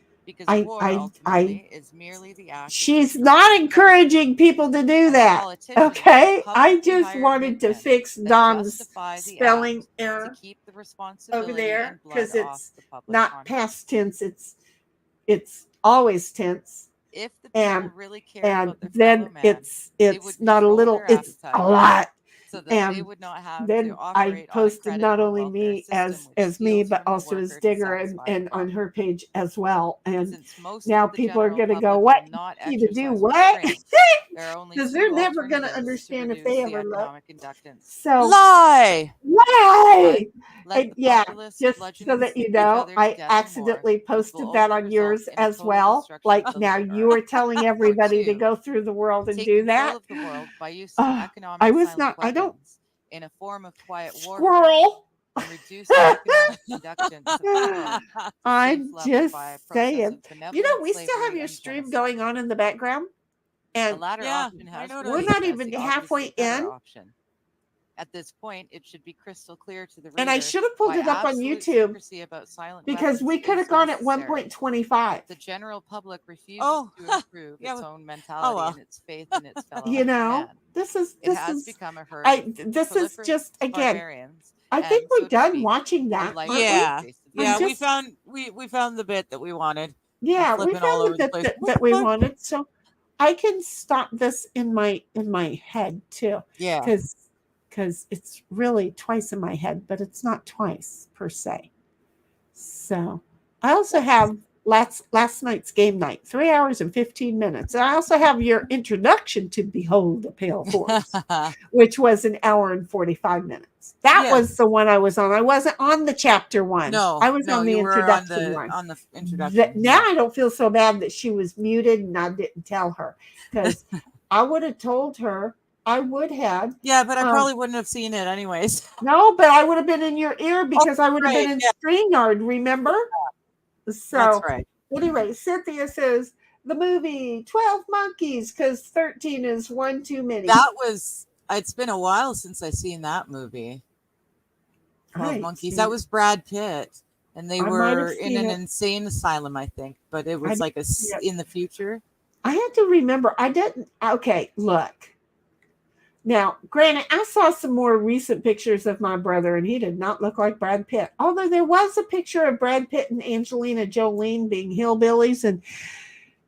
because I- war I- ultimately is merely the act. of She's destruction not of encouraging people to do and that. politicians Okay, I publicly just hire wanted to hitmen fix that Don's justify the spelling act error to keep the over responsibility there and blood because off it's the public not conscience. past tense. It's always tense, If the people and really cared and about their fellow then man, it's they would not a control little, their it's a appetite lot. so that they And would not have to then I operate on a posted credit not or only welfare me system which as me, steals but from the also as worker to Digger satisfy and the on profit. her page as well. And Since most now of the people are general going to go, public what? will not You need to do exercise what? restraint, there are only Because two they're never going to alternatives to understand if reduce they the ever look. economic inductance. So Lie! why? Let the Yeah, populace just bludgeon so and that you stick each know, other to I death in war, accidentally which will posted only that on result yours in a as total well. destruction Like of the now living you earth. are telling everybody to Two, go through the world and take do control that. of the world by use of economic I was silent not, I don't, weapons in a form of quiet warfare squirrel. and reduce the economic inductance of the world to safe I'm level just by a process saying. of You benevolent know, we still have slavery your and stream genocide. going on in the background, The and latter Yeah, option I has been noticed. we're seen not as even the halfway obviously better in. option. At this point, it should be crystal clear to the And I reader should have pulled why it up on absolute YouTube secrecy about silent because weapons we could is have gone at necessary. 1.25. The general public refuses Oh, to improve yeah. its own Oh mentality well. and its faith in its fellow You know, man. this It has is become a herd of this is proliferous just again. barbarians, I think and we're so to done speak, watching are that, life aren't we? Yeah. face to Yeah, face. we found the bit that we wanted. Yeah, I'm we flipping all found over the it place. that we wanted. So I can stop this in my head too, Yeah. because it's really twice in my head, but it's not twice per se. So I also have last night's game night, 3 hours and 15 minutes. And I also have your introduction to Behold a Pale Horse, which was an hour and 45 minutes. That Yes. was the one I was on. I wasn't on the chapter one. No, I was on the you were introduction one. on the introduction. Now I don't feel so bad that she was muted and I didn't tell her, because I would have told her. I would have. Yeah, but I probably wouldn't have seen it anyways. No, but I would have been in your ear because I would have right, been in yeah. StreamYard, remember? So That's right. anyway, Cynthia says the movie 12 Monkeys because 13 is one too many. It's been a while since I've seen that movie. 12 Right. Monkeys. That was Brad Pitt. And they I might were have in seen an it. insane asylum, I think. But it was like in the future. I had to remember. I didn't. Okay, look. Now, granted, I saw some more recent pictures of my brother, and he did not look like Brad Pitt. Although there was a picture of Brad Pitt and Angelina Jolie being hillbillies, and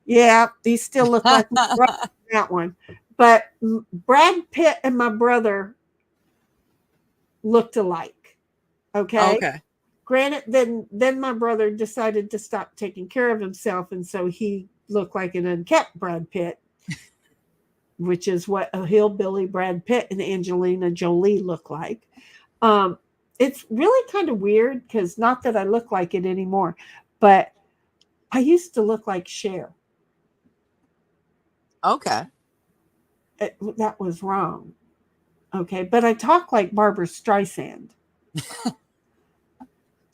yeah, they still look like that one. But Brad Pitt and my brother looked alike. Okay. Okay. Granted, then my brother decided to stop taking care of himself, and so he looked like an unkept Brad Pitt, which is what a hillbilly Brad Pitt and Angelina Jolie look like. It's really kind of weird because not that I look like it anymore, but I used to look like Cher. Okay. That was wrong. Okay, but I talk like Barbara Streisand.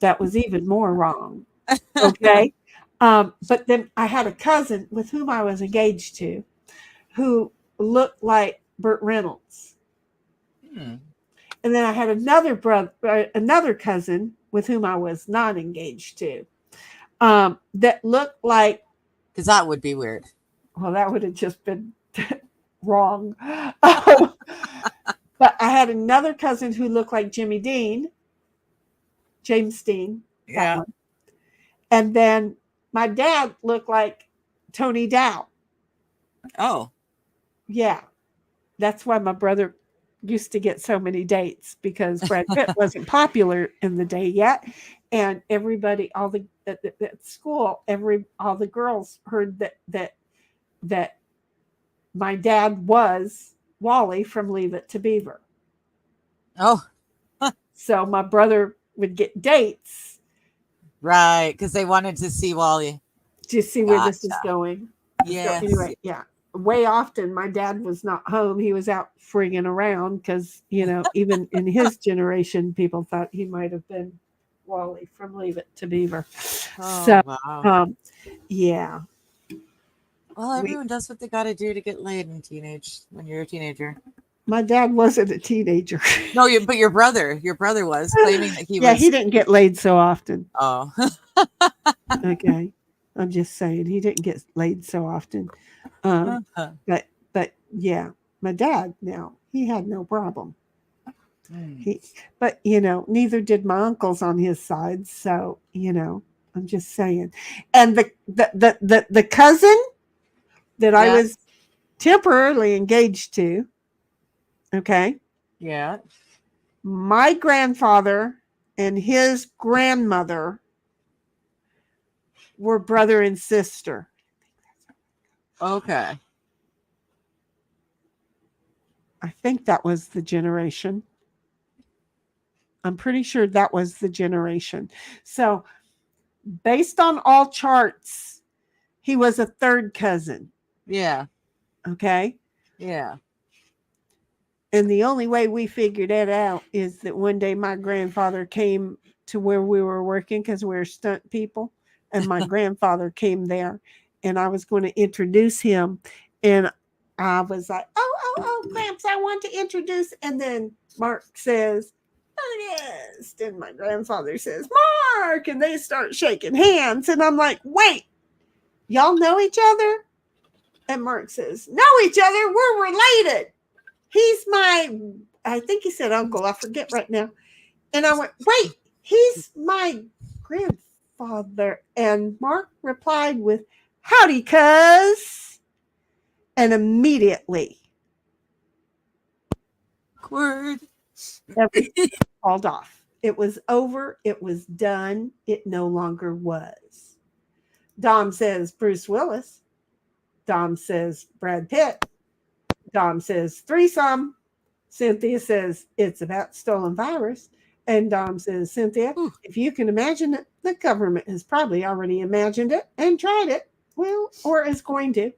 That was even more wrong. Okay. But then I had a cousin with whom I was engaged to who looked like Burt Reynolds. And then I had another cousin with whom I was not engaged to that looked like. Because that would be weird. Well, that would have just been wrong. But I had another cousin who looked like James Dean. Yeah. And then my dad looked like Tony Dow. Oh. Yeah. That's why my brother used to get so many dates, because Brad Pitt wasn't popular in the day yet. And everybody, at school, all the girls heard that my dad was Wally from Leave It to Beaver. Oh. So my brother would get dates. Right, because they wanted to see Wally. To see where this is going. Yes. So anyway, yeah. Way often my dad was not home. He was out frigging around because, even in his generation, people thought he might have been Wally from Leave It to Beaver. Oh, wow. Yeah. Well, everyone does what they got to do to get laid when you're a teenager. My dad wasn't a teenager. No, but your brother was claiming that he was. Yeah, he didn't get laid so often. Oh. Okay. I'm just saying he didn't get laid so often. Um, Uh-huh. but yeah, my dad now he had no problem. Mm. But neither did my uncles on his side. So I'm just saying. And the cousin that I Yeah. was temporarily engaged to, okay, Yeah. my grandfather and his grandmother were brother and sister. Okay. I think that was the generation. I'm pretty sure that was the generation. So, based on all charts, he was a third cousin. Yeah. Okay. Yeah. And the only way we figured that out is that one day my grandfather came to where we were working because we were stunt people. And my grandfather came there and I was going to introduce him. And I was like, oh, Gramps, I want to introduce. And then Mark says, Ernest. And my grandfather says, Mark. And they start shaking hands. And I'm like, wait, y'all know each other? And Mark says, know each other. We're related. He's I think he said uncle. I forget right now. And I went, wait, he's my grandfather. And Mark replied with, howdy, cuz. And immediately, Word. everything called off. It was over. It was done. It no longer was. Dom says Bruce Willis. Dom says Brad Pitt. Dom says threesome. Cynthia says it's about stolen virus. And Dom says, Cynthia, if you can imagine it, the government has probably already imagined it and tried it. Well, or is going to.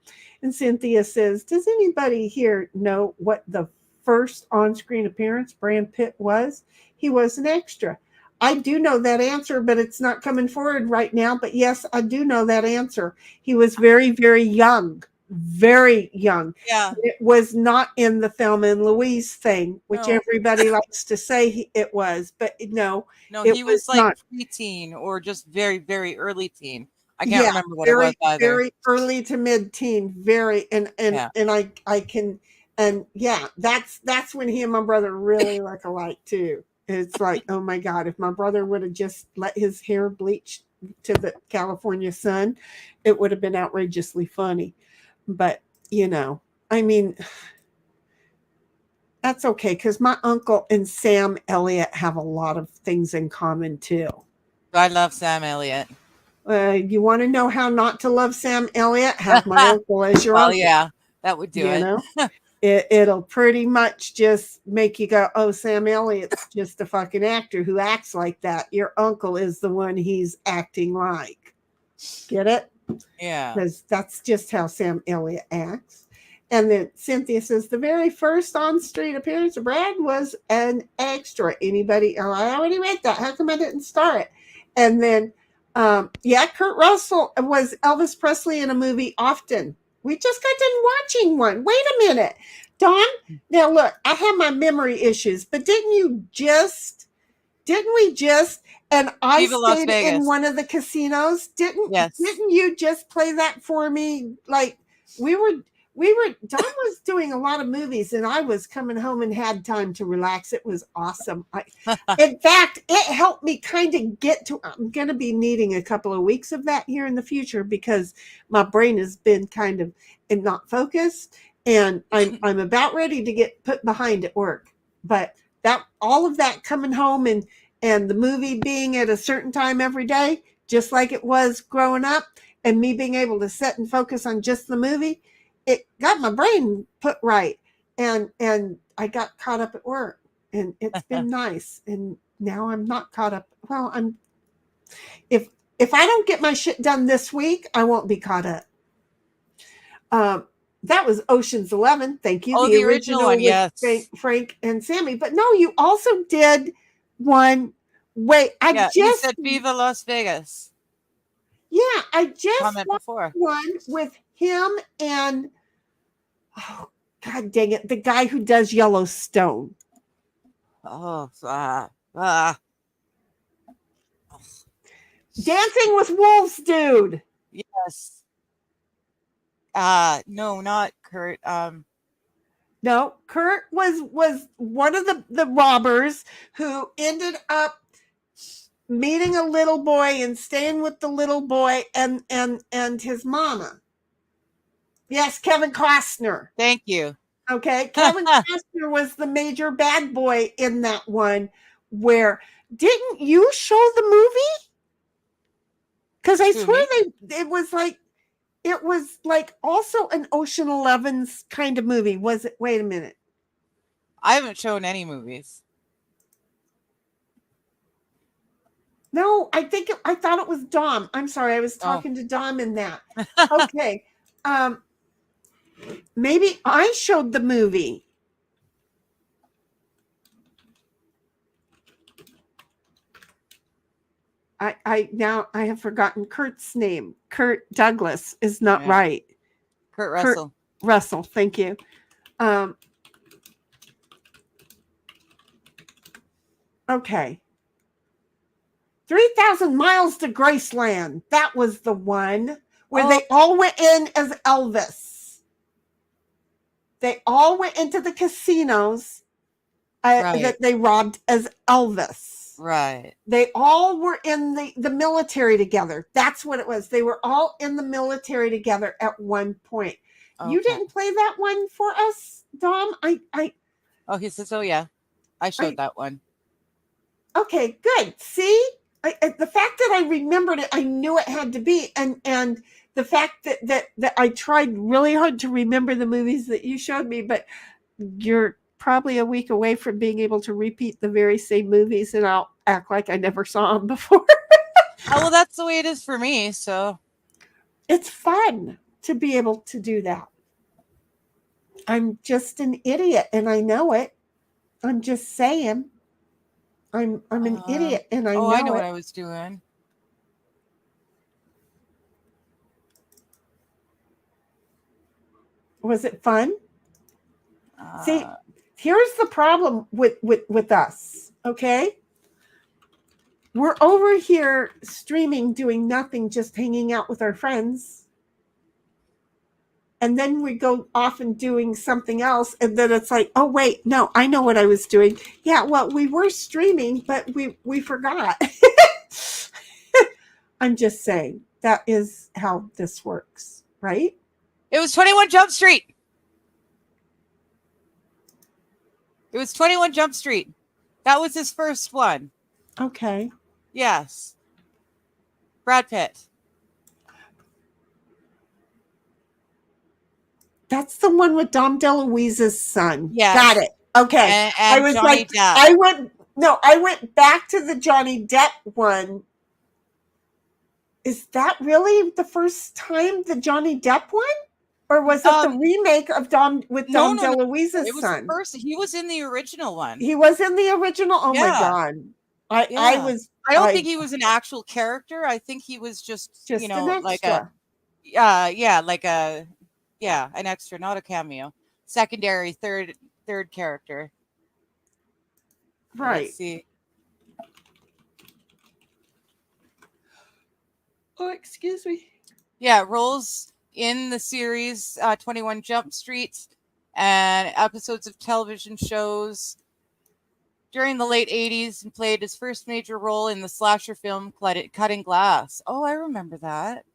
And Cynthia says, does anybody here know what the first on-screen appearance Brad Pitt was? He was an extra. I do know that answer, but it's not coming forward right now. But yes, I do know that answer. He was very, very young. Very young. Yeah. It was not in the Thelma and Louise thing, which No. everybody likes to say it was, but no, it he was like not. preteen or just very, very early teen. I can't remember what very, it was either. Very early to mid-teen, very, and I can, and yeah, that's when he and my brother really look alike too. It's like, oh my God, if my brother would have just let his hair bleach to the California sun, it would have been outrageously funny. But, I mean, that's okay because my uncle and Sam Elliott have a lot of things in common too. I love Sam Elliott. You want to know how not to love Sam Elliott? Have my uncle as your uncle. Yeah, that would do it. It'll pretty much just make you go, oh, Sam Elliott's just a fucking actor who acts like that. Your uncle is the one he's acting like. Get it? Yeah. Because that's just how Sam Elliott acts. And then Cynthia says the very first on-screen appearance of Brad was an extra. Anybody? Oh, I already read that. How come I didn't star it? And then, Kurt Russell was Elvis Presley in a movie often. We just got done watching one. Wait a minute. Dawn, now look, I have my memory issues, but didn't we just, and I stayed in one of the casinos. Didn't you just play that for me? Like we were, Dawn was doing a lot of movies and I was coming home and had time to relax. It was awesome. In fact, it helped me kind of get to, I'm going to be needing a couple of weeks of that here in the future because my brain has been kind of not focused and I'm about ready to get put behind at work. But that, all of that coming home and the movie being at a certain time every day, just like it was growing up, and me being able to sit and focus on just the movie, it got my brain put right. And I got caught up at work and it's been nice. And now I'm not caught up. Well, if I don't get my shit done this week, I won't be caught up. That was Ocean's 11. Thank you. Oh, the original one, yes. Frank and Sammy. But no, you also did one. Wait, you said Viva Las Vegas. Yeah, I just watched one with him and, oh, God dang it, the guy who does Yellowstone. Oh, Dancing with Wolves, dude. Yeah, Yes. No, not Kurt. No, Kurt was one of the robbers who ended up meeting a little boy and staying with the little boy and his mama. Yes, Kevin Costner. Thank you. Okay, Kevin Costner was the major bad boy in that one. Where didn't you show the movie? Because I swear it was like also an Ocean 11's kind of movie. Was it? Wait a minute. I haven't shown any movies. No, I thought it was Dom. I'm sorry, I was talking to Dom in that. Okay. Maybe I showed the movie. I have forgotten Kurt's name. Kurt Douglas is not right. Kurt Russell. Kurt Russell, thank you. Okay. 3,000 Miles to Graceland. That was the one where they all went in as Elvis. They all went into the casinos that they robbed as Elvis. Right. They all were in the military together. That's what it was. They were all in the military together at one point. Okay. You didn't play that one for us, Dom? Oh, he says, oh, yeah. I showed that one. Okay, good. See? The fact that I remembered it, I knew it had to be. And the fact that I tried really hard to remember the movies that you showed me, but you're probably a week away from being able to repeat the very same movies, and I'll act like I never saw them before. Well, that's the way it is for me, so. It's fun to be able to do that. I'm just an idiot, and I know it. I'm just saying. I'm an idiot, and I know I know it. what I was doing. Was it fun? See, here's the problem with us, okay? We're over here streaming, doing nothing, just hanging out with our friends. And then we go off and doing something else. And then it's like, oh, wait, no, I know what I was doing. Yeah, well, we were streaming, but we forgot. I'm just saying, that is how this works, right? It was 21 Jump Street. It was 21 Jump Street. That was his first one. Okay. Yes. Brad Pitt. That's the one with Dom DeLuise's son. Yes. Got it. Okay. And I was Johnny like, Depp. I went back to the Johnny Depp one. Is that really the first time the Johnny Depp one? Or was it the remake of Dom DeLuise's son? First, he was in the original one. He was in the original. Oh my God. I don't think he was an actual character. I think he was just an extra. An extra, not a cameo. Secondary, third character. Right. Let's see. Oh, excuse me. Yeah, roles in the series 21 Jump Street and episodes of television shows during the late 80s, and played his first major role in the slasher film Cutting Glass. Oh, I remember that.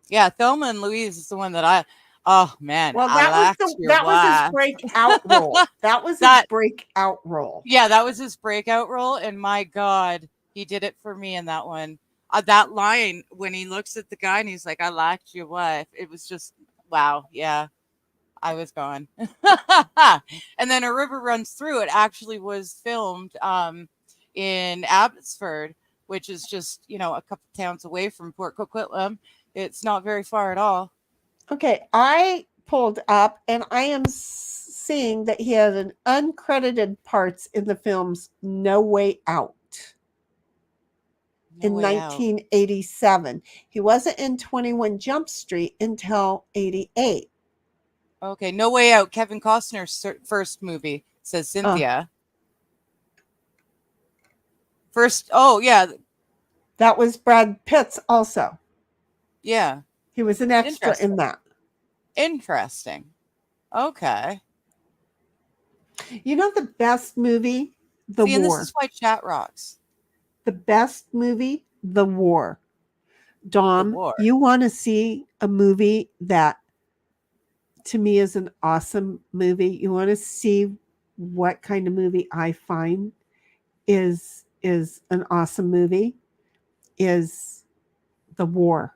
Yeah, Thelma and Louise is the one that oh man. Well, that was his breakout role. That was his breakout role. Yeah, that was his breakout role. And my God, he did it for me in that one. That line when he looks at the guy and he's like, I liked your wife. It was just, wow. Yeah, I was gone. And then A River Runs Through It actually was filmed in Abbotsford, which is just, a couple towns away from Port Coquitlam. It's not very far at all. Okay, I pulled up and I am seeing that he had an uncredited parts in the films No Way Out in 1987. He wasn't in 21 Jump Street until 88. Okay, No Way Out, Kevin Costner's first movie, says Cynthia. First, oh yeah. That was Brad Pitt's also. Yeah. He was an extra Interesting. in that. Interesting. Okay. You know the best movie? The See, and this War. is why chat rocks. The best movie? The War. Dom, War. you want to see a movie that to me is an awesome movie? You want to see what kind of movie I find is an awesome movie? Is The War.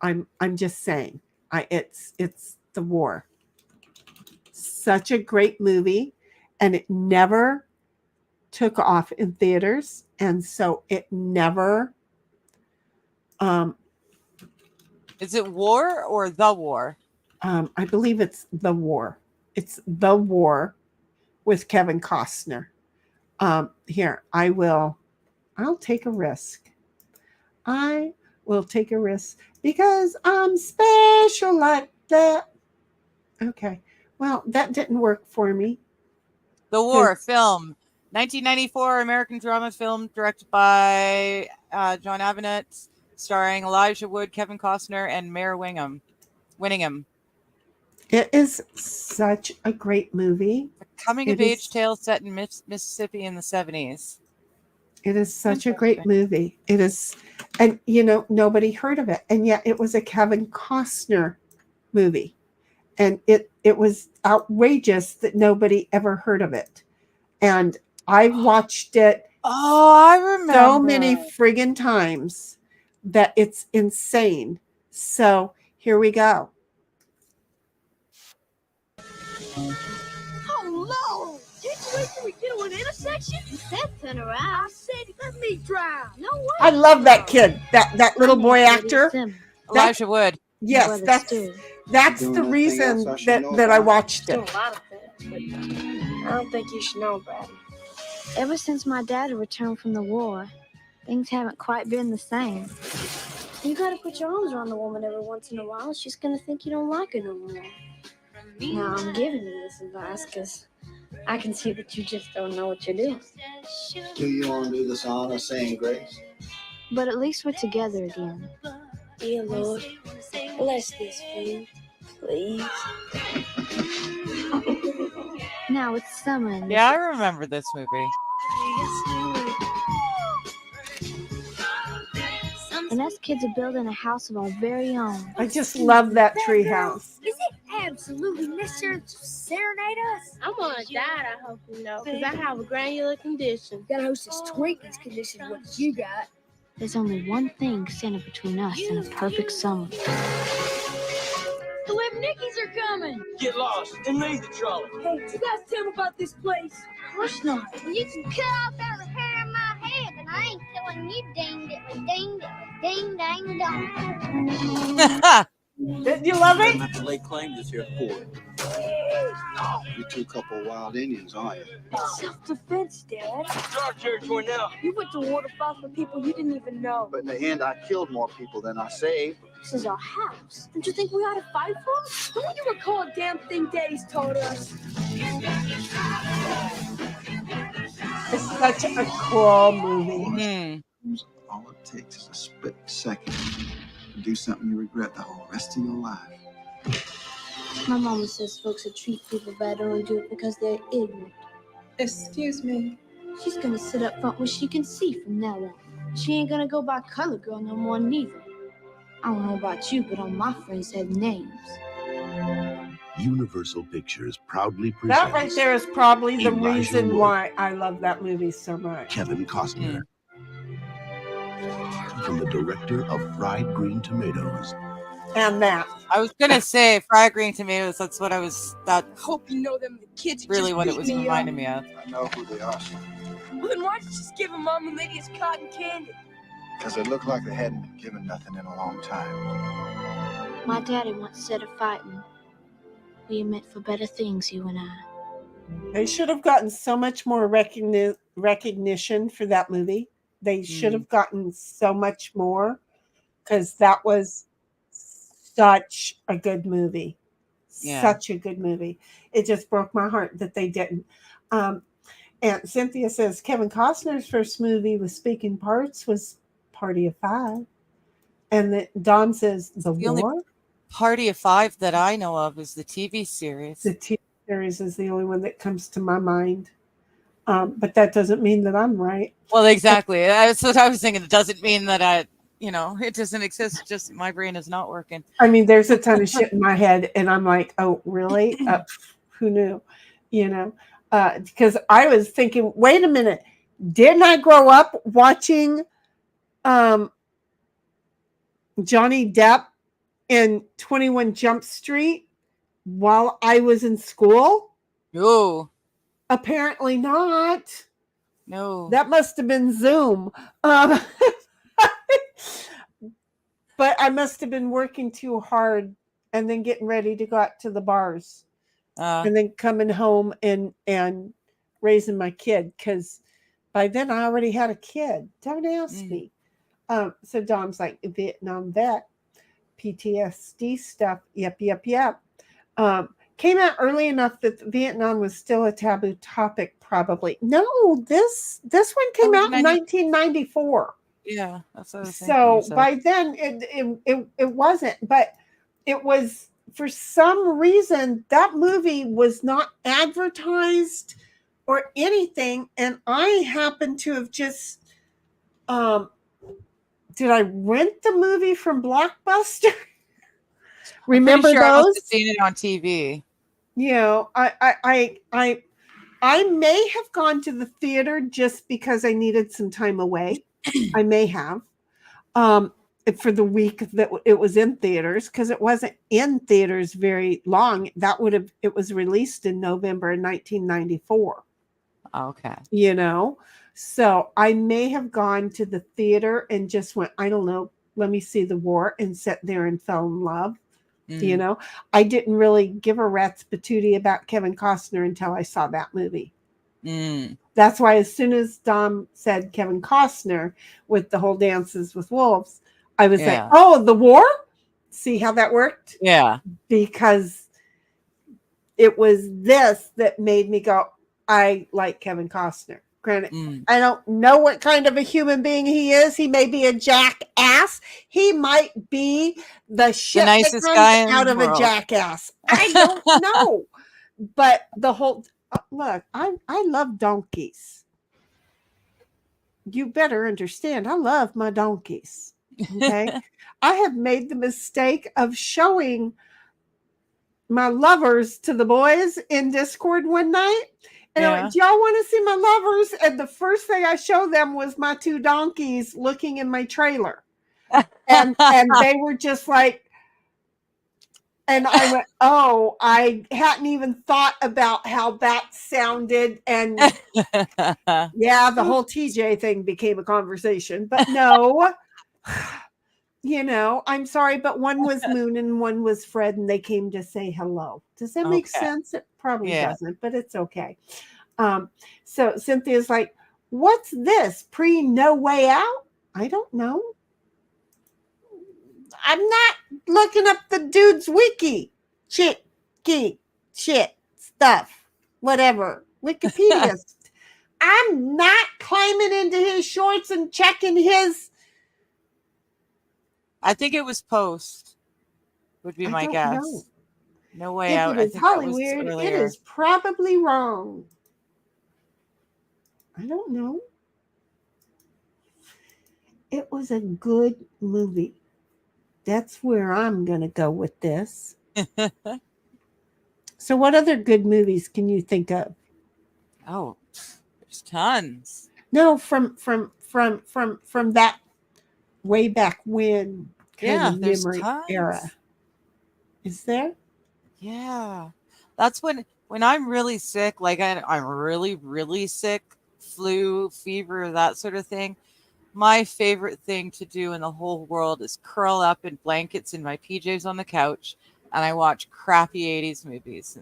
I'm just saying. It's The War. Such a great movie, and it never took off in theaters, and so it never Is it War or The War? I believe it's The War. It's The War with Kevin Costner. Here, I'll take a risk. I will take a risk because I'm special like that. Okay. Well, that didn't work for me. The War film. 1994 American drama film directed by John Avenett, starring Elijah Wood, Kevin Costner, and Mayor Winningham. It is such a great movie. A coming-of-age tale set in Mississippi in the 70s. It is such a great movie. It is, and nobody heard of it, and yet it was a Kevin Costner movie, and it was outrageous that nobody ever heard of it. And I watched it. Oh, I remember so many friggin' times that it's insane. So here we go. Oh, Lord! Did you wait till we get to an intersection? You said turn around. I said let me drive. No way. I love that kid, that little boy actor. Elijah Wood. Yes, that's the reason that I watched it. A lot of things, but I don't think you should know, Brad. Ever since my dad returned from the war, things haven't quite been the same. You gotta put your arms around the woman every once in a while. She's gonna think you don't like her no more. Now, I'm giving you this advice because I can see that you just don't know what you're doing. Do you want to do this honor saying grace? But at least we're together again. Dear Lord, bless this food, please. Now it's summer. Yeah, I remember this movie. And us kids are building a house of our very own. I just love that tree house. Is it absolutely necessary to serenade us? I'm on a diet, I hope you know, because I have a granular condition. Got host this Twinkies condition. What you got? There's only one thing standing between us and a perfect summer. The Web Nickies are coming! Get lost and leave the trolley. Hey, did you guys tell me about this place? Of course not. Well, you can cut off every hair in my head, and I ain't killing you, ding diddly ding diddly ding dang dong. Did you love it? I'm to lay claim this here fort. You two couple of wild Indians, aren't you? Self-defense, Dad. It's our territory now. You went to war to fight for people you didn't even know. But in the end, I killed more people than I saved. This is our house. Don't you think we ought to fight for it? Don't you recall a damn thing Daddy's told us? It's such a cool movie. All it takes is a split second to do something you regret the whole rest of your life. My mama says folks that treat people bad only do it because they're ignorant. Excuse me. She's gonna sit up front where she can see from now on. She ain't gonna go by color girl no more neither. I don't know about you, but all my friends have names. Universal Pictures proudly presents That right there is probably the Elijah reason Wood. why I love that movie so much. Kevin Costner. From the director of Fried Green Tomatoes. And that. I was gonna say fried green tomatoes. That's what I was. That Hope you know them kids. really what it was reminding me of. I know who they are, Well, then why don't you just give them Mom and Lydia's cotton candy? because they look like they hadn't been given nothing in a long time. My daddy once said of fighting, we are meant for better things, you and I. They should have gotten so much more recognition for that movie. They should have gotten so much more because that was such a good movie. Yeah. Such a good movie. It just broke my heart that they didn't. And Cynthia says Kevin Costner's first movie with speaking parts was Party of Five. And Don says, the The only war? Party of Five that I know of is the TV series. The TV series is the only one that comes to my mind. But that doesn't mean that I'm right. Well, exactly. That's what I was thinking. It doesn't mean that it doesn't exist. Just my brain is not working. I mean, there's a ton of shit in my head, and I'm like, oh, really? Who knew? Because I was thinking, wait a minute, didn't I grow up watching Johnny Depp in 21 Jump Street while I was in school? No. Apparently not. No. That must have been Zoom. But I must have been working too hard and then getting ready to go out to the bars and then coming home and raising my kid, because by then I already had a kid. Don't ask me. So Dom's like, Vietnam vet, PTSD stuff. Yep. Came out early enough that Vietnam was still a taboo topic, probably. No, this one came out in 1994. Yeah, that's what I was so thinking. By then it wasn't, but it was, for some reason, that movie was not advertised or anything, and I happened to have just did I rent the movie from Blockbuster? Remember sure those? I must have seen it on TV. I may have gone to the theater just because I needed some time away. I may have for the week that it was in theaters, because it wasn't in theaters very long. It was released in November of 1994. Okay. So I may have gone to the theater and just went, I don't know, let me see the war, and sat there and fell in love. I didn't really give a rat's patootie about Kevin Costner until I saw that movie. That's why as soon as Dom said Kevin Costner with the whole Dances with Wolves, I was like, oh, the war? See how that worked? Yeah. Because it was this that made me go, I like Kevin Costner. Granted, I don't know what kind of a human being he is. He may be a jackass. He might be the shit that comes out of a jackass. I don't know. But the whole look, I love donkeys. You better understand, I love my donkeys. Okay. I have made the mistake of showing my lovers to the boys in Discord one night. And I went, do y'all want to see my lovers? And the first thing I showed them was my two donkeys looking in my trailer. And they were just like, and I went, oh, I hadn't even thought about how that sounded. And yeah, the whole TJ thing became a conversation. But no, I'm sorry, but one was Moon and one was Fred, and they came to say hello. Does that make sense? It probably doesn't, but it's okay. So Cynthia's like, what's this? No Way Out? I don't know. I'm not looking up the dude's wiki. Shit, stuff, whatever. Wikipedia. I'm not climbing into his shorts and checking his. I think it was post, would be my guess. Know. No Way if Out. It is Hollywood. It is probably wrong. I don't know. It was a good movie. That's where I'm going to go with this. So what other good movies can you think of? Oh, there's tons. No, from that way back when kind of memory tons. era. Is there? Yeah. That's when I'm really sick, like I'm really, really sick, flu, fever, that sort of thing. My favorite thing to do in the whole world is curl up in blankets in my PJs on the couch, and I watch crappy 80s movies.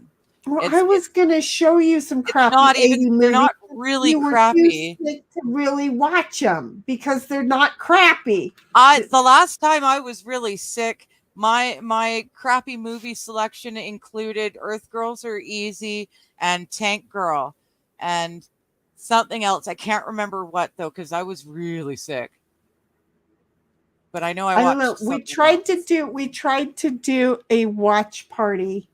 And I was going to show you some crappy 80s movies. They're not really crappy. You were too sick to really watch them because they're not crappy. The last time I was really sick, my crappy movie selection included Earth Girls Are Easy and Tank Girl and something else. I can't remember what though, because I was really sick. but I know I I watched. don't know. We something tried to do a watch party,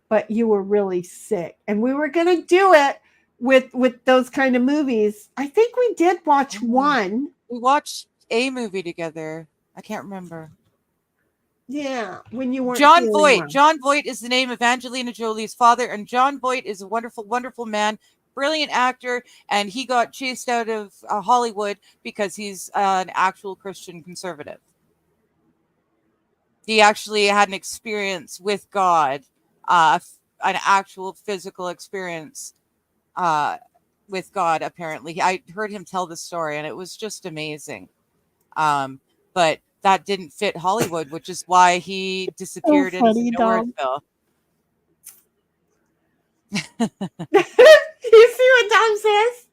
but you were really sick, and we were going to do it with those kind of movies. I think we did watch one. We watched a movie together. I can't remember. Yeah, when you weren't John feeling Voight. well. John Voight is the name of Angelina Jolie's father, and John Voight is a wonderful, wonderful man, brilliant actor, and he got chased out of Hollywood because he's an actual Christian conservative. He actually had an experience with God, an actual physical experience with God, apparently. I heard him tell the story, and it was just amazing. But that didn't fit Hollywood, which is why he disappeared into funny, Nowhereville. You see what Dom says?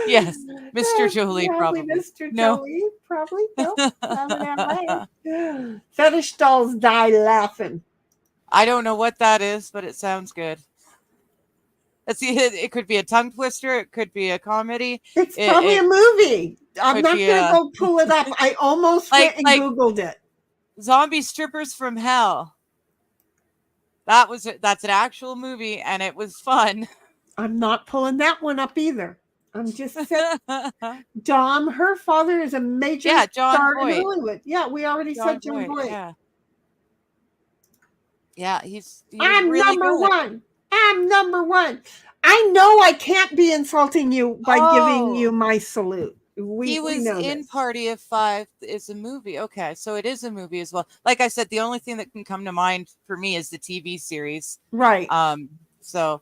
Yes, Mr. Jolie, probably. Mr. No. Jolie, probably. No, not in LA. Fetish dolls die laughing. I don't know what that is, but it sounds good. Let's see, it could be a tongue twister. It could be a comedy. It's probably a movie. I'm could not be going to go pull it up. I almost went and Googled it. Zombie Strippers from Hell. That's an actual movie, and it was fun. I'm not pulling that one up either. I'm just saying. Dom, her father is a major John star Voight. in Hollywood. Yeah, we already said John Voight. Yeah, he's I'm really number good. one. I'm number one. I know I can't be insulting you by giving you my salute. He was in Party of Five. Is a movie. Okay, so it is a movie as well. Like I said, the only thing that can come to mind for me is the TV series. Right. So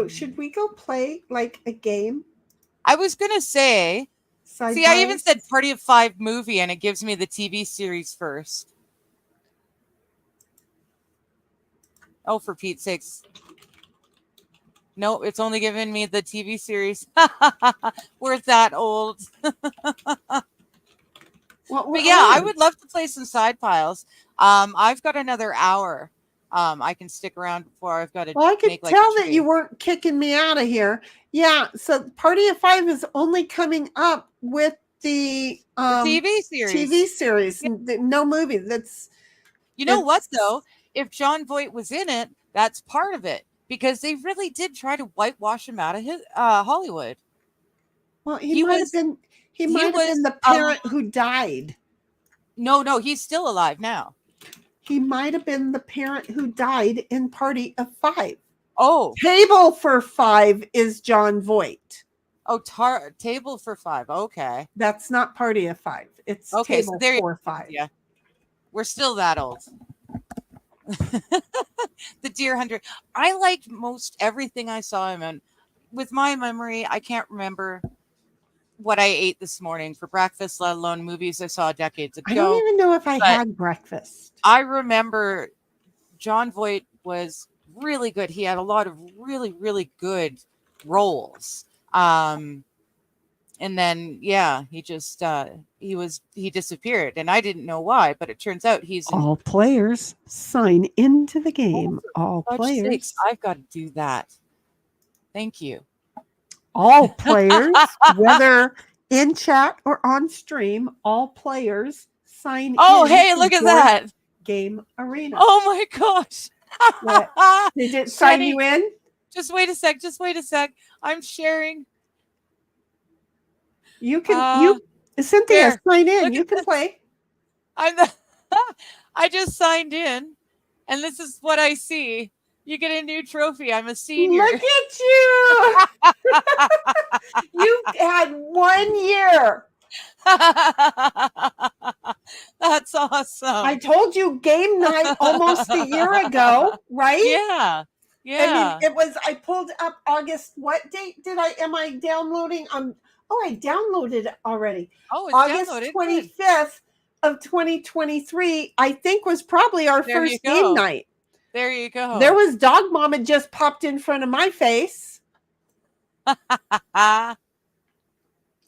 should we go play like a game? I was gonna say. See, I even said Party of Five movie, and it gives me the TV series first. Oh, for Pete's sakes. No, it's only giving me the TV series. We're that old. But yeah, I would love to play some side piles. I've got another hour. I can stick around before I've got to. Well, I could tell that you weren't kicking me out of here. Yeah, so Party of Five is only coming up with the TV series. TV series, no movie. That's. You know what though? If John Voight was in it, that's part of it because they really did try to whitewash him out of his Hollywood. Well, he might have been. He might have been the parent who died. No, he's still alive now. He might have been the parent who died in Party of Five. Oh, Table for Five is John Voight. Oh, Table for Five. Okay, that's not Party of Five. It's okay. Table for Five. Yeah, we're still that old. The Deer Hunter. I liked most everything I saw him in. With my memory, I can't remember what I ate this morning for breakfast, let alone movies I saw decades ago. I don't even know if I had breakfast. I remember John Voight was really good. He had a lot of really, really good roles. And then, yeah, he just, he disappeared and I didn't know why, but it turns out he's all players sign into the game. All players. Sakes, I've got to do that. Thank you. All players, whether in chat or on stream, all players sign in. Oh, hey, look at that. Game Arena. Oh my gosh. Did it sign you in? Just wait a sec. I'm sharing. You can Cynthia, sign in. You can play. I just signed in and this is what I see. You get a new trophy. I'm a senior. Look at you. You had 1 year. That's awesome. I told you game night almost a year ago, right? Yeah. I mean, I pulled up August. What date am I downloading? I downloaded it already. Oh, it's August downloaded. 25th of 2023, I think was probably our first game night. There you go. There was Dog Mama just popped in front of my face. That's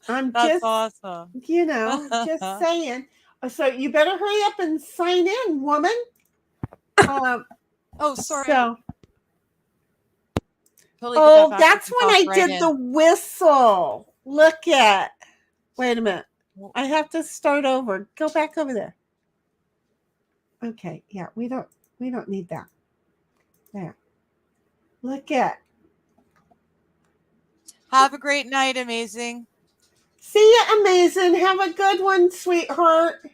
just awesome. Just saying. So you better hurry up and sign in, woman. Oh, sorry. So Totally did Oh, that backwards that's and when I popped right did in. the whistle. Look at. Wait a minute. I have to start over. Go back over there. Okay. Yeah, we don't need that. There. Look at. Have a great night, amazing. See you, amazing. Have a good one, sweetheart.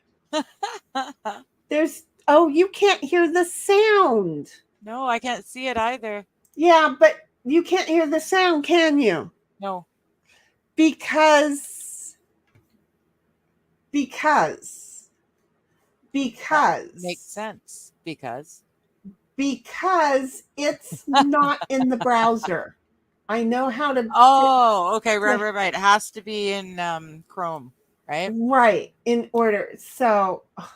You can't hear the sound. No, I can't see it either. Yeah, but you can't hear the sound, can you? No. Because That makes sense. Because it's not in the browser. I know how to. Oh, okay, right. It has to be in Chrome, right? Right, in order. So, what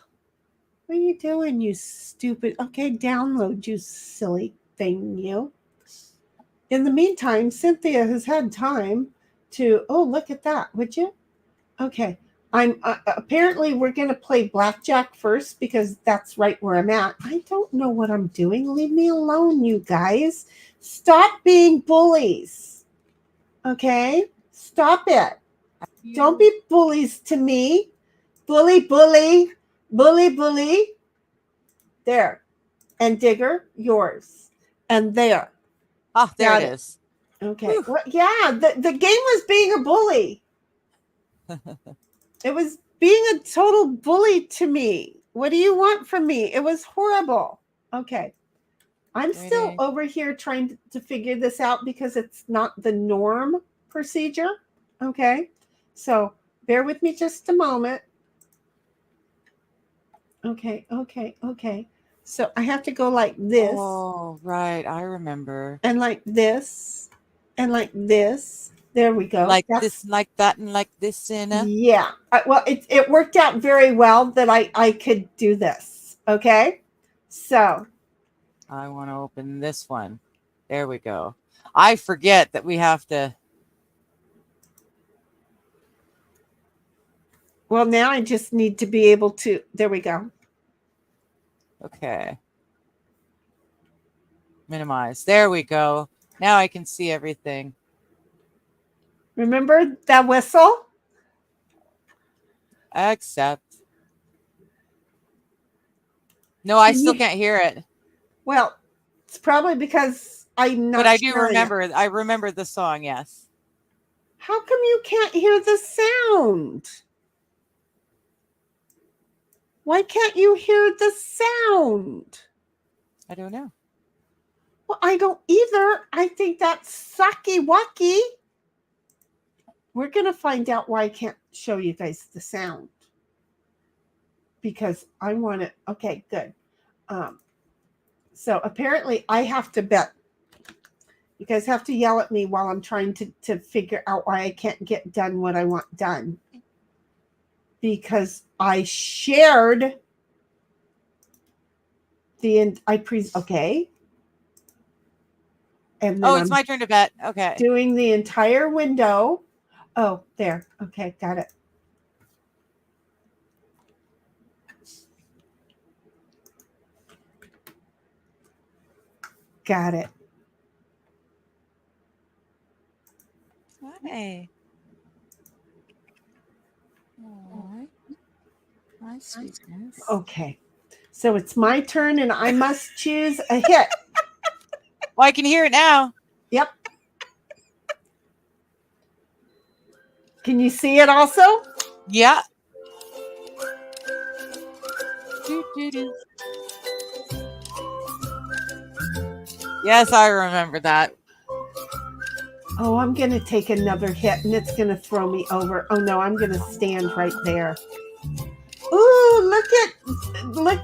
are you doing, you stupid? Okay, download, you silly thing, you. In the meantime, Cynthia has had time to. Oh, look at that, would you? Okay, I'm apparently we're going to play blackjack first because that's right where I'm at. I don't know what I'm doing. Leave me alone, you guys. Stop being bullies. Okay? Stop it. Don't be bullies to me. Bully. There. And Digger, yours. And there. Oh, there it is. Okay. Well, yeah, the game was being a bully. It was being a total bully to me. What do you want from me? It was horrible. Okay. I'm still over here trying to figure this out because it's not the norm procedure. Okay. So bear with me just a moment. Okay. So I have to go like this. Oh, right. I remember. And like this. And like this. There we go. Like this, like that, and like this. Yeah. Well, it worked out very well that I could do this. Okay. So. I want to open this one. There we go. I forget that we have to. Well, now I just need to be able to. There we go. Okay. Minimize. There we go. Now I can see everything. Remember that whistle? Accept. No, I still can't hear it. Well, it's probably because I'm not. But I do hearing remember. it. I remember the song. Yes. How come you can't hear the sound? Why can't you hear the sound? I don't know. Well, I don't either. I think that's sucky wucky. We're going to find out why I can't show you guys the sound. Because I want it. Okay, good. So apparently I have to bet. You guys have to yell at me while I'm trying to figure out why I can't get done what I want done. Because I shared okay. And then It's my turn to bet. Okay. Doing the entire window. Oh, there. Okay, got it. Got it. Hi. Aww. My sweetness. Okay. So it's my turn and I must choose a hit. Well, I can hear it now. Yep. Can you see it also? Yeah. Do. Yes, I remember that. Oh, I'm going to take another hit and it's going to throw me over. Oh no, I'm going to stand right there. Ooh,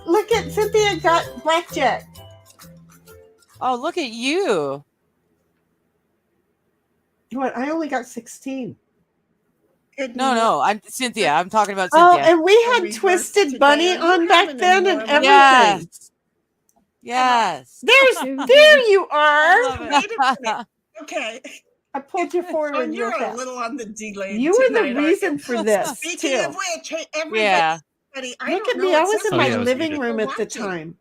look at Cynthia got blackjack. Oh, look at you. What? I only got 16. No, I'm Cynthia. I'm talking about Oh, Cynthia. and we had Twisted Bunny on back then and everything. Yes. There you are. Wait a minute. Okay. I pulled you forward. You're a little on the delay. You were the reason for this. Speaking too. of which, hey, everybody, Yeah. Look at me. I was in my living room at the time.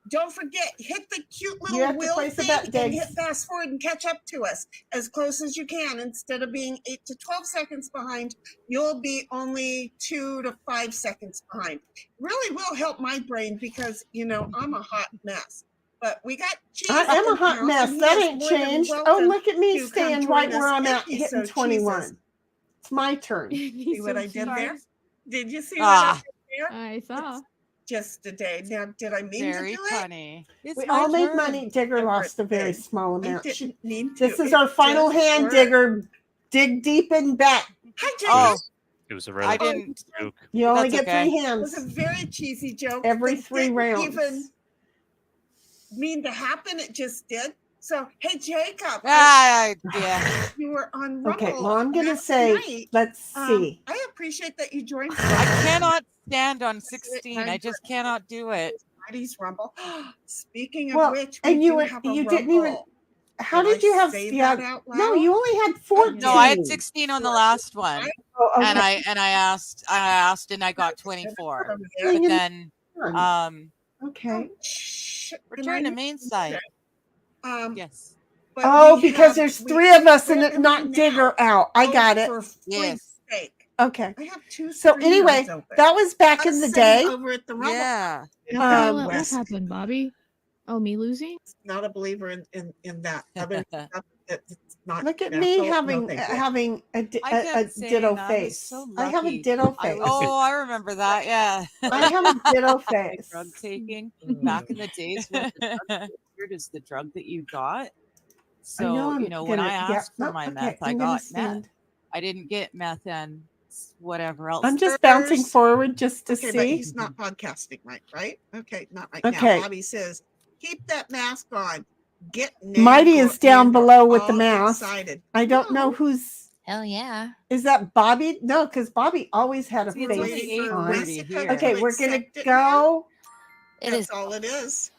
don't forget, hit the cute You little have to wheel place a thing bet, and Diggs. hit fast forward and catch up to us as close as you can. Instead of being 8 to 12 seconds behind, you'll be only 2 to 5 seconds behind. Really will help my brain because, I'm a hot mess. But we got Cheese. I am a in the hot house, mess. and he That is ain't more than changed. Oh, welcome look at me to come staying join right where us I'm if at, he hitting so 21. chooses. It's my turn. See what I did there? Did you see Ah. what I did there? I saw. Just a day. Now, did I mean Very to do funny. It's We my all made turn. money. Digger Over lost a it very big. small it? I amount. didn't mean to. This is It our final just hand, worked. Digger. Dig deep and back. Hi, Jake. Oh, It was a I relative didn't. joke. You only That's get okay. 3 It was a hands very cheesy joke. every They 3 didn't rounds. even mean to happen. It just did. So, hey, Jacob, Yeah. you were on Rumble Okay, well, I'm going to last say, night. let's see. I appreciate that you joined. I cannot stand on 16. I just cannot do it. Friday's Rumble. Speaking of Well, which, we and you do were, have a you Rumble. didn't even, how did you I have, say yeah, that out loud? no, you only had 14. No, I had 16 on the last one, Oh, okay. and I asked, and I got 24. But then, Okay. return to main site. Yes. But Oh, we because have- there's we 3 of us and quit it knocked now. Digger out. I Oh, got it. For freak's Yes. sake. Okay. I have 2 So StreamYards anyway, open. that was back in Us the sitting day. over at the Rumble. Yeah. What West. happened, Bobby? Oh, me losing? Not a believer in that other stuff. That's not Look at natural. me No, having thank you. having a I kept saying ditto I was face. so I have a lucky. ditto face. I remember that. Yeah. I have a ditto face. Drug taking back in the days. What weird is the drug that you got? I So know I'm when gonna- I yeah, asked for no, my okay, meth, I I'm gonna got meth. stand. I didn't get meth and whatever else. I'm just bouncing forward just to Okay, but see. he's not podcasting, right? Okay, not right Okay. now. Bobby says, keep that mask on. Get Mighty is down below with the mask. Excited. I don't know who's. Hell yeah. Is that Bobby? No, because Bobby always had a See, it's only face 8:30 on. here. Okay, we're gonna Accept it go. That's all it is.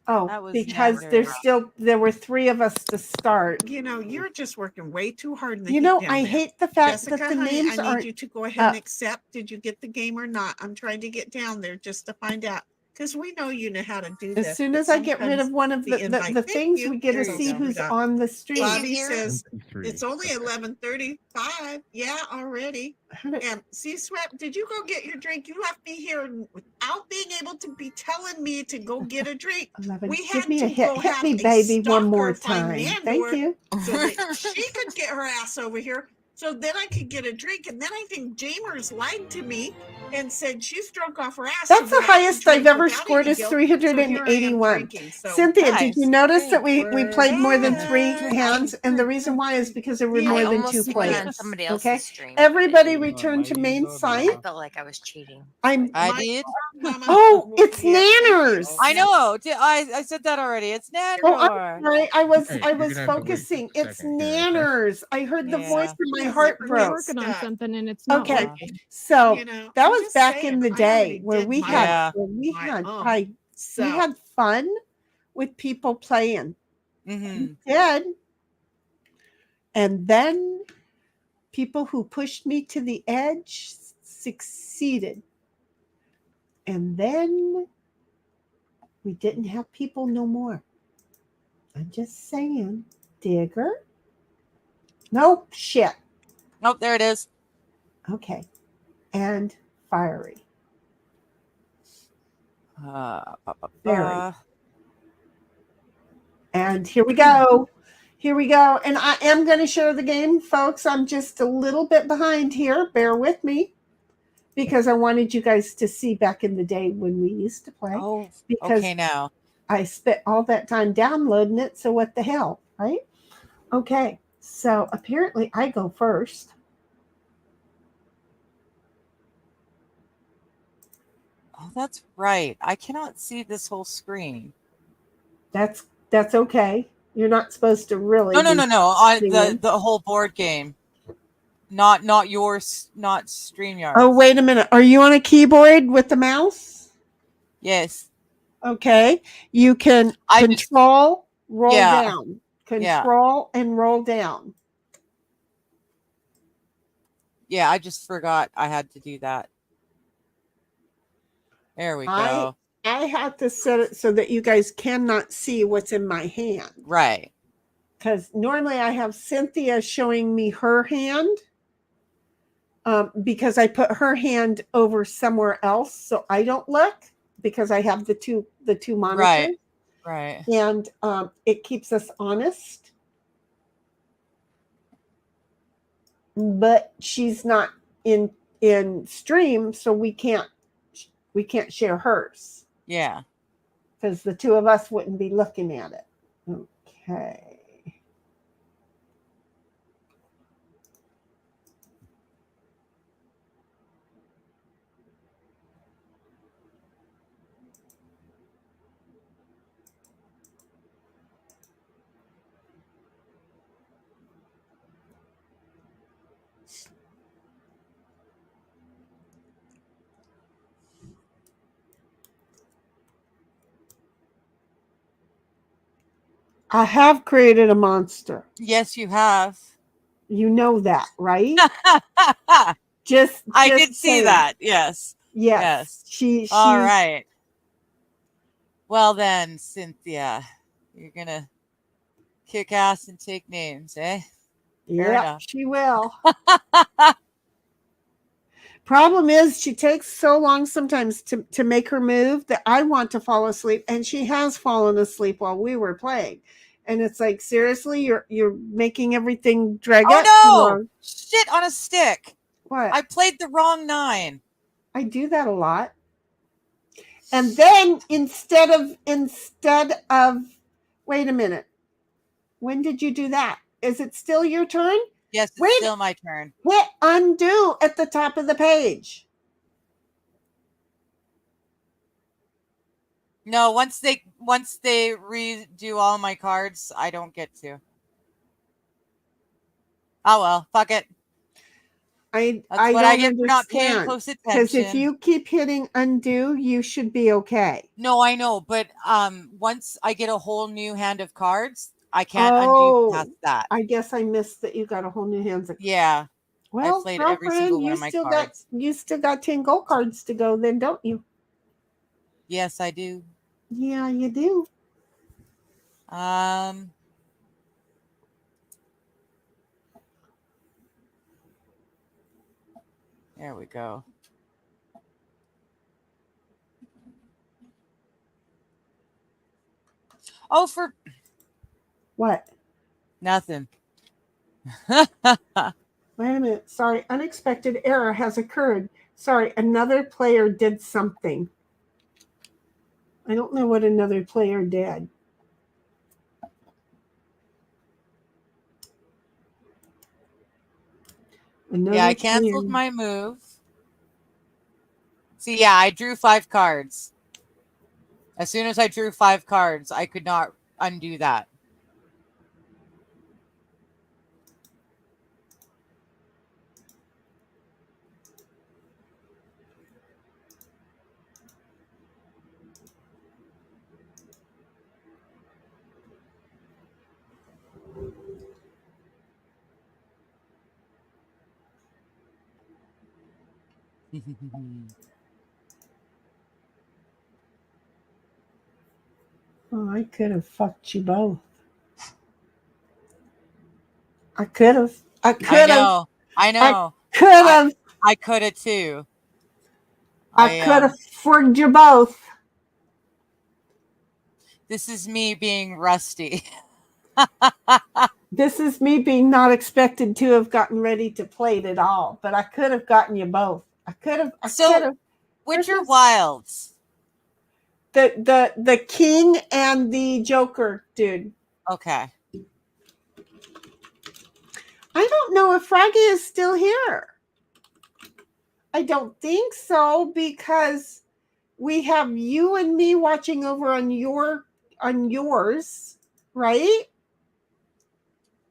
Oh, That was because Nanders. there were 3 of us to start. You're just working way too hard in the You heat know, down I there. hate the fact Jessica, that the honey, names I need aren't you to go ahead and up. accept. Did you get the game or not? I'm trying to get down there just to find out. Because we know you know how to do this. As soon but as I get rid sometimes of one of the invite- the Thank things, you. we get There to you see go. who's Done. on the stream. Bobby says it's only 11:35. Yeah, already. And see, Sweat, did you go get your drink? You left me here without being able to be telling me to go get a drink. 11. We Give had me to a hit. go Hit have me, a baby, one more stalker find time. Thank Nandor you. so that she could get her ass over here. So then I could get a drink. And then I think Jamers lied to me and said she's drunk off her ass. That's so the that I could highest I've drink ever without scored any is guilt. So here I am 381. drinking. So Cynthia, did Nice. you notice that we played more than Good. 3 hands? And the reason why is because there were Yeah, more I than almost 2 went on players. somebody else's Okay, stream. everybody return to main site. I felt like I was cheating. I My did. mama Oh, will it's be at Nanners. I know. I said that already. It's Oh, Nandor. I'm sorry. I was Hey, I you're was gonna have to wait focusing. just a It's second here, okay? Nanners. I heard the voice Yeah. and my Yeah, heart we're broke. Working on stuck. something and it's not Okay, working. so That that I'm was just back saying, in the I day already where did we my- had Yeah. where we my had own. we So had fun with people playing. Mm-hmm. We did. And then people who pushed me to the edge succeeded. And then we didn't have people no more. I'm just saying. Digger? Nope, shit. Nope, there it is. Okay. And fiery. Very. And here we go. Here we go. And I am going to share the game, folks. I'm just a little bit behind here. Bear with me. Because I wanted you guys to see back in the day when we used to play. Oh, because okay now. I spent all that time downloading it. So what the hell, right? Okay. So apparently I go first. Oh, that's right. I cannot see this whole screen. That's okay. You're not supposed to really. No. seeing. The whole board game. Not yours, not StreamYard. Oh, wait a minute. Are you on a keyboard with the mouse? Yes. Okay. You can control, roll down. Control and roll down. Yeah, I just forgot I had to do that. There we I go. have to set it so that you guys cannot see what's in my hand. Right. Because normally I have Cynthia showing me her hand. Because I put her hand over somewhere else so I don't look, because I have the two monitors. Right. And it keeps us honest. But she's not in stream, so we can't share hers. Yeah. Because the two of us wouldn't be looking at it. Okay. I have created a monster. Yes, you have. You know that, right? Just I did see saying. that. Yes. Yes. She's all right. Well then, Cynthia, you're gonna kick ass and take names, eh? Yeah, she will. Problem is, she takes so long sometimes to make her move that I want to fall asleep, and she has fallen asleep while we were playing. And it's like, seriously, you're making everything drag out. Oh no! Shit on a stick. What? I played the wrong 9. I do that a lot. And then instead of wait a minute. When did you do that? Is it still your turn? Yes, it's still my turn. Hit undo at the top of the page. No, once they redo all my cards, I don't get to. Oh well, fuck it. I what don't I get for not paying understand. close Because if attention. you keep hitting undo, you should be okay. No, I know, but once I get a whole new hand of cards, I can't undo past that. I guess I missed that you got a whole new hands of Yeah. Well, I played every single one of my cards. You still got 10 gold cards to go then, don't you? Yes, I do. Yeah, you do. There we go. Oh, for what? Nothing. Wait a minute. Sorry, unexpected error has occurred. Sorry, another player did something. I don't know what another player did. I canceled my move. See, yeah, I drew 5 cards. As soon as I drew 5 cards, I could not undo that. Oh, I could have fucked you both. I could have. I could have. I know. Could have. I could have too. I could have forged you both. This is me being rusty. This is me being not expected to have gotten ready to play it at all, but I could have gotten you both. I could have. Which are wilds? The king and the joker, dude. Okay. I don't know if Froggy is still here. I don't think so, because we have you and me watching over on yours, right?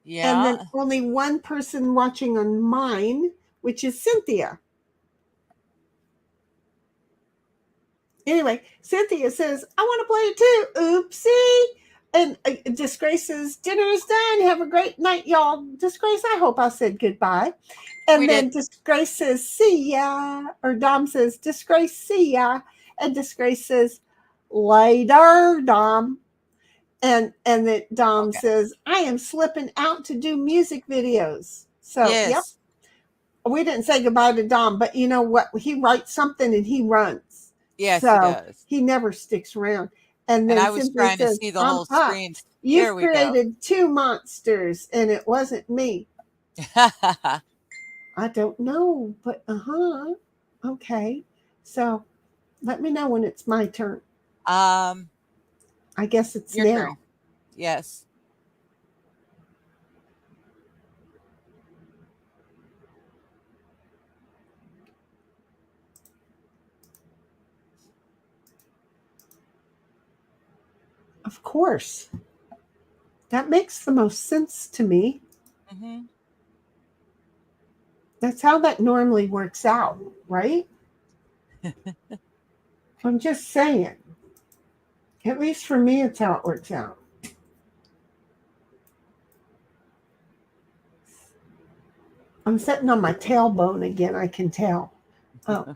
Yeah. And then only one person watching on mine, which is Cynthia. Anyway, Cynthia says, I want to play it too. Oopsie. And Disgrace says, dinner is done. Have a great night, y'all. Disgrace, I hope I said goodbye. And then Disgrace says, see ya. Or Dom says, Disgrace, see ya. And Disgrace says, later, Dom. And that Dom says, I am slipping out to do music videos. So, yep. We didn't say goodbye to Dom, but you know what? He writes something and he runs. Yes, so he does. He never sticks around. And then I was Simply trying to says, see the I'm whole up. screen. You've There we go. created 2 monsters and it wasn't me. I don't know, but okay. So let me know when it's my turn. I guess it's Your now. turn. Yes. Of course. That makes the most sense to me. Mm-hmm. That's how that normally works out, right? I'm just saying. At least for me, it's how it works out. I'm sitting on my tailbone again, I can tell. Oh.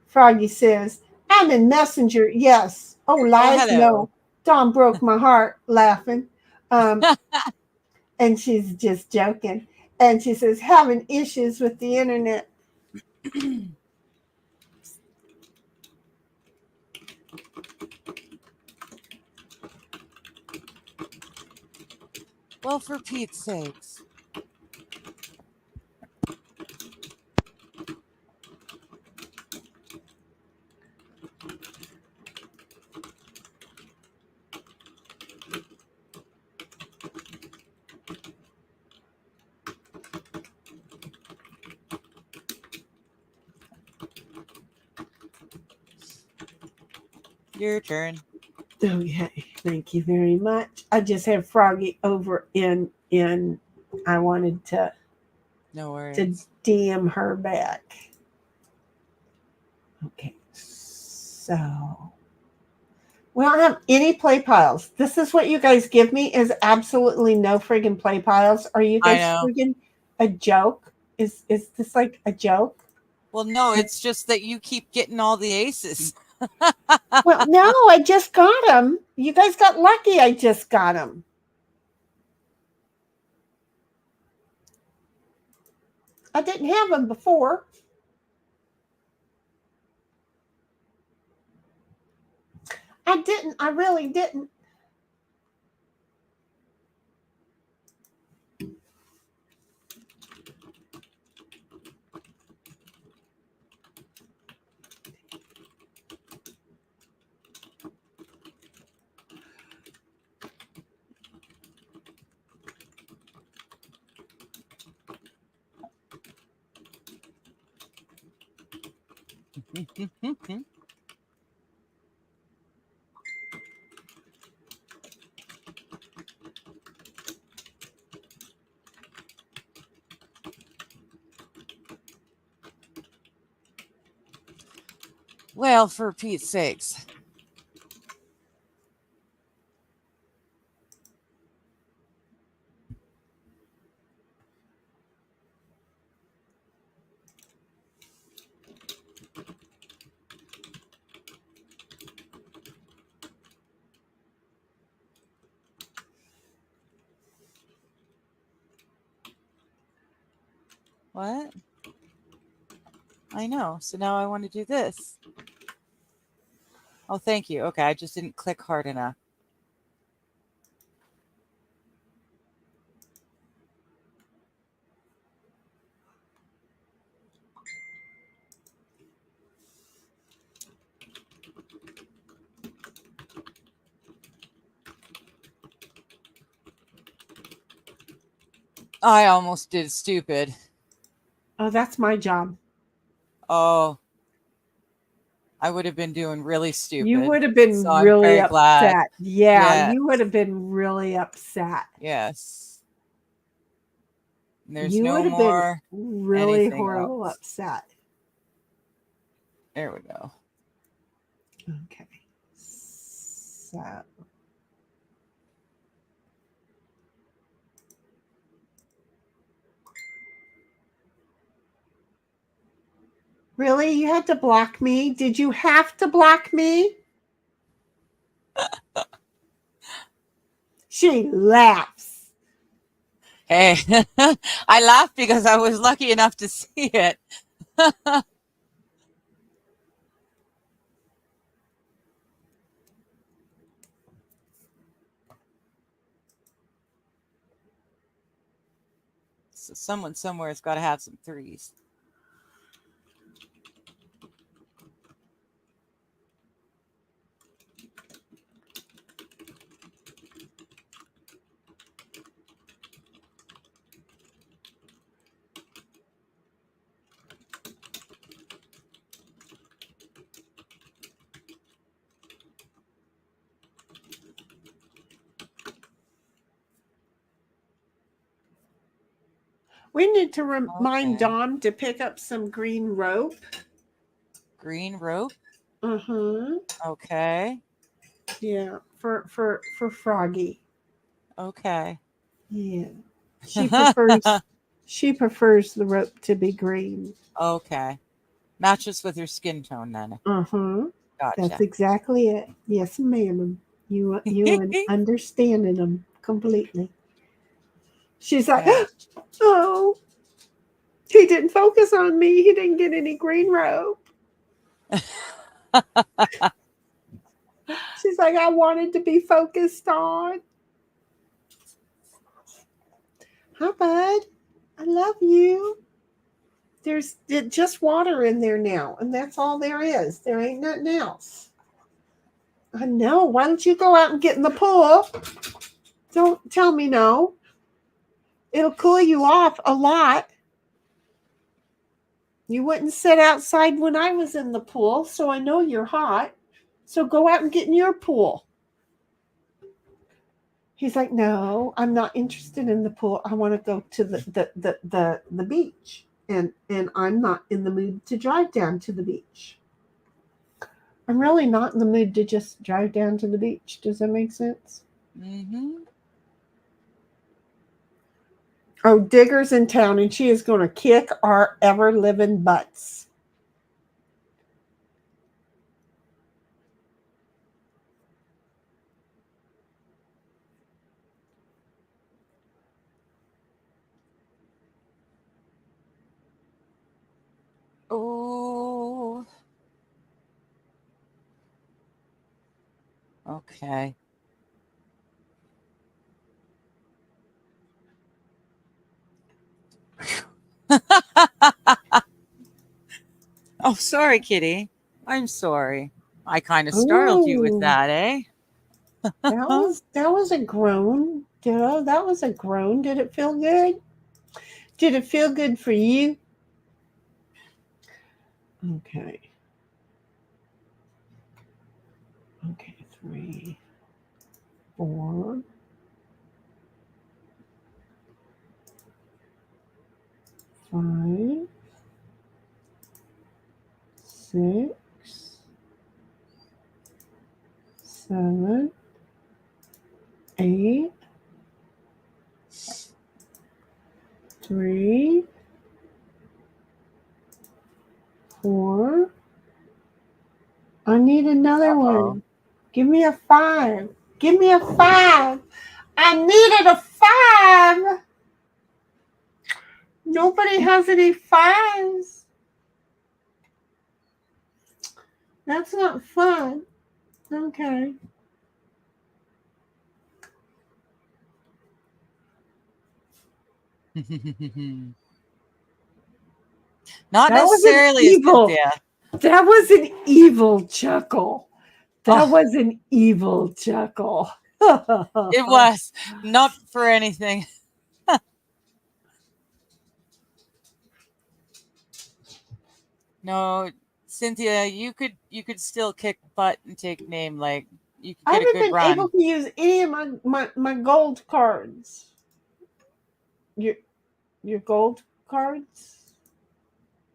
Froggy says, I'm in Messenger. Yes. Oh, lies? hello. No. Dom broke my heart laughing. And she's just joking. And she says, having issues with the internet. Well, for Pete's sakes. Your turn. Okay, thank you very much. I just have Froggy over in I wanted to No worries. to DM her back. Okay, so we don't have any play piles. This is what you guys give me is absolutely no friggin' play piles. Are you guys friggin' a joke? Is this like a joke? Well, no, it's just that you keep getting all the aces. Well, no, I just got them. You guys got lucky. I just got them. I didn't have them before. I didn't. I really didn't. Well, for Pete's sakes. What? I know. So now I want to do this. Oh, thank you. Okay, I just didn't click hard enough. I almost did stupid. Oh, that's my job. Oh. I would have been doing really stupid. You would have been so really I'm very glad. upset. Yeah, Yes. you would have been really upset. Yes. There's You no would have more been really anything horrible else. upset. There we go. Okay. So Really? You had to block me? Did you have to block me? She laughs. Hey, I laughed because I was lucky enough to see it. So someone somewhere has got to have some threes. We need to remind Okay. Dom to pick up some green rope. Green rope. Uh-huh. Okay. Yeah, for Froggy. Okay. Yeah. She prefers the rope to be green. Okay. Matches with your skin tone then. Uh-huh. Gotcha. That's exactly it. Yes, ma'am. You understanding them completely. She's like, Yeah. oh, he didn't focus on me. He didn't get any green rope. She's like, I wanted to be focused on. Hi, bud. I love you. There's just water in there now, and that's all there is. There ain't nothing else. I know. Why don't you go out and get in the pool? Don't tell me no. It'll cool you off a lot. You wouldn't sit outside when I was in the pool, so I know you're hot. So go out and get in your pool. He's like, no, I'm not interested in the pool. I want to go to the beach. And I'm not in the mood to drive down to the beach. I'm really not in the mood to just drive down to the beach. Does that make sense? Mm-hmm. Oh, Digger's in town, and she is going to kick our ever-living butts. Oh. Okay. Oh, sorry, kitty. I'm sorry. I kind of startled you with Ooh. that, eh? That was a groan. That was a groan. Did it feel good? Did it feel good for you? Okay. Okay, 3, 4, 5, 6, 7, 8, 3, 4. I need another one. Give me a 5. Give me a 5. I needed a 5. Nobody has any 5s. That's not fun. Okay. Not That was an necessarily, evil. Cynthia. That was an evil chuckle. That was an evil chuckle. It was not for anything. No, Cynthia, you could still kick butt and take name. Like you could I get a haven't good been run. able to use any of my gold cards. Your gold cards?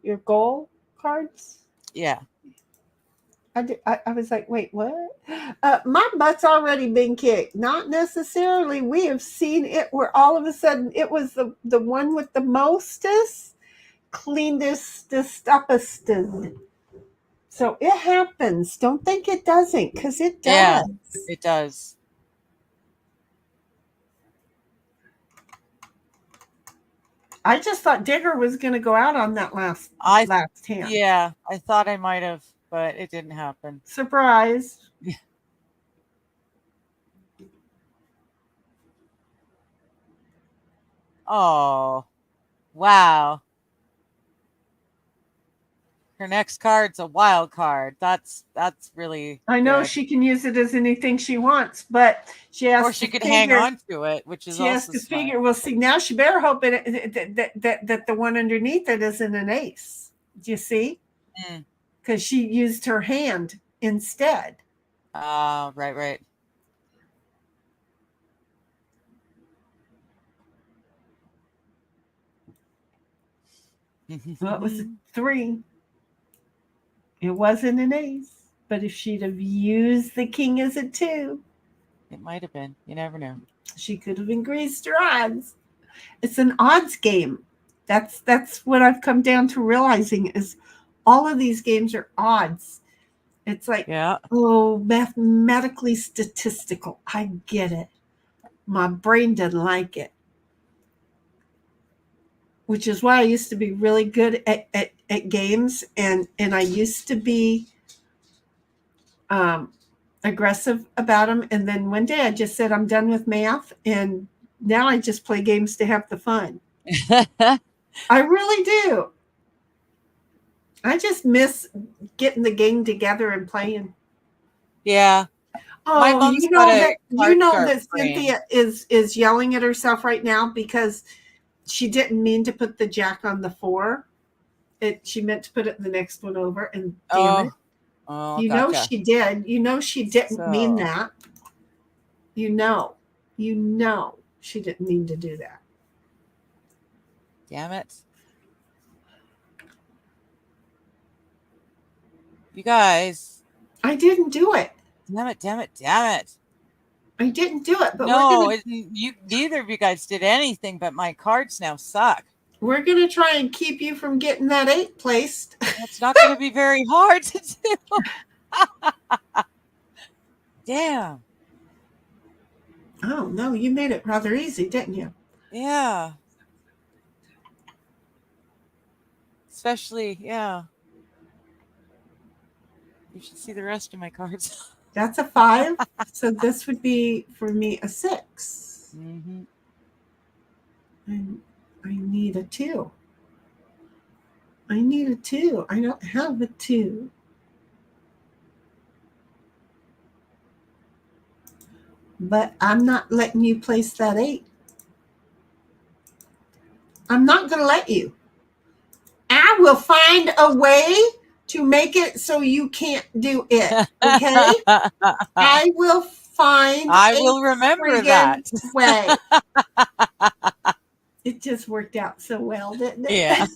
Your gold cards? Yeah. I was like, wait, what? My butt's already been kicked. Not necessarily. We have seen it where all of a sudden it was the one with the mostest. clean this stuff. So it happens. Don't think it doesn't, because it does. Yeah, it does. I just thought Digger was going to go out on that last hand. Yeah, I thought I might have, but it didn't happen. Surprise. Yeah. Oh, wow. Her next card's a wild card. That's really I know good. she can use it as anything she wants, but she has Or to she could figure, hang on to it, which is she also has to smart. figure. Well, see, now she better hope that the one underneath it isn't an ace. Do you see? Because she used her hand instead. Right. Well, it was a 3. It wasn't an ace, but if she'd have used the king as a 2, it might have been. You never know. She could have increased her odds. It's an odds game. That's what I've come down to realizing is all of these games are odds. It's like, mathematically statistical. I get it. My brain doesn't like it. Which is why I used to be really good at games, and I used to be aggressive about them. And then one day I just said, I'm done with math, and now I just play games to have the fun. I really do. I just miss getting the gang together and playing. Yeah. My mom's you know that Cynthia is yelling at herself right now because she didn't mean to put the jack on the 4. She meant to put it in the next one over, and damn it. Oh, you know she did. You know she didn't mean that. You know she didn't mean to do that. Damn it. You guys. I didn't do it. Damn it. I didn't do it. But no, neither of you guys did anything, but my cards now suck. We're going to try and keep you from getting that 8 placed. It's not going to be very hard to do. Damn. Oh, no, you made it rather easy, didn't you? Yeah. Especially, yeah. You should see the rest of my cards. That's a 5. So this would be, for me, a 6. Mm-hmm. And I need a 2. I need a 2. I don't have a 2. But I'm not letting you place that 8. I'm not going to let you. I will find a way to make it so you can't do it. Okay? I will remember that way. It just worked out so well, didn't it?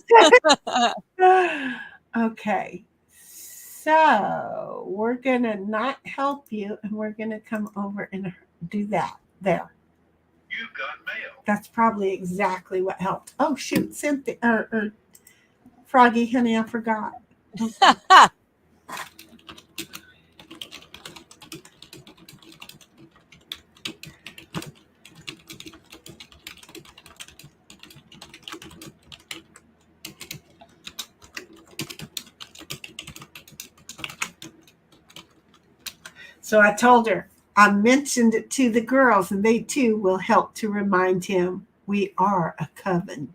Yeah. Okay. So we're going to not help you, and we're going to come over and do that there. You got mail. That's probably exactly what helped. Oh, shoot. Cynthia, or Froggy, honey, I forgot. So I told her, I mentioned it to the girls, and they too will help to remind him we are a coven.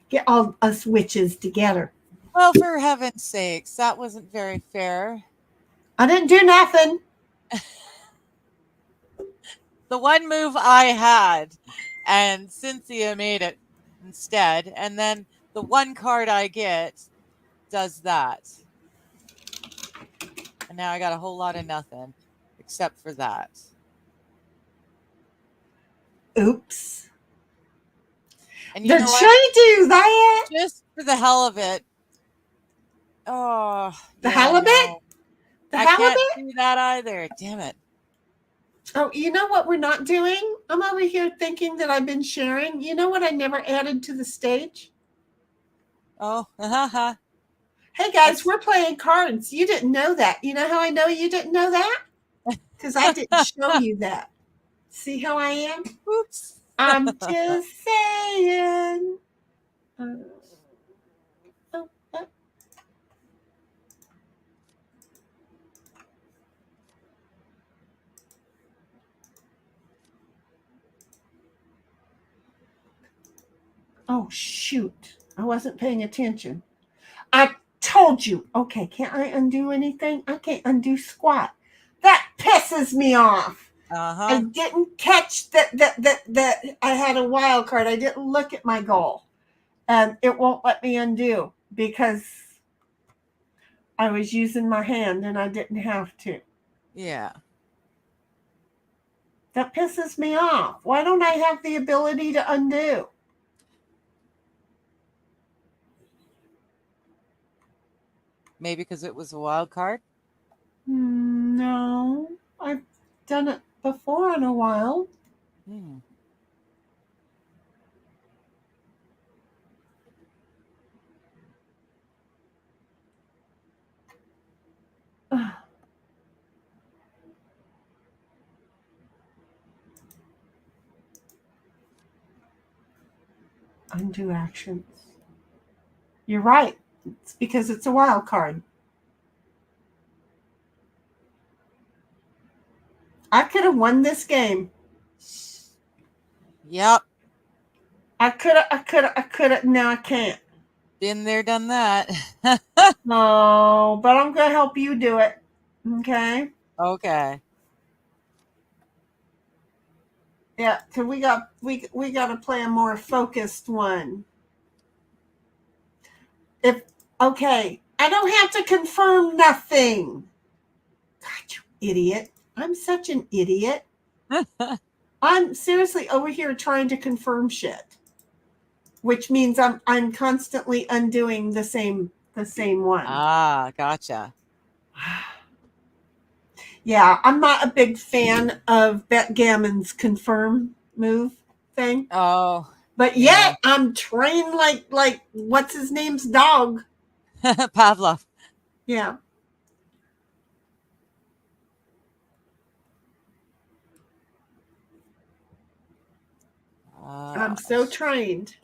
Get all us witches together. Well, for heaven's sakes, that wasn't very fair. I didn't do nothing. The one move I had, and Cynthia made it instead, and then the one card I get does that. And now I got a whole lot of nothing, except for that. Oops. And did she do that? Just for the hell of it. Oh, the halibut? No. The I halibut? can't do that either. Damn it. Oh, you know what we're not doing? I'm over here thinking that I've been sharing. You know what I never added to the stage? Oh, Hey guys, we're playing cards. You didn't know that. You know how I know you didn't know that? Because I didn't show you that. See how I am? Oops. I'm just saying. Oh, shoot. I wasn't paying attention. I told you. Okay, can't I undo anything? I can't undo squat. That pisses me off. I didn't catch that I had a wild card. I didn't look at my goal. And it won't let me undo because I was using my hand and I didn't have to. Yeah. That pisses me off. Why don't I have the ability to undo? Maybe because it was a wild card? No. I've done it before in a while. Undo actions. You're right. It's because it's a wild card. I could have won this game. Yep. I could have. Now I can't. Been there, done that. No, but I'm going to help you do it. Okay? Okay. Yeah, because we got to play a more focused one. Okay, I don't have to confirm nothing. God, you idiot. I'm such an idiot. I'm seriously over here trying to confirm shit, which means I'm constantly undoing the same one. Ah, gotcha. Yeah, I'm not a big fan of backgammon's confirm move thing. Oh. But yet I'm trained like what's his name's dog? Pavlov. Yeah. I'm so trained.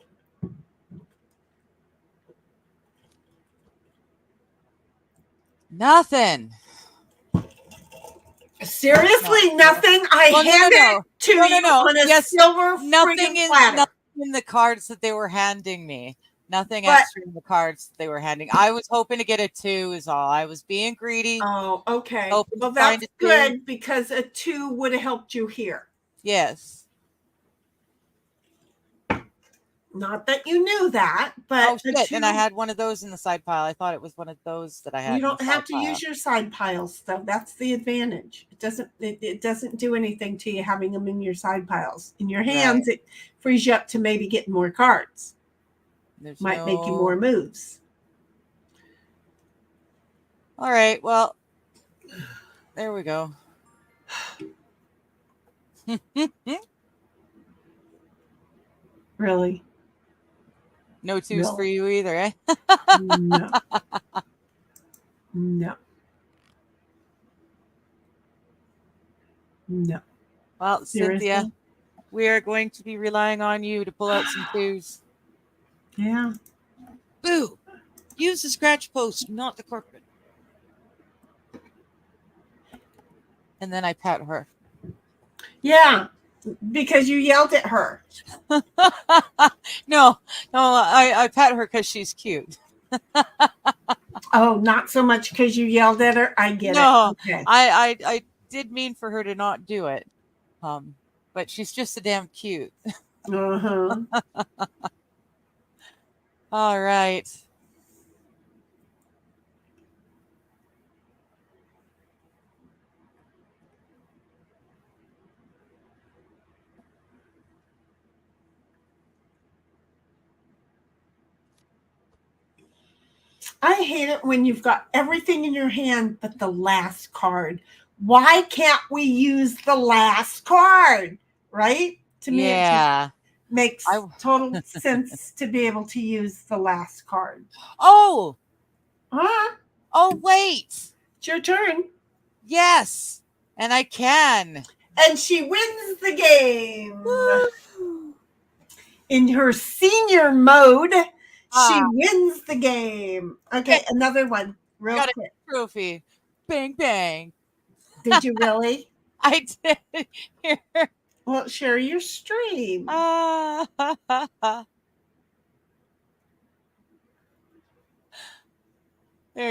Nothing. Seriously, nothing. I handed it to you on a silver friggin' platter. Nothing in the cards that they were handing me. Nothing extra in the cards that they were handing. I was hoping to get a 2 is all. I was being greedy. Oh, okay. Well, that's good because a 2 would have helped you here. Yes. Not that you knew that, but oh shit! And I had one of those in the side pile. I thought it was one of those that I had. You don't have to use your side piles, though. That's the advantage. It doesn't do anything to you having them in your side piles. In your hands, it frees you up to maybe get more cards. Might make you more moves. All right. Well, there we go. Really? No 2s for you either, eh? No. No. No. Well, Seriously? Cynthia, we are going to be relying on you to pull out some 2s. Yeah. Boo! Use the scratch post, not the corporate. And then I pat her. Yeah, because you yelled at her. No, I pat her because she's cute. Oh, not so much because you yelled at her. I get it. Okay. I did mean for her to not do it. But she's just a damn cute. Uh-huh. All right. I hate it when you've got everything in your hand but the last card. Why can't we use the last card? right? To me, it just Yeah. makes total sense to be able to use the last card. Oh, Huh? oh, wait. It's your turn. Yes. And I can. And she wins the game. In her senior mode, she wins the game. Okay, another one. Real Got quick. a trophy. Bang, bang. Did you really? I did. Here. Well, share your stream. There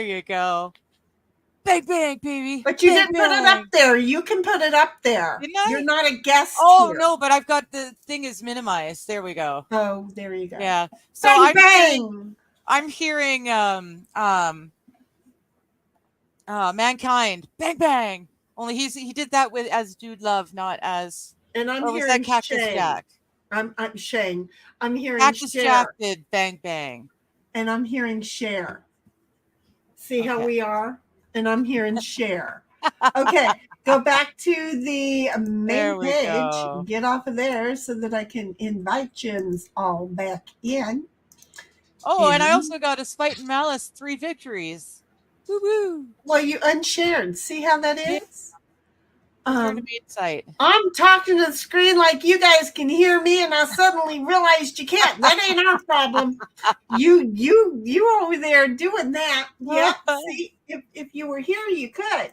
you go. Bang, bang, baby. But you bang, didn't put it up there. You can put it up there. Didn't I? You're not a guest Oh, here. no, but I've got the thing is minimized. There we go. Oh, there you go. Yeah. So Bang, bang. I'm hearing Mankind. Bang, bang. Only he did that with as Dude Love, not as. And I'm or was hearing that Cactus Shane. Jack? I'm Shane. I'm hearing Cactus Share. Jack did bang, bang. And I'm hearing Share. See how we are? And I'm hearing Share. Okay, go back to the main page. Go. Get off of there so that I can invite you all back in. Oh, and I also got a Spite and Malice 3 victories. Woo woo. Well, you unshared. See how that is? Tournament site. I'm talking to the screen like you guys can hear me, and I suddenly realized you can't. That ain't our problem. You over there doing that. Yeah. See, if you were here, you could.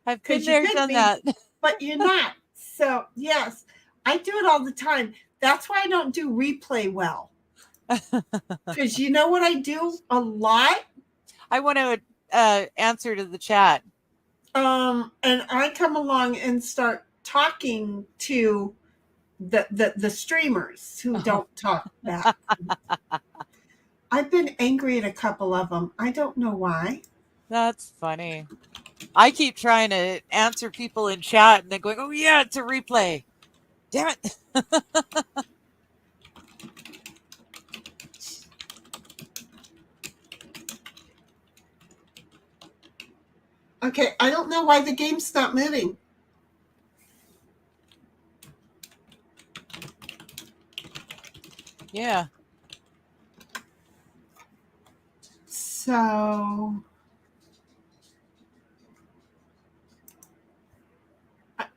I've been there, done that. But you're not. So yes, I do it all the time. That's why I don't do replay well. Because you know what I do a lot? I want to answer to the chat. And I come along and start talking to the streamers who don't talk back. I've been angry at a couple of them. I don't know why. That's funny. I keep trying to answer people in chat and then going, oh yeah, it's a replay. Damn it. Okay, I don't know why the game's not moving. Yeah. So,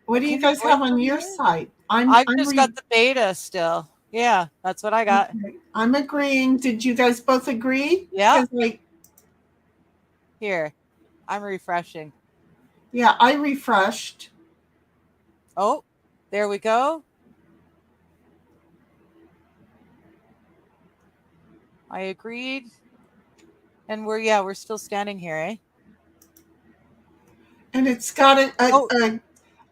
what do you guys have on your side? I've just got the beta still. Yeah, that's what I got. Okay. I'm agreeing. Did you guys both agree? Yeah. Here, I'm refreshing. Yeah, I refreshed. Oh, there we go. I agreed. And we're still standing here, eh? And it's got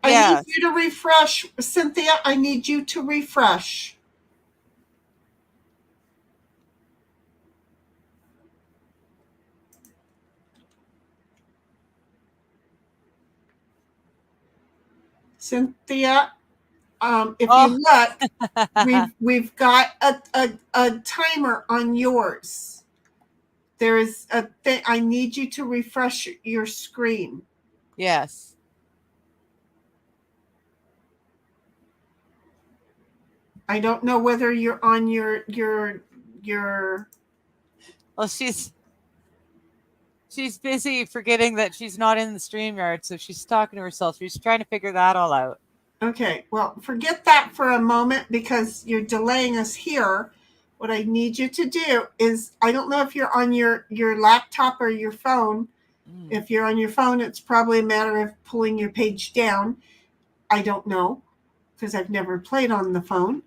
I yeah. need you to refresh. Cynthia, I need you to refresh. Cynthia, if you look, we've got a timer on yours. There is a thing. I need you to refresh your screen. Yes. I don't know whether you're on your. Well, she's busy forgetting that she's not in the StreamYard, so she's talking to herself. She's trying to figure that all out. Okay, well, forget that for a moment because you're delaying us here. What I need you to do is, I don't know if you're on your laptop or your phone. If you're on your phone, it's probably a matter of pulling your page down. I don't know because I've never played on the phone.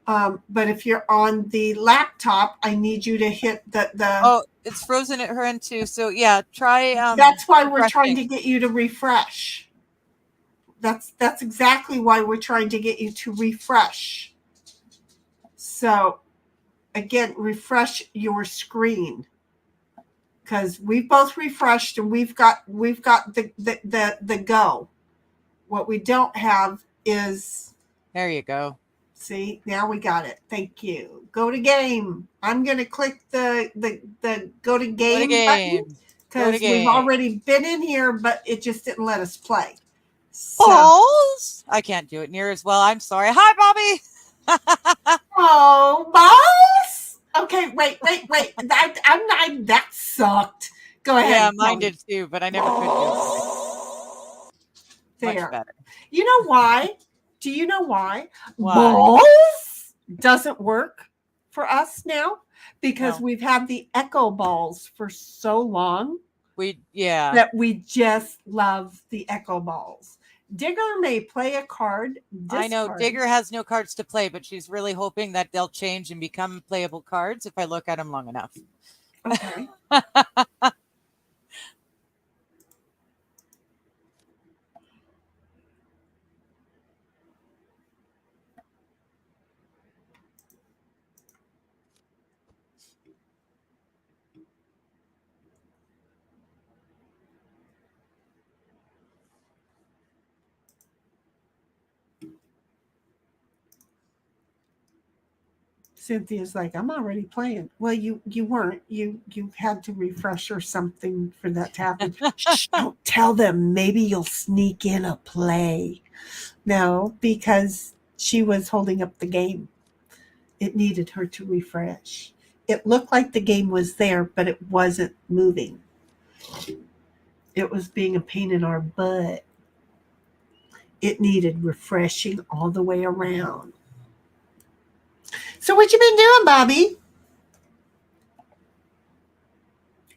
But if you're on the laptop, I need you to hit the. Oh, it's frozen at her end too. So yeah, try. That's why we're trying to get you to refresh. That's exactly why we're trying to get you to refresh. So, again, refresh your screen because we've both refreshed and we've got the go. What we don't have is. There you go. See, now we got it. Thank you. Go to game. I'm going to click the go to game button because we've already been in here, but it just didn't let us play. So, Balls. I can't do it near as well. I'm sorry. Hi, Bobby. oh, balls. Okay, wait. That sucked. Go ahead. Yeah, tell mine me. did too, but I never could do it. There. Much better. You know why? Do you know why? Why? Balls doesn't work for us now because No. we've had the echo balls for so long Yeah. that we just love the echo balls. Digger may play a card. I know discard. Digger has no cards to play, but she's really hoping that they'll change and become playable cards if I look at them long enough. Okay. Cynthia's like, I'm already playing. Well, you weren't. You had to refresh or something for that to happen. Shh, don't tell them. Maybe you'll sneak in a play. No, because she was holding up the game. It needed her to refresh. It looked like the game was there, but it wasn't moving. It was being a pain in our butt. It needed refreshing all the way around. So what you been doing, Bobby?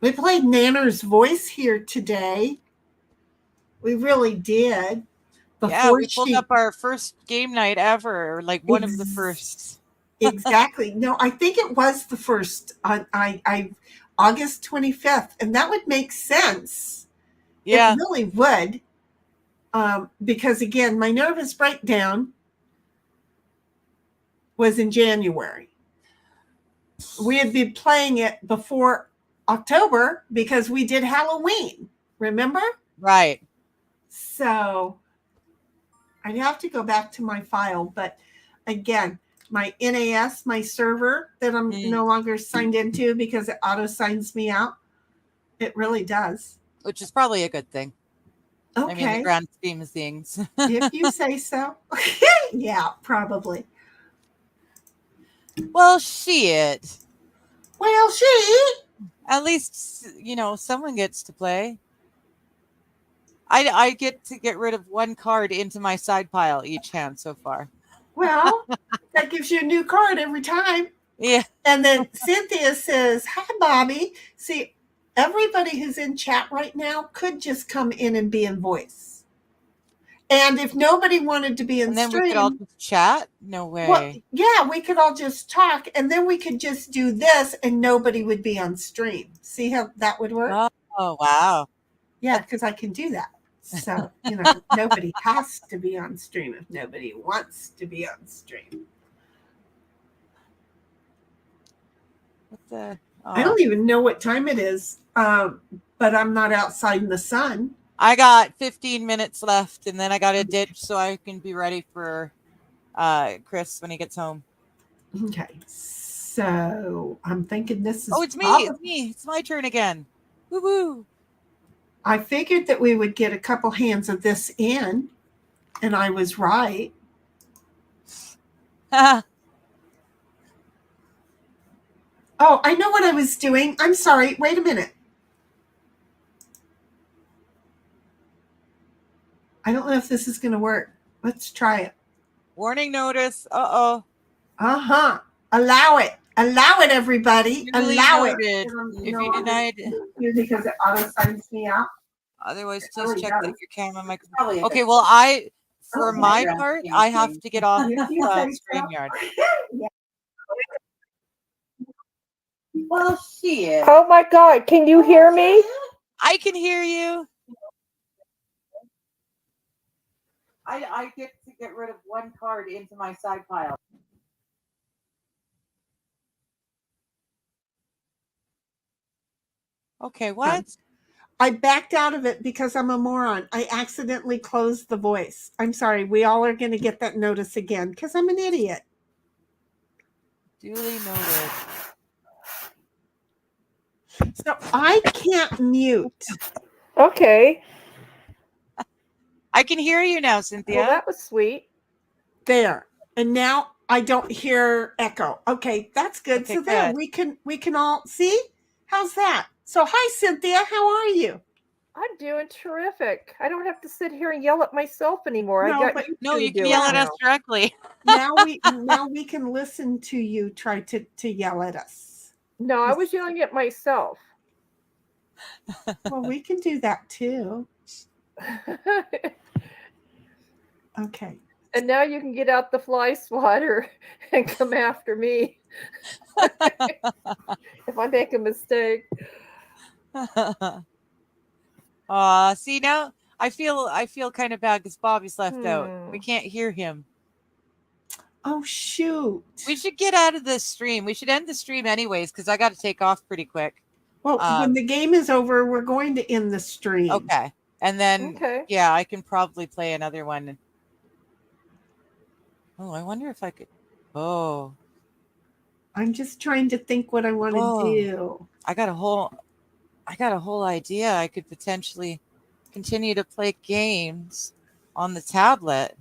We played Nanner's Voice here today. We really did. Yeah, we pulled up our first game night ever, like one of the first. Exactly. No, I think it was the first on August 25th, and that would make sense. Yeah. It really would. Because again, my nervous breakdown was in January. We had been playing it before October because we did Halloween. Remember? Right. So I'd have to go back to my file, but again, my NAS, my server that I'm no longer signed into because it auto signs me out. It really does. Which is probably a good thing. Okay. I mean, the grand scheme of things. If you say so. Yeah, probably. Well, shit. Well, shit. At least, someone gets to play. I get to get rid of one card into my side pile each hand so far. Well, that gives you a new card every time. Yeah. And then Cynthia says, hi, Bobby. See, everybody who's in chat right now could just come in and be in voice. And if nobody wanted to be in and then stream, we could all just chat? No way. well, yeah, we could all just talk, and then we could just do this, and nobody would be on stream. See how that would work? Oh, wow. Yeah, because I can do that. So, nobody has to be on stream if nobody wants to be on stream. What the? Oh. I don't even know what time it is, but I'm not outside in the sun. I got 15 minutes left, and then I got to ditch so I can be ready for Chris when he gets home. Okay, so I'm thinking this is. Oh, it's me. It's me. It's my turn again. Woo woo. I figured that we would get a couple hands of this in, and I was right. Oh, I know what I was doing. I'm sorry. Wait a minute. I don't know if this is going to work. Let's try it. Warning notice. Uh-oh. Uh-huh. Allow it. Allow it, everybody. Duly Allow noted. it. If you denied. Because it auto signs me out. Otherwise, please really check does. that your camera microphone. Probably Okay, is. well, for my part, I have to get off StreamYard. Well, shit. Oh my God, can you hear me? I can hear you. I get to get rid of one card into my side pile. Okay, what? I backed out of it because I'm a moron. I accidentally closed the voice. I'm sorry. We all are going to get that notice again because I'm an idiot. Duly noted. So I can't mute. Okay. I can hear you now, Cynthia. Well, that was sweet. There. And now I don't hear echo. Okay, that's good. Okay, So there good. we can all see. How's that? So hi Cynthia, how are you? I'm doing terrific. I don't have to sit here and yell at myself anymore. No, I got but- you No, two you to can do yell it at us now. directly. now we can listen to you try to yell at us. No, I was yelling at myself. Well, we can do that too. Okay. And now you can get out the fly swatter and come after me if I make a mistake. See now I feel kind of bad because Bobby's left out. We can't hear him. Oh shoot. We should get out of this stream. We should end the stream anyways because I got to take off pretty quick. Well, when the game is over, we're going to end the stream. Okay. And then yeah, I can probably play another one. Oh, I wonder if I could. Oh, I'm just trying to think what I want to do. I got a whole idea. I could potentially continue to play games on the tablet.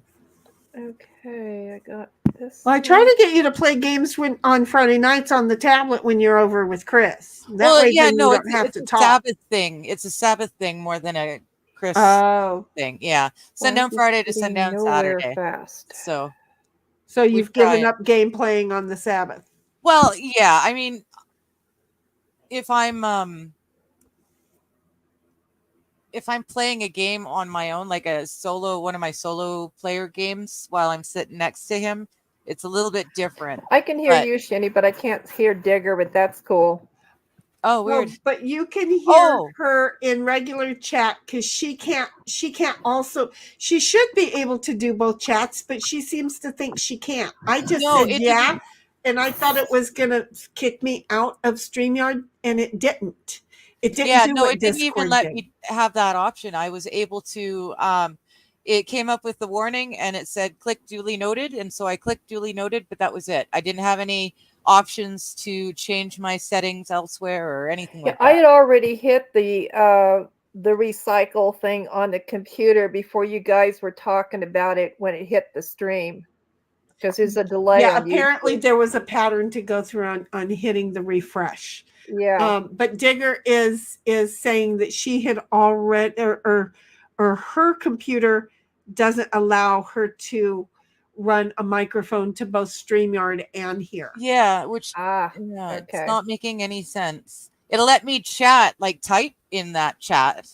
Okay, I got this. Well, I try to get you to play games on Friday nights on the tablet when you're over with Chris. That way then you don't have to talk. Sabbath thing. It's a Sabbath thing more than a Chris thing. Yeah. Sundown Friday to sundown Saturday. Fast. So you've given up game playing on the Sabbath. Well, yeah. I mean, if I'm playing a game on my own, like one of my solo player games while I'm sitting next to him, it's a little bit different. I can hear you, Shinny, but I can't hear Digger, but that's cool. Oh, weird. Well, but you can hear her in regular chat because she should be able to do both chats, but she seems to think she can't. I just said yeah, and I thought it was gonna kick me out of StreamYard, and it didn't. It didn't it didn't even let me have that option. I was able to it came up with the warning and it said click duly noted, and so I clicked duly noted, but that was it. I didn't have any options to change my settings elsewhere or anything like that. I had already hit the recycle thing on the computer before you guys were talking about it when it hit the stream, because there's a delay. Yeah, on apparently YouTube. there was a pattern to go through on hitting the refresh. Yeah. But Digger is saying that she had already or her computer doesn't allow her to run a microphone to both StreamYard and here. Yeah, which it's not making any sense. It'll let me chat, like type in that chat.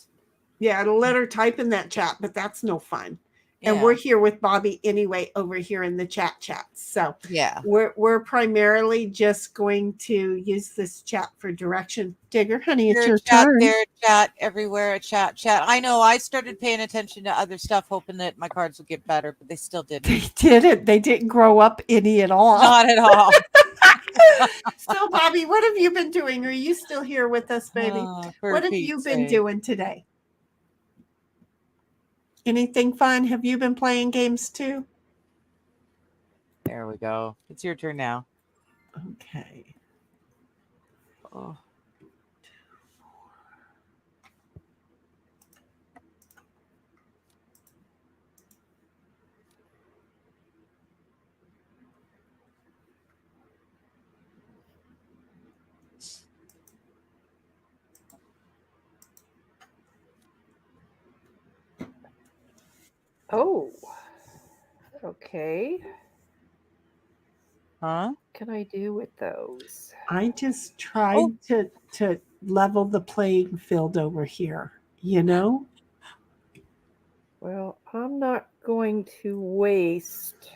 Yeah, it'll let her type in that chat, but that's no fun. And Yeah. we're here with Bobby anyway over here in the chat. So yeah, we're primarily just going to use this chat for direction. Digger, honey, it's your chat turn. there, chat everywhere, chat. I know. I started paying attention to other stuff, hoping that my cards would get better, but they still didn't. They didn't. They didn't grow up any at all. Not at all. So, Bobby, what have you been doing? Are you still here with us, baby? What have you been doing today? Anything fun? Have you been playing games too? There we go. It's your turn now. Okay. Oh. Oh. Okay. Huh? Can I do with those? I just tried to level the playing field over here, you know? Well, I'm not going to waste.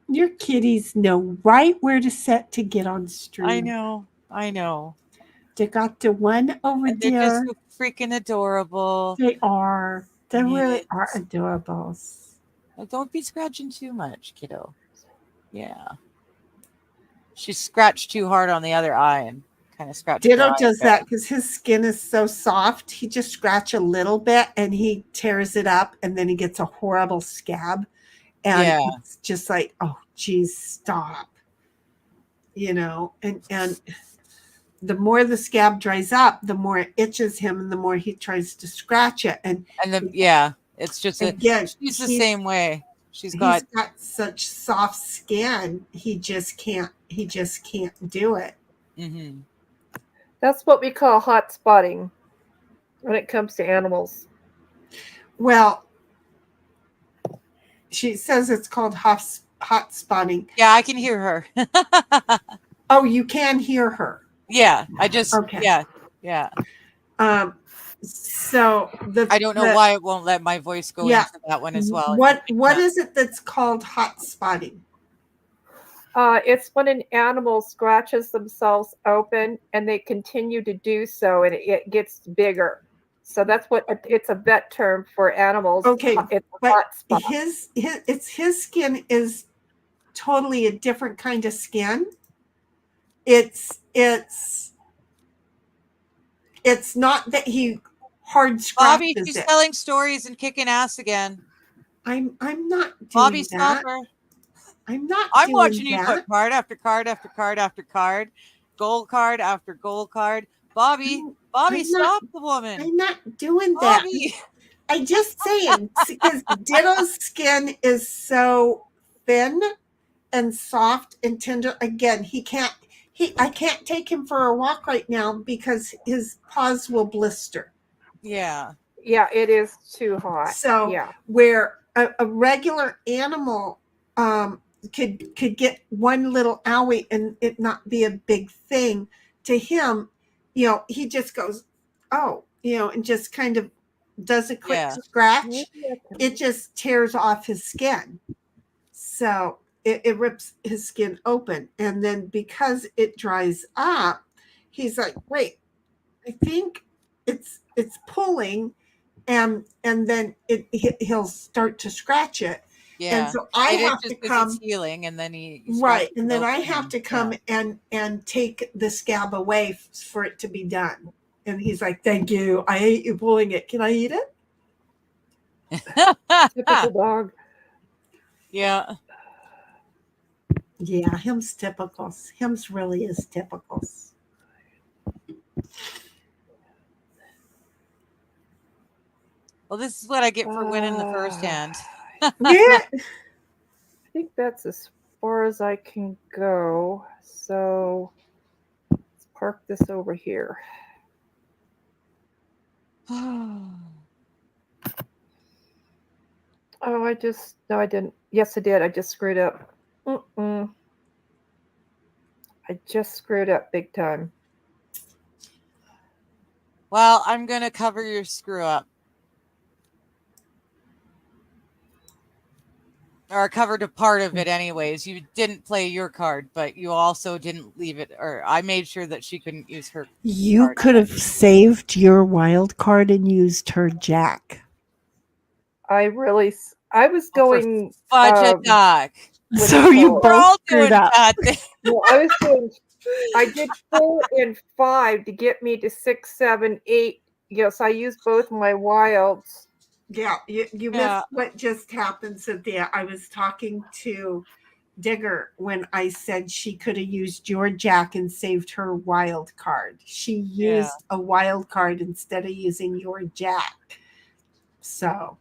Your kitties know right where to set to get on stream. I know. They got the one over And they're there. just so freaking adorable. They are. They really Yes. are adorables. Don't be scratching too much, kiddo. Yeah. She scratched too hard on the other eye and kind of scratched. Ditto does that because his skin is so soft. He just scratch a little bit and he tears it up, and then he gets a horrible scab. And it's just like, oh, geez, stop. You know, and the more the scab dries up, the more it itches him, and the more he tries to scratch it. And then yeah, it's just again, she's the same way. He's got such soft skin. He just can't do it. Mm-hmm. That's what we call hot spotting when it comes to animals. Well, she says it's called hot spotting. Yeah, I can hear her. Oh, you can hear her. Yeah, I just okay. Yeah. So I don't know why it won't let my voice go into that one as well. What is it that's called hot spotting? It's when an animal scratches themselves open and they continue to do so, and it gets bigger. So that's what it's a vet term for animals. Okay, it's but hot spot. his skin is totally a different kind of skin. It's not that he hard scratches Bobby, she's it. telling stories and kicking ass again. I'm not doing Bobby, that. stop her. I'm not. I'm doing watching you that. put card after card after card after card, gold card after gold card. Bobby, stop the woman. I'm not doing Bobby. that. I just saying because Ditto's skin is so thin and soft and tender. Again, I can't take him for a walk right now because his paws will blister. Yeah. Yeah, it is too hot. So yeah, where a regular animal could get one little owie and it not be a big thing, to him, he just goes, oh, and just kind of does a quick scratch. It just tears off his skin. So it rips his skin open. And then because it dries up, he's like, wait, I think it's pulling, and then he'll start to scratch it. Yeah. And so I have to come it's healing, and then he right, and then I have to come and take the scab away for it to be done. And he's like, "Thank you. I hate you pulling it. Can I eat it?" typical dog. Yeah. Yeah, him's typical. Him's really is typical. Well, this is what I get for winning the first hand. Yeah. I think that's as far as I can go. So let's park this over here. Oh, no, I didn't. Yes, I did. I just screwed up. I just screwed up big time. Well, I'm going to cover your screw up. Or I covered a part of it anyways. You didn't play your card, but you also didn't leave it, or I made sure that she couldn't use her You card. could have saved your wild card and used her jack. I was going fudge a duck. So you both screwed up. Well, I did 4 and 5 to get me to 6, 7, 8. Yes, I used both my wilds. Yeah, you missed what just happened, Cynthia. I was talking to Digger when I said she could have used your jack and saved her wild card. She used a wild card instead of using your jack. So.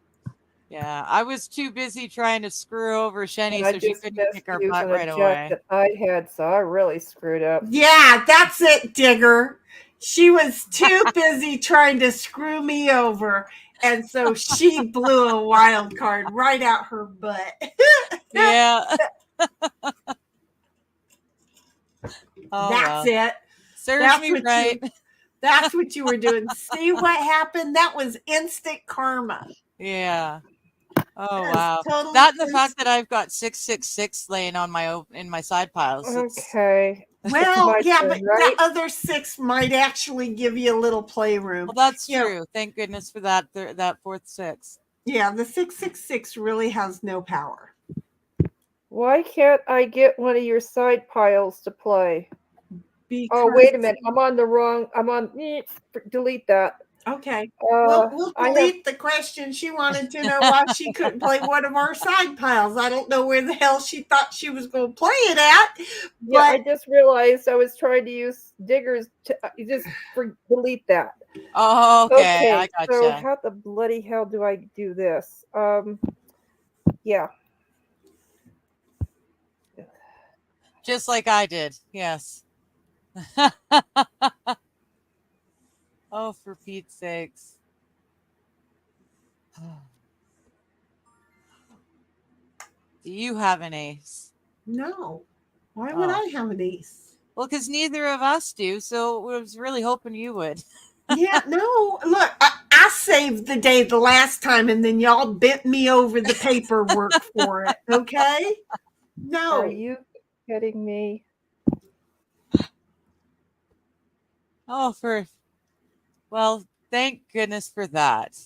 Yeah, I was too busy trying to screw over Shenny so she couldn't kick her butt right jack away. That I had, so I really screwed up. Yeah, that's it, Digger. She was too busy trying to screw me over. And so she blew a wild card right out her butt. Yeah. That's it. Serves me right. That's what you were doing. See what happened? That was instant karma. Yeah. Oh wow. Totally that and the fact that I've got 666 laying on in my side piles. Okay. Well, yeah, turn, but right? that other 6 might actually give you a little playroom. Well, that's true. Thank goodness for that. That fourth 6. Yeah, the 666 really has no power. Why can't I get one of your side piles to play? Because oh, wait a minute. I'm on. Delete that. Okay. Uh, We'll I have delete the question. She wanted to know why she couldn't play one of our side piles. I don't know where the hell she thought she was going to play it at, yeah. I but just realized I was trying to use diggers. You just delete that. Oh, okay. I Okay. So gotcha. how the bloody hell do I do this? Yeah. Just like I did. Yes. Oh, for Pete's sakes. Do you have an ace? no. Why would Oh. I have an ace? Well, because neither of us do, so I was really hoping you would. Yeah, no. Look, I saved the day the last time, and then y'all bent me over the paperwork for it. Okay? No. Are you kidding me? Oh, well, thank goodness for that.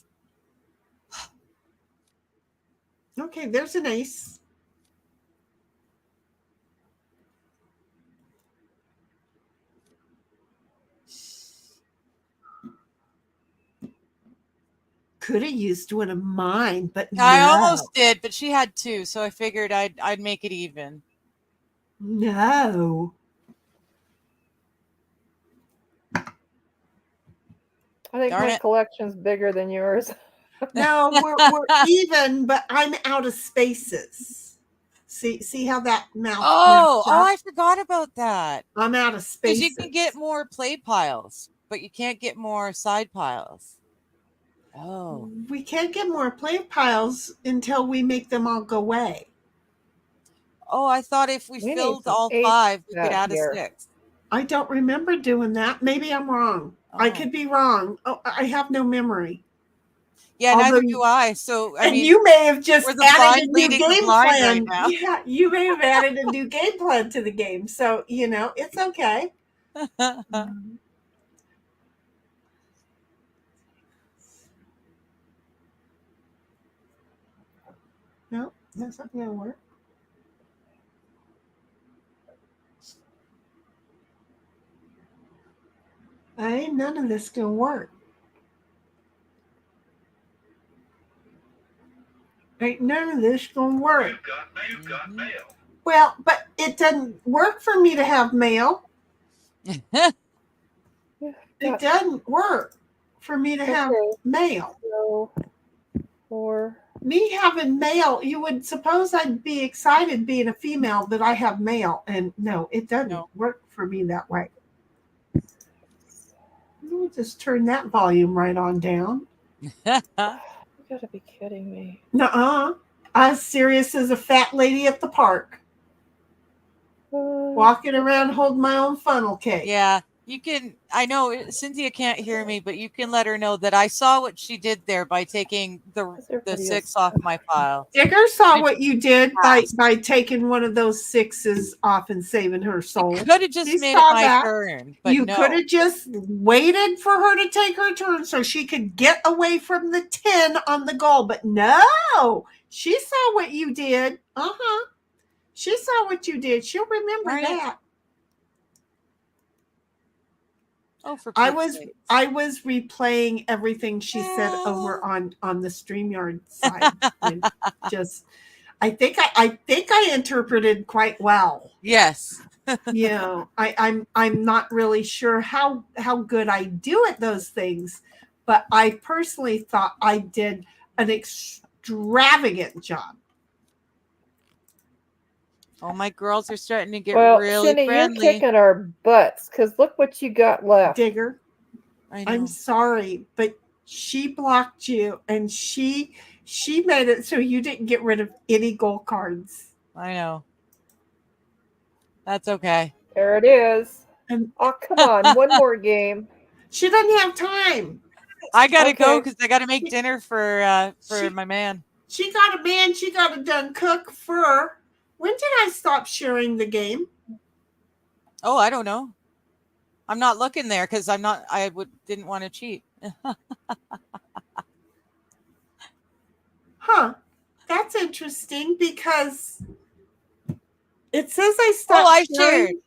Okay, there's an ace. Could have used one of mine, but I no. almost did, but she had two, so I figured I'd make it even. No. I think Darn my it. collection's bigger than yours. No, we're even, but I'm out of spaces. See how that mouth Oh, snaps up? I forgot about that. I'm out of Because spaces. you can get more play piles, but you can't get more side piles. Oh. We can't get more play piles until we make them all go away. Oh, I thought if we We need filled some all eights 5, we could out add here. a 6. I don't remember doing that. Maybe I'm wrong. I Oh. could be wrong. Oh, I have no memory. Yeah, Although neither do I. So, I and mean, you may have just we're the added blind a new leading the game blind plan. right now. Yeah, you may have added a new game plan to the game. So, it's okay. No, that's not going to work. Ain't none of this going to work. Ain't none of this going to work. You've got mail. Well, but it doesn't work for me to have mail. It doesn't work for me to have mail. So, for Me having mail, you would suppose I'd be excited being a female that I have mail. And no, it doesn't work for me that way. We'll just turn that volume right on down. you gotta be kidding me. Nuh-uh. I'm serious as a fat lady at the park. Walking around holding my own funnel cake. Yeah, you can. I know Cynthia can't hear me, but you can let her know that I saw what she did there by taking the 6 off my pile. Digger saw what you did by taking one of those 6s off and saving her soul. Could have just made it my turn, but you no. could have just waited for her to take her turn so she could get away from the 10 on the goal. But no, she saw what you did. Uh-huh. She saw what you did. She'll remember that. Oh, for I Pete's was sake. I was replaying everything she said over on the StreamYard side. And just I think I interpreted quite well. Yes. I'm not really sure how good I do at those things, but I personally thought I did an extravagant job. Oh, my girls are starting to get really Cindy, friendly. you're kicking our butts because look what you got left. Digger, I know. I'm sorry, but she blocked you and she made it so you didn't get rid of any gold cards. I know. That's okay. There it is. Oh, come on. One more game. She doesn't have time. I gotta go because I gotta make dinner for my man. She got a man. She got a done cook for. When did I stop sharing the game? Oh, I don't know. I'm not looking there because didn't want to cheat. Huh. That's interesting because it says I stopped Oh, sharing.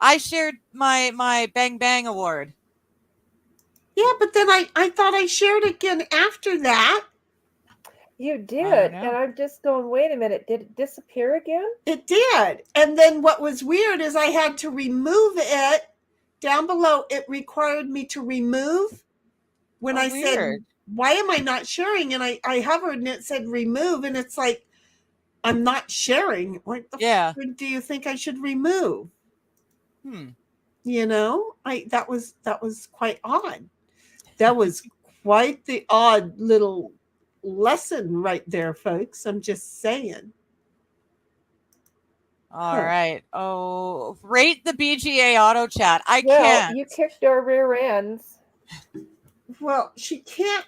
I shared my Bang Bang award. Yeah, but then I thought I shared again after that. You did. And I'm just going, wait a minute. Did it disappear again? It did. And then what was weird is I had to remove it. Down below, it required me to remove when I said, why am I not sharing? And I hovered and it said remove. And it's like, I'm not sharing. What the fuck do you think I should remove? You know, that was quite odd. That was quite the odd little lesson right there, folks. I'm just saying. All right. Oh, rate the BGA auto chat. I Well, can't. you kicked our rear ends. Well, she can't.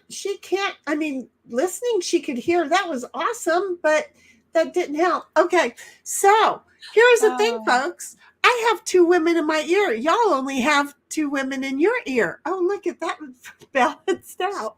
I mean, listening, she could hear. That was awesome, but that didn't help. Okay, so here's the thing, folks. I have 2 women in my ear. Y'all only have 2 women in your ear. Oh, look at that, balanced out.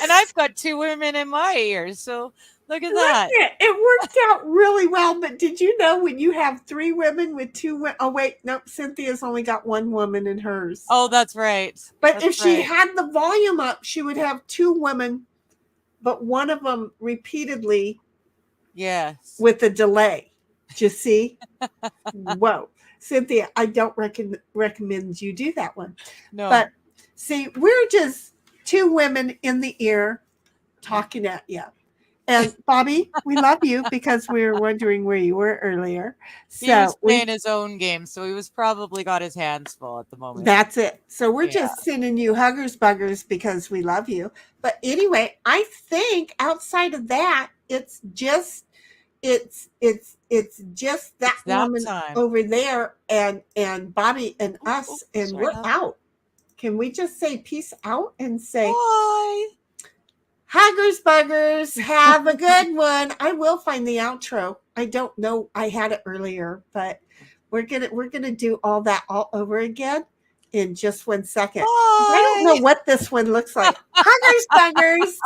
And I've got 2 women in my ears, so look at that. It worked out really well. But did you know when you have 3 women with 2 women? Oh, wait, nope. Cynthia's only got 1 woman in hers. Oh, that's right. But if she had the volume up, she would have 2 women, but one of them repeatedly. Yes. With a delay. Do you see? Whoa. Cynthia, I don't recommend you do that one. No. But see, we're just 2 women in the ear talking at you. And Bobby, we love you because we were wondering where you were earlier. He was playing his own game, so he was probably got his hands full at the moment. That's it. So we're just sending you huggers buggers because we love you. But anyway, I think outside of that, it's just that woman over there and Bobby and us, and we're out. Can we just say peace out and say bye? Huggers buggers, have a good one. I will find the outro. I don't know. I had it earlier, but we're gonna do all that all over again in just 1 second. I don't know what this one looks like. Huggers buggers.